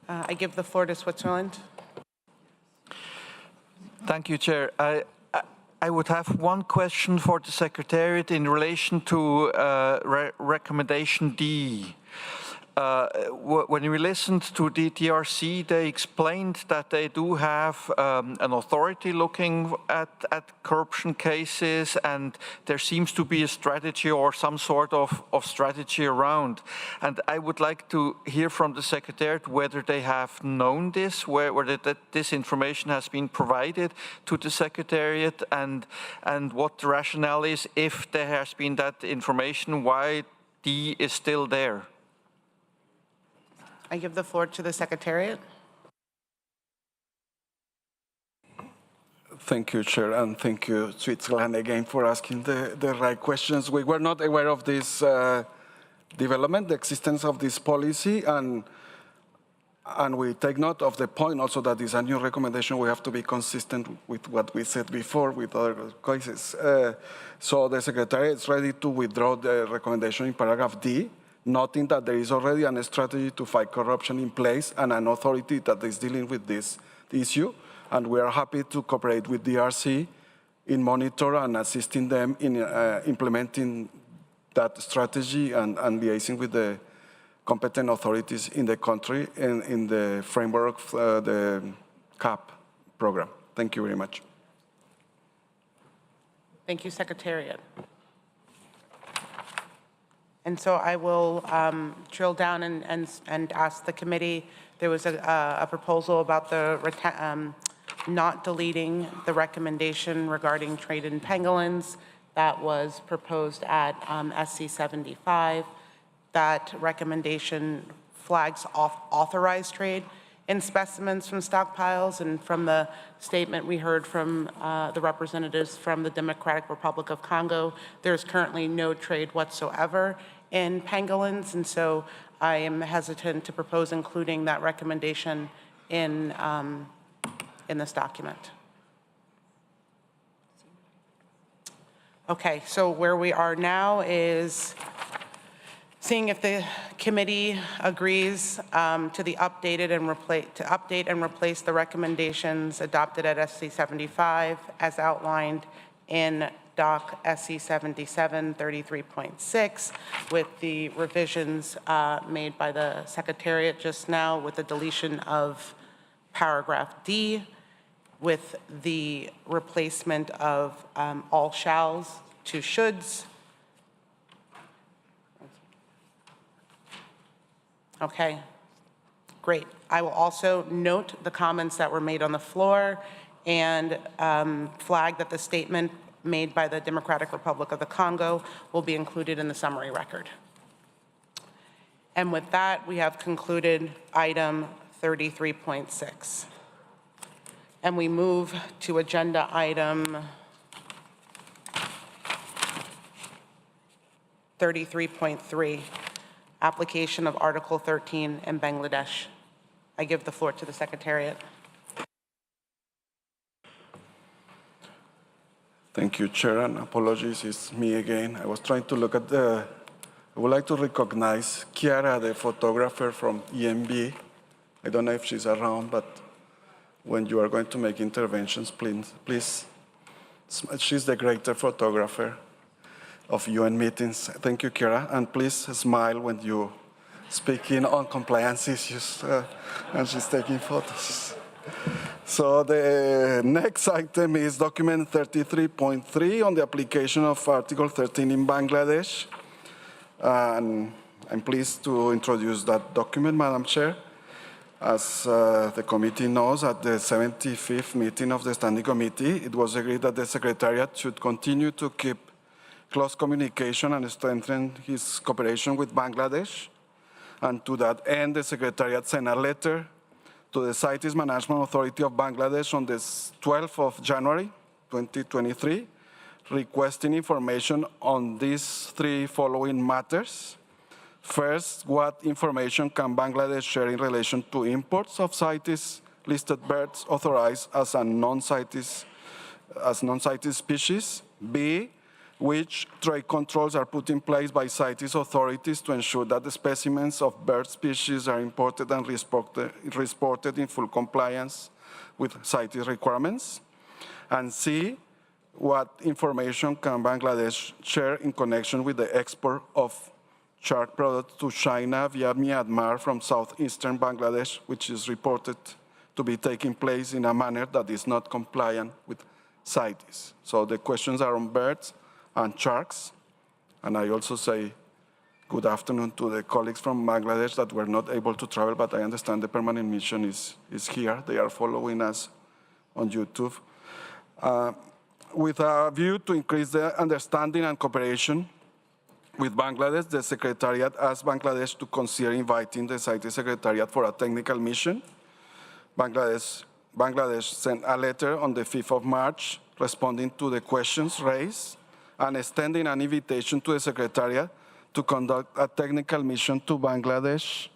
I give the floor to Switzerland. Thank you, Chair. I would have one question for the Secretariat in relation to recommendation D. When we listened to the DRC, they explained that they do have an authority looking at corruption cases, and there seems to be a strategy or some sort of strategy around. And I would like to hear from the Secretariat whether they have known this, whether this information has been provided to the Secretariat, and what the rationale is, if there has been that information, why D is still there. I give the floor to the Secretariat. Thank you, Chair, and thank you, Switzerland, again for asking the right questions. We were not aware of this development, the existence of this policy, and we take note of the point also that is a new recommendation. We have to be consistent with what we said before with other cases. So the Secretariat is ready to withdraw the recommendation in paragraph D, noting that there is already a strategy to fight corruption in place and an authority that is dealing with this issue. And we are happy to cooperate with DRC in monitor and assisting them in implementing that strategy and liaising with the competent authorities in the country and in the framework of the CAP program. Thank you very much. Thank you, Secretariat. And so I will drill down and ask the committee. There was a proposal about the not deleting the recommendation regarding trade in pangolins that was proposed at SC 75. That recommendation flags off authorized trade in specimens from stockpiles, and from the statement we heard from the representatives from the Democratic Republic of Congo, there's currently no trade whatsoever in pangolins, and so I am hesitant to propose including that recommendation in this document. Okay, so where we are now is seeing if the committee agrees to update and replace the recommendations adopted at SC 75 as outlined in Doc SC 77 33.6 with the revisions made by the Secretariat just now, with the deletion of paragraph D, with the replacement of all shalls to shoulds. Okay, great. I will also note the comments that were made on the floor and flag that the statement made by the Democratic Republic of the Congo will be included in the summary record. And with that, we have concluded item 33.6. And we move to agenda item 33.3, application of Article 13 in Bangladesh. I give the floor to the Secretariat. Thank you, Chair, and apologies, it's me again. I was trying to look at I would like to recognize Chiara, the photographer from EMB. I don't know if she's around, but when you are going to make interventions, please, she's the greater photographer of UN meetings. Thank you, Chiara, and please smile when you speaking on compliance issues, and she's taking photos. So the next item is document 33.3 on the application of Article 13 in Bangladesh. And I'm pleased to introduce that document, Madam Chair. As the committee knows, at the 75th meeting of the Standing Committee, it was agreed that the Secretariat should continue to keep close communication and strengthen his cooperation with Bangladesh. And to that end, the Secretariat sent a letter to the CITES Management Authority of Bangladesh on the 12th of January 2023, requesting information on these three following matters. First, what information can Bangladesh share in relation to imports of CITES listed birds authorized as non-CITES species? B, which trade controls are put in place by CITES authorities to ensure that the specimens of bird species are imported and reported in full compliance with CITES requirements. And C, what information can Bangladesh share in connection with the export of shark products to China via Myanmar from southeastern Bangladesh, which is reported to be taking place in a manner that is not compliant with CITES. So the questions are on birds and sharks. And I also say good afternoon to the colleagues from Bangladesh that were not able to travel, but I understand the permanent mission is here. They are following us on YouTube. With a view to increase the understanding and cooperation with Bangladesh, the Secretariat asked Bangladesh to consider inviting the CITES Secretariat for a technical mission. Bangladesh sent a letter on the 5th of March responding to the questions raised and extending an invitation to the Secretariat to conduct a technical mission to Bangladesh.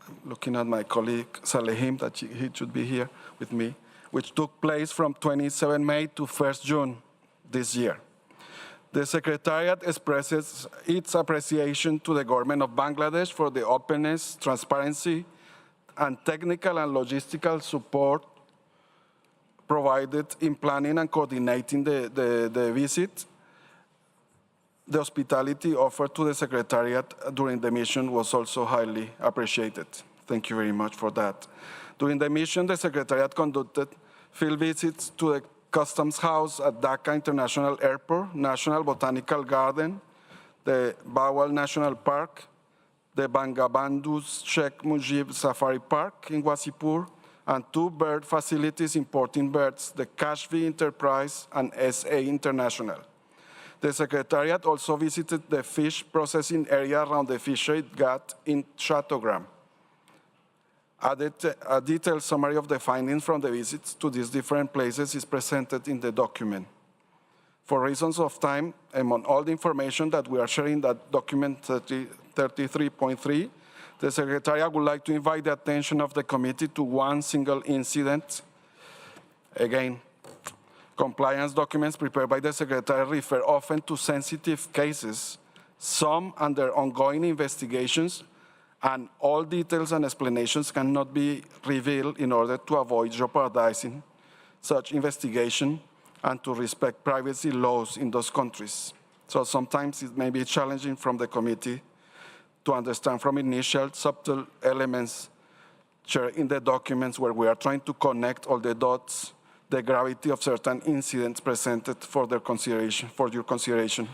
I'm looking at my colleague Salehim, that he should be here with me, which took place from 27 May to 1st June this year. The Secretariat expresses its appreciation to the government of Bangladesh for the openness, transparency, and technical and logistical support provided in planning and coordinating the visit. The hospitality offered to the Secretariat during the mission was also highly appreciated. Thank you very much for that. During the mission, the Secretariat conducted field visits to the Customs House at Dhaka International Airport, National Botanical Garden, the Bawal National Park, the Bangabandhu Sheikh Mujib Safari Park in Wasipur, and 2 bird facilities importing birds, the Kashvi Enterprise and SA International. The Secretariat also visited the fish processing area around the fishery ghat in Chattogram. A detailed summary of the findings from the visits to these different places is presented in the document. For reasons of time, among all the information that we are sharing, that document 33.3, the Secretariat would like to invite the attention of the committee to one single incident. Again, compliance documents prepared by the Secretariat refer often to sensitive cases, some under ongoing investigations, and all details and explanations cannot be revealed in order to avoid jeopardizing such investigation and to respect privacy laws in those countries. So sometimes it may be challenging from the committee to understand from initial subtle elements shared in the documents where we are trying to connect all the dots, the gravity of certain incidents presented for their consideration, for your consideration.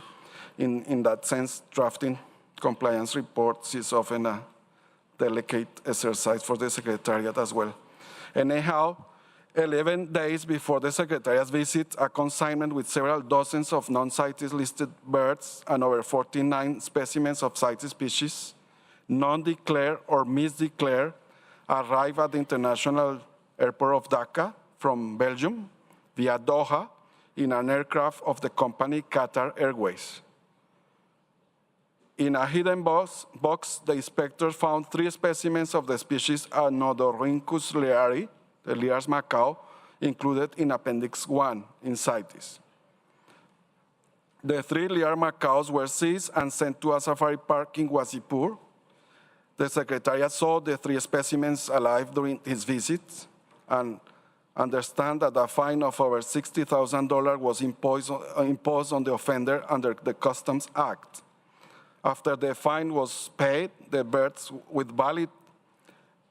In that sense, drafting compliance reports is often a delicate exercise for the Secretariat as well. Anyhow, 11 days before the Secretariat's visit, a consignment with several dozens of non-CITES listed birds and over 49 specimens of CITES species, non-declared or misdeclared, arrived at the International Airport of Dhaka from Belgium via Doha in an aircraft of the company Qatar Airways. In a hidden box, the inspector found 3 specimens of the species Anodorhynchus leari, the Lear's macaw, included in Appendix 1 in CITES. The 3 Lear macaws were seized and sent to a safari park in Wasipur. The Secretariat saw the 3 specimens alive during his visit and understand that a fine of over $60,000 was imposed on the offender under the Customs Act. After the fine was paid, the birds with valid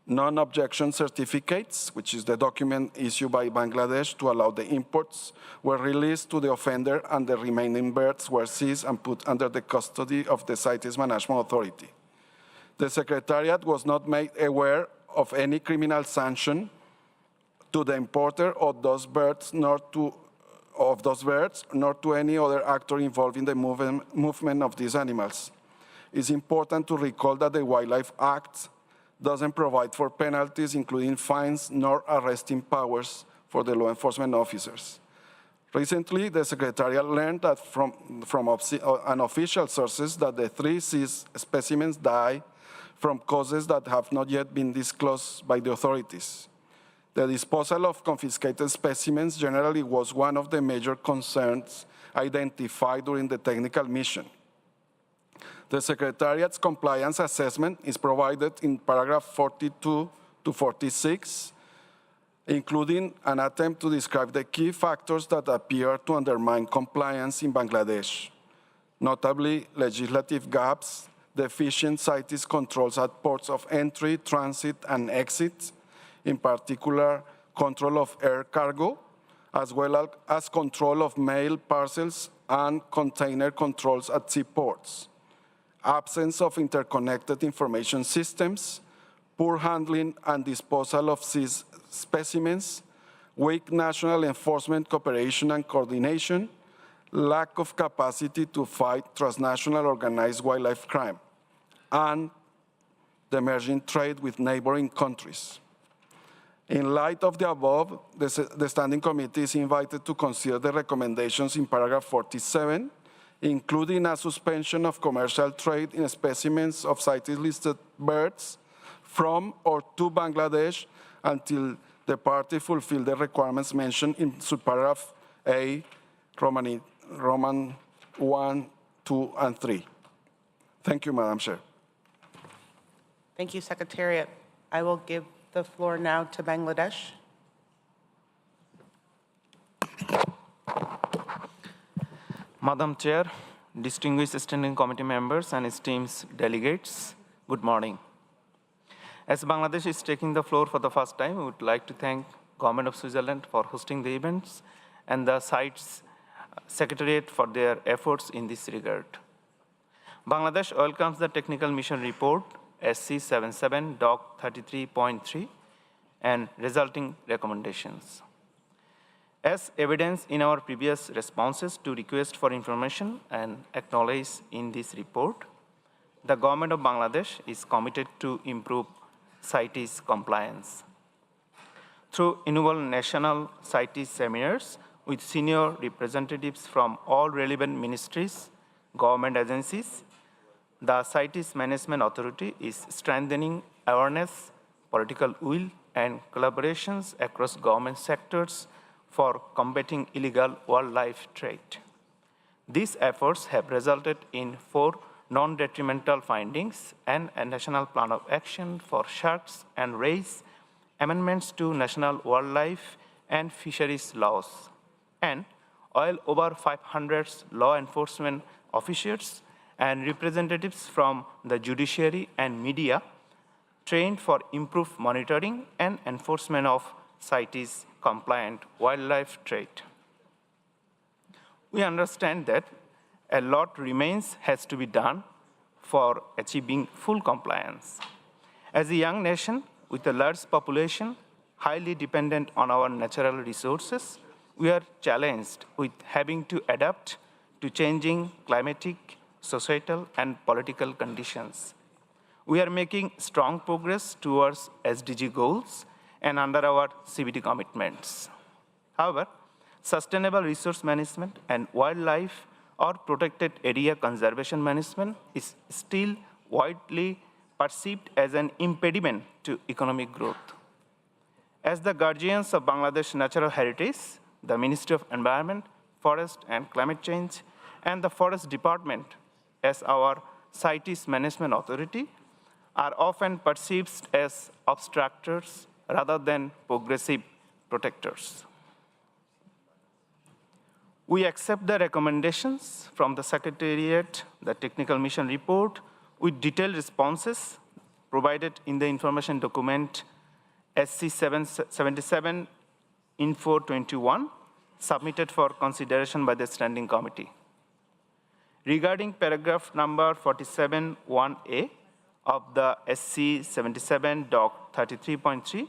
non-objection certificates, which is the document issued by Bangladesh to allow the imports, were released to the offender, and the remaining birds were seized and put under the custody of the CITES Management Authority. The Secretariat was not made aware of any criminal sanction to the importer of those birds, nor to any other actor involved in the movement of these animals. It's important to recall that the Wildlife Act doesn't provide for penalties, including fines, nor arresting powers for the law enforcement officers. Recently, the Secretariat learned that from unofficial sources that the 3 seized specimens died from causes that have not yet been disclosed by the authorities. The disposal of confiscated specimens generally was one of the major concerns identified during the technical mission. The Secretariat's compliance assessment is provided in paragraph 42 to 46, including an attempt to describe the key factors that appear to undermine compliance in Bangladesh, notably legislative gaps, deficient CITES controls at ports of entry, transit, and exit, in particular control of air cargo, as well as control of mail parcels and container controls at seaports, absence of interconnected information systems, poor handling and disposal of seized specimens, weak national enforcement cooperation and coordination, lack of capacity to fight transnational organized wildlife crime, and the emerging trade with neighboring countries. In light of the above, the Standing Committee is invited to consider the recommendations in paragraph 47, including a suspension of commercial trade in specimens of CITES-listed birds from or to Bangladesh until the party fulfill the requirements mentioned in subparagraph A, Roman 1, 2, and 3. Thank you, Madam Chair. Thank you, Secretariat. I will give the floor now to Bangladesh. Madam Chair, distinguished Standing Committee members and esteemed delegates, good morning. As Bangladesh is taking the floor for the first time, we would like to thank Government of Switzerland for hosting the events and the CITES Secretariat for their efforts in this regard. Bangladesh welcomes the Technical Mission Report SC77 Doc 33.3 and resulting recommendations. As evidence in our previous responses to requests for information and acknowledged in this report, the Government of Bangladesh is committed to improve CITES compliance. Through annual national CITES seminars with senior representatives from all relevant ministries, government agencies, the CITES Management Authority is strengthening awareness, political will, and collaborations across government sectors for combating illegal wildlife trade. These efforts have resulted in 4 non-detrimental findings and a national plan of action for sharks and rays, amendments to national wildlife and fisheries laws, and well over 500 law enforcement officers and representatives from the judiciary and media trained for improved monitoring and enforcement of CITES compliant wildlife trade. We understand that a lot has to be done for achieving full compliance. As a young nation with a large population, highly dependent on our natural resources, we are challenged with having to adapt to changing climatic, societal, and political conditions. We are making strong progress towards SDG goals and under our CBT commitments. However, sustainable resource management and wildlife or protected area conservation management is still widely perceived as an impediment to economic growth. As the guardians of Bangladesh natural heritage, the Ministry of Environment, Forest and Climate Change, and the Forest Department as our CITES Management Authority are often perceived as obstructors rather than progressive protectors. We accept the recommendations from the Secretariat, the Technical Mission Report, with detailed responses provided in the information document SC77 Info 21, submitted for consideration by the Standing Committee. Regarding paragraph number 47(1)A of the SC77 Doc 33.3,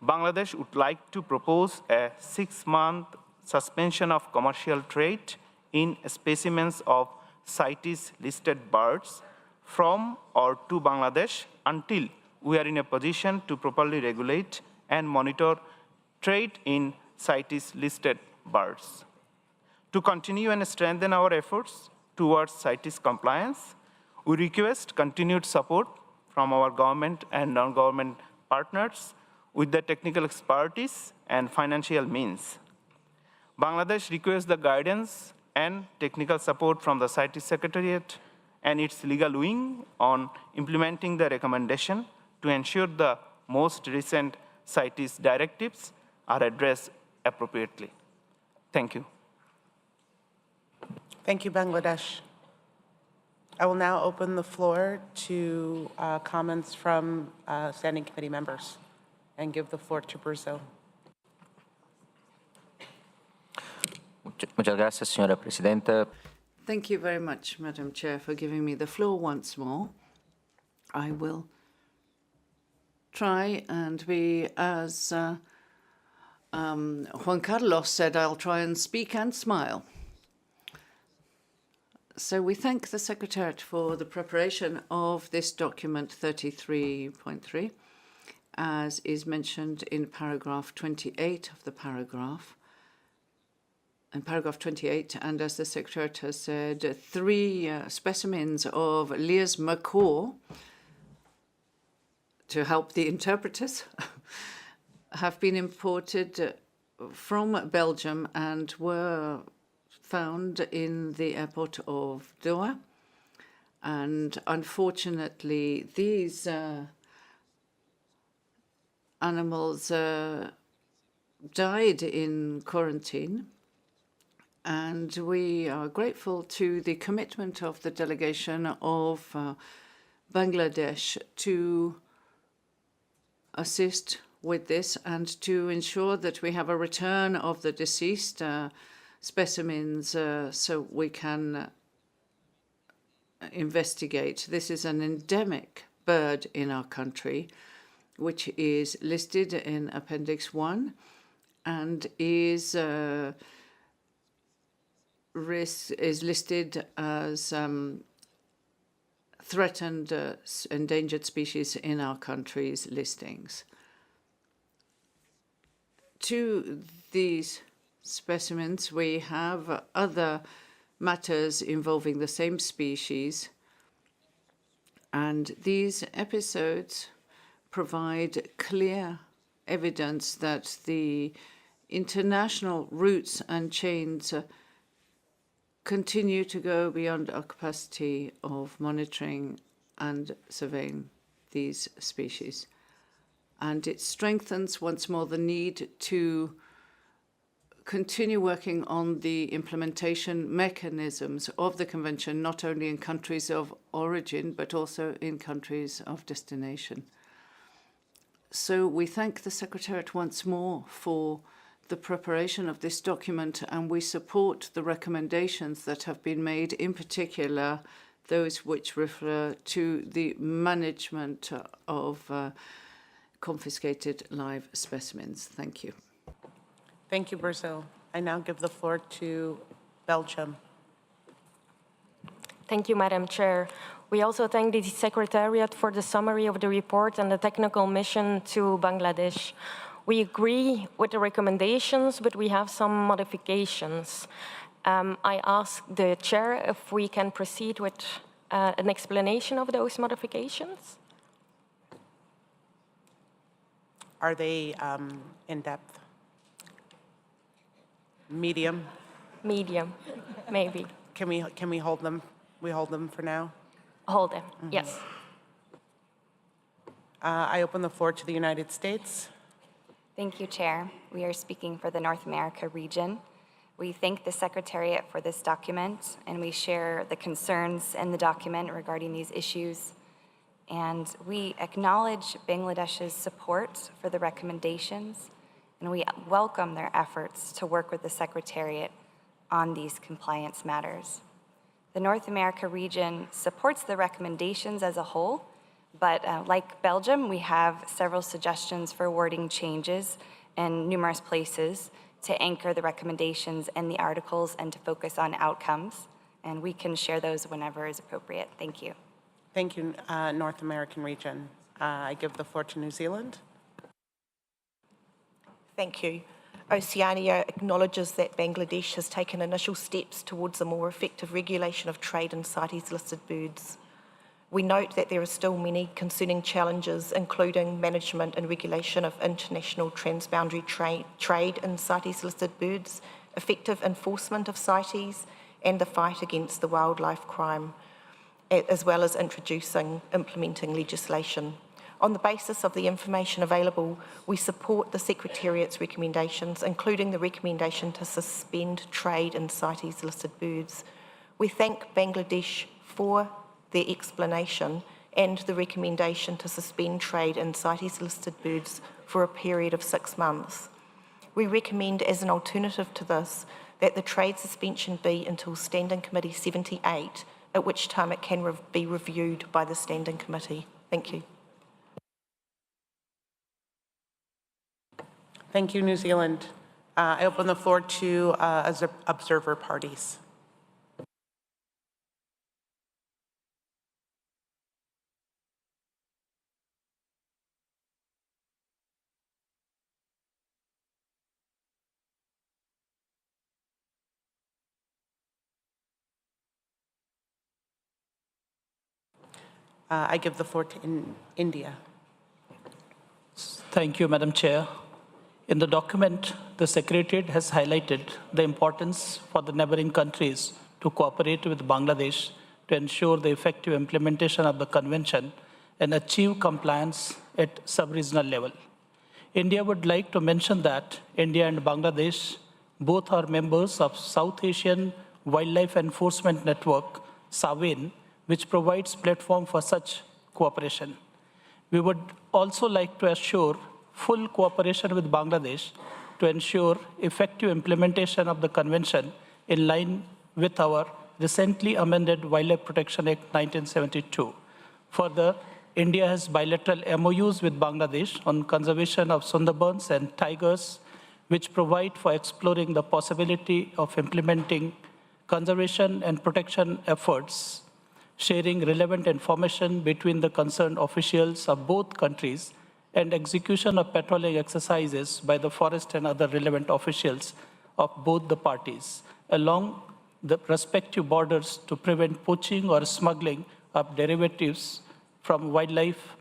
Bangladesh would like to propose a 6-month suspension of commercial trade in specimens of CITES-listed birds from or to Bangladesh until we are in a position to properly regulate and monitor trade in CITES-listed birds. To continue and strengthen our efforts towards CITES compliance, we request continued support from our government and non-government partners with the technical expertise and financial means. Bangladesh requests the guidance and technical support from the CITES Secretariat and its legal wing on implementing the recommendation to ensure the most recent CITES directives are addressed appropriately. Thank you. Thank you, Bangladesh. I will now open the floor to comments from Standing Committee members and give the floor to Brazil. Muchas gracias, señora presidenta. Thank you very much, Madam Chair, for giving me the floor once more. I will try and be, as Juan Carlos said, I'll try and speak and smile. So we thank the Secretariat for the preparation of this document 33.3, as is mentioned in paragraph 28 of the paragraph. In paragraph 28, and as the Secretariat has said, 3 specimens of Lear's macaw, to help the interpreters, have been imported from Belgium and were found in the airport of Doha. And unfortunately, these animals died in quarantine. And we are grateful to the commitment of the delegation of Bangladesh to assist with this and to ensure that we have a return of the deceased specimens so we can investigate. This is an endemic bird in our country, which is listed in Appendix 1 and is listed as threatened endangered species in our country's listings. To these specimens, we have other matters involving the same species, and these episodes provide clear evidence that the international routes and chains continue to go beyond our capacity of monitoring and surveying these species. And it strengthens once more the need to continue working on the implementation mechanisms of the Convention, not only in countries of origin, but also in countries of destination. So we thank the Secretariat once more for the preparation of this document, and we support the recommendations that have been made, in particular those which refer to the management of confiscated live specimens. Thank you. Thank you, Brazil. I now give the floor to Belgium. Thank you, Madam Chair. We also thank the Secretariat for the summary of the report and the technical mission to Bangladesh. We agree with the recommendations, but we have some modifications. I ask the Chair if we can proceed with an explanation of those modifications. Are they in depth? Medium? Medium, maybe. Can we hold them? We hold them for now? Hold them, yes. I open the floor to the United States. Thank you, Chair. We are speaking for the North America region. We thank the Secretariat for this document, and we share the concerns in the document regarding these issues. And we acknowledge Bangladesh's support for the recommendations, and we welcome their efforts to work with the Secretariat on these compliance matters. The North America region supports the recommendations as a whole, but like Belgium, we have several suggestions for wording changes in numerous places to anchor the recommendations in the articles and to focus on outcomes. And we can share those whenever is appropriate. Thank you. Thank you, North American region. I give the floor to New Zealand. Thank you. Oceania acknowledges that Bangladesh has taken initial steps towards a more effective regulation of trade in CITES-listed birds. We note that there are still many concerning challenges, including management and regulation of international transboundary trade in CITES-listed birds, effective enforcement of CITES, and the fight against the wildlife crime, as well as implementing legislation. On the basis of the information available, we support the Secretariat's recommendations, including the recommendation to suspend trade in CITES listed birds. We thank Bangladesh for their explanation and the recommendation to suspend trade in CITES listed birds for a period of 6 months. We recommend, as an alternative to this, that the trade suspension be until Standing Committee 78, at which time it can be reviewed by the Standing Committee. Thank you. Thank you, New Zealand. I open the floor to observer parties. I give the floor to India. Thank you, Madam Chair. In the document, the Secretariat has highlighted the importance for the neighboring countries to cooperate with Bangladesh to ensure the effective implementation of the Convention and achieve compliance at sub-regional level. India would like to mention that India and Bangladesh both are members of South Asian Wildlife Enforcement Network, SAWEN, which provides platform for such cooperation. We would also like to assure full cooperation with Bangladesh to ensure effective implementation of the Convention in line with our recently amended Wildlife Protection Act 1972. Further, India has bilateral MOUs with Bangladesh on conservation of Sundarbans and tigers, which provide for exploring the possibility of implementing conservation and protection efforts, sharing relevant information between the concerned officials of both countries, and execution of patrolling exercises by the forest and other relevant officials of both the parties along the respective borders to prevent poaching or smuggling of derivatives from wildlife,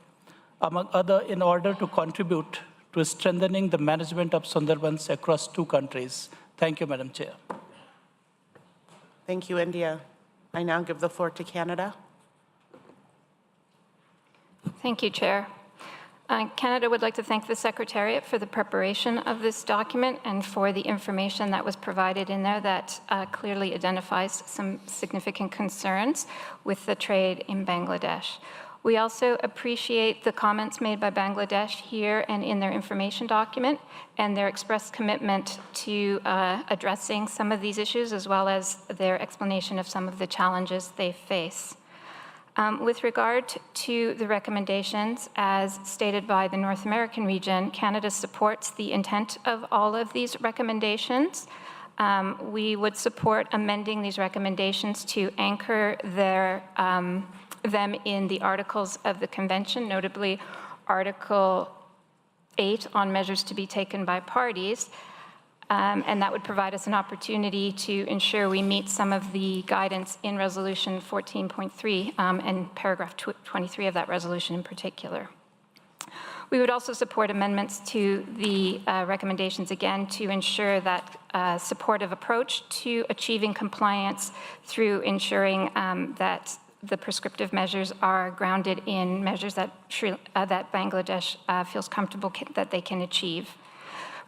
among other, in order to contribute to strengthening the management of Sundarbans across two countries. Thank you, Madam Chair. Thank you, India. I now give the floor to Canada. Thank you, Chair. Canada would like to thank the Secretariat for the preparation of this document and for the information that was provided in there that clearly identifies some significant concerns with the trade in Bangladesh. We also appreciate the comments made by Bangladesh here and in their information document and their expressed commitment to addressing some of these issues, as well as their explanation of some of the challenges they face. With regard to the recommendations, as stated by the North American region, Canada supports the intent of all of these recommendations. We would support amending these recommendations to anchor them in the articles of the Convention, notably Article 8 on measures to be taken by parties, and that would provide us an opportunity to ensure we meet some of the guidance in Resolution 14.3 and paragraph 23 of that resolution in particular. We would also support amendments to the recommendations, again, to ensure that supportive approach to achieving compliance through ensuring that the prescriptive measures are grounded in measures that Bangladesh feels comfortable that they can achieve.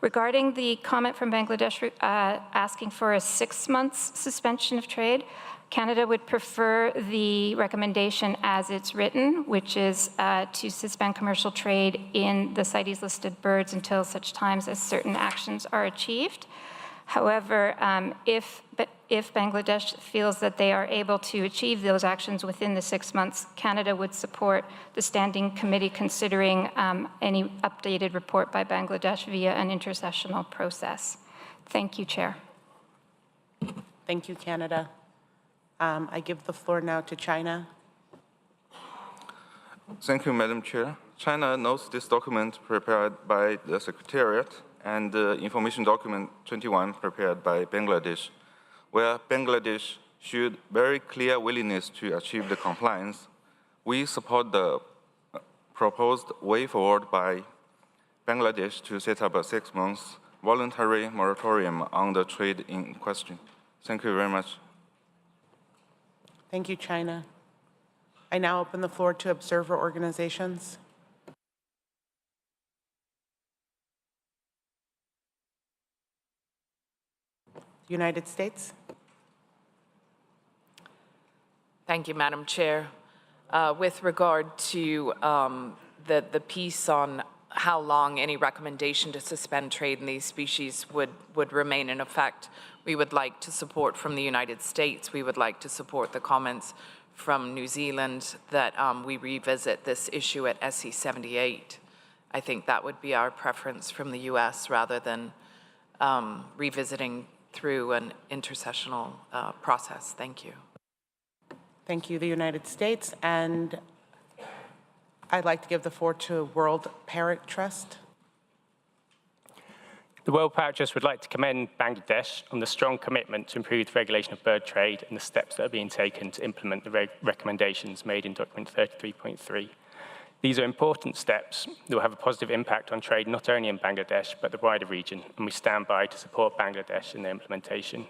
Regarding the comment from Bangladesh asking for a 6-month suspension of trade, Canada would prefer the recommendation as it's written, which is to suspend commercial trade in the CITES listed birds until such times as certain actions are achieved. However, if Bangladesh feels that they are able to achieve those actions within the 6 months, Canada would support the Standing Committee considering any updated report by Bangladesh via an intersessional process. Thank you, Chair. Thank you, Canada. I give the floor now to China. Thank you, Madam Chair. China notes this document prepared by the Secretariat and the information document 21 prepared by Bangladesh, where Bangladesh showed very clear willingness to achieve the compliance. We support the proposed way forward by Bangladesh to set up a 6-month voluntary moratorium on the trade in question. Thank you very much. Thank you, China. I now open the floor to observer organizations. United States. Thank you, Madam Chair. With regard to the piece on how long any recommendation to suspend trade in these species would remain in effect, we would like to support from the United States. We would like to support the comments from New Zealand that we revisit this issue at SC 78. I think that would be our preference from the US rather than revisiting through an intersessional process. Thank you. Thank you, the United States. And I'd like to give the floor to World Parrot Trust. The World Parrot Trust would like to commend Bangladesh on the strong commitment to improve the regulation of bird trade and the steps that are being taken to implement the recommendations made in document 33.3. These are important steps that will have a positive impact on trade not only in Bangladesh but the wider region, and we stand by to support Bangladesh in their implementation.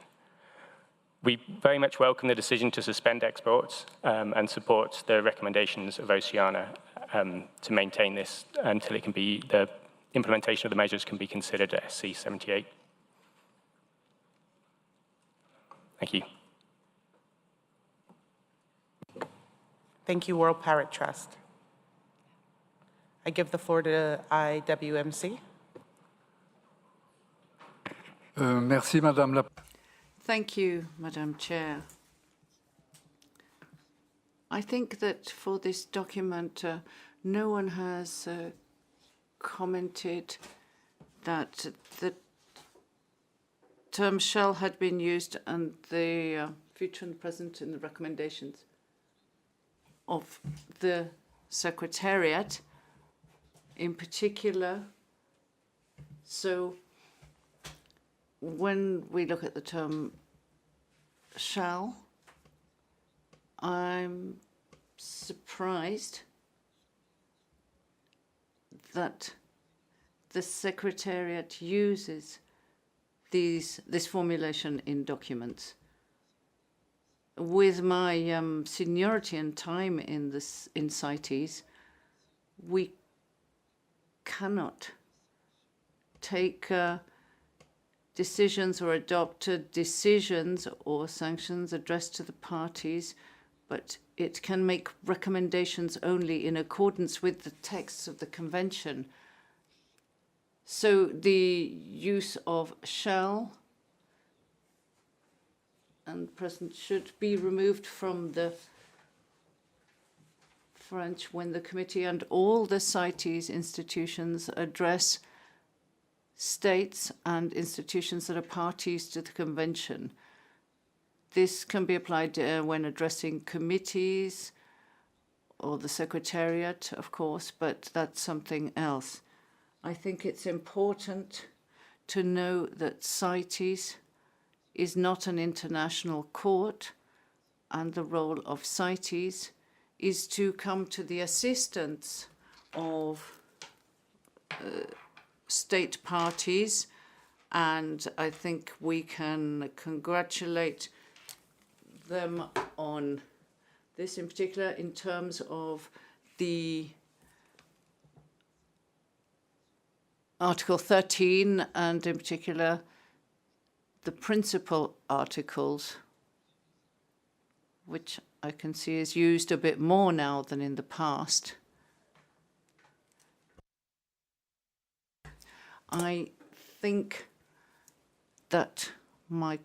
We very much welcome the decision to suspend exports and support the recommendations of Oceana to maintain this until it can be, the implementation of the measures can be considered at SC 78. Thank you. Thank you, World Parrot Trust. I give the floor to IWMC. Merci, Madame la. Thank you, Madam Chair. I think that for this document, no one has commented that the term shall had been used and the future and present in the recommendations of the Secretariat in particular. So when we look at the term shall, I'm surprised that the Secretariat uses this formulation in documents. With my seniority and time in CITES, we cannot take decisions or adopt decisions or sanctions addressed to the parties, but it can make recommendations only in accordance with the texts of the Convention. So the use of shall and present should be removed from the French when the committee and all the CITES institutions address states and institutions that are parties to the Convention. This can be applied when addressing committees or the Secretariat, of course, but that's something else. I think it's important to know that CITES is not an international court, and the role of CITES is to come to the assistance of state parties, and I think we can congratulate them on this, in particular in terms of the Article 13 and in particular the principal articles, which I can see is used a bit more now than in the past. I think that my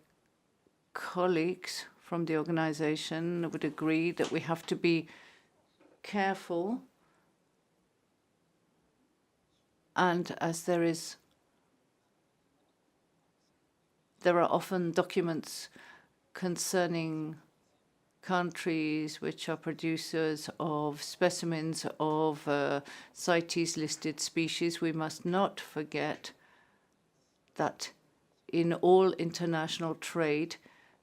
colleagues from the organization would agree that we have to be careful, and as there are often documents concerning countries which are producers of specimens of CITES-listed species, we must not forget that in all international trade,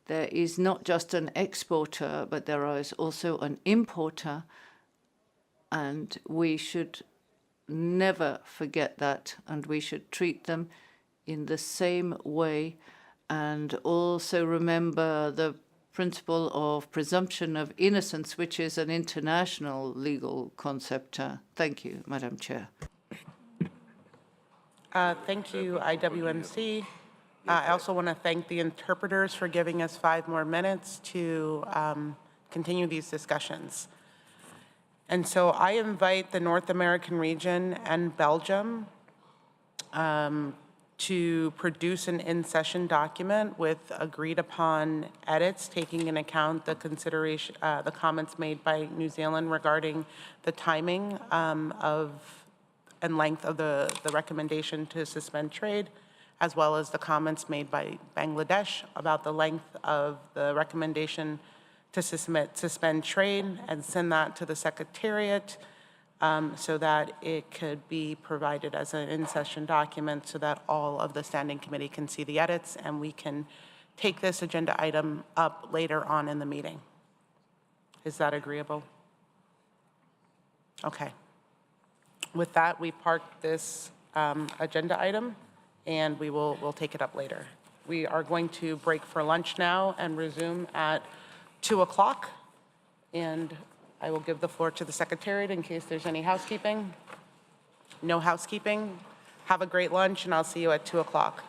there is not just an exporter, but there is also an importer, and we should never forget that, and we should treat them in the same way, and also remember the principle of presumption of innocence, which is an international legal concept. Thank you, Madam Chair. Thank you, IWMC. I also want to thank the interpreters for giving us 5 more minutes to continue these discussions. And so I invite the North American region and Belgium to produce an in-session document with agreed upon edits, taking into account the consideration, the comments made by New Zealand regarding the timing and length of the recommendation to suspend trade, as well as the comments made by Bangladesh about the length of the recommendation to suspend trade, and send that to the Secretariat so that it could be provided as an in-session document so that all of the Standing Committee can see the edits and we can take this agenda item up later on in the meeting. Is that agreeable? Okay. With that, we park this agenda item and we'll take it up later. We are going to break for lunch now and resume at 2 o'clock. And I will give the floor to the Secretariat in case there's any housekeeping. No housekeeping. Have a great lunch and I'll see you at 2 o'clock.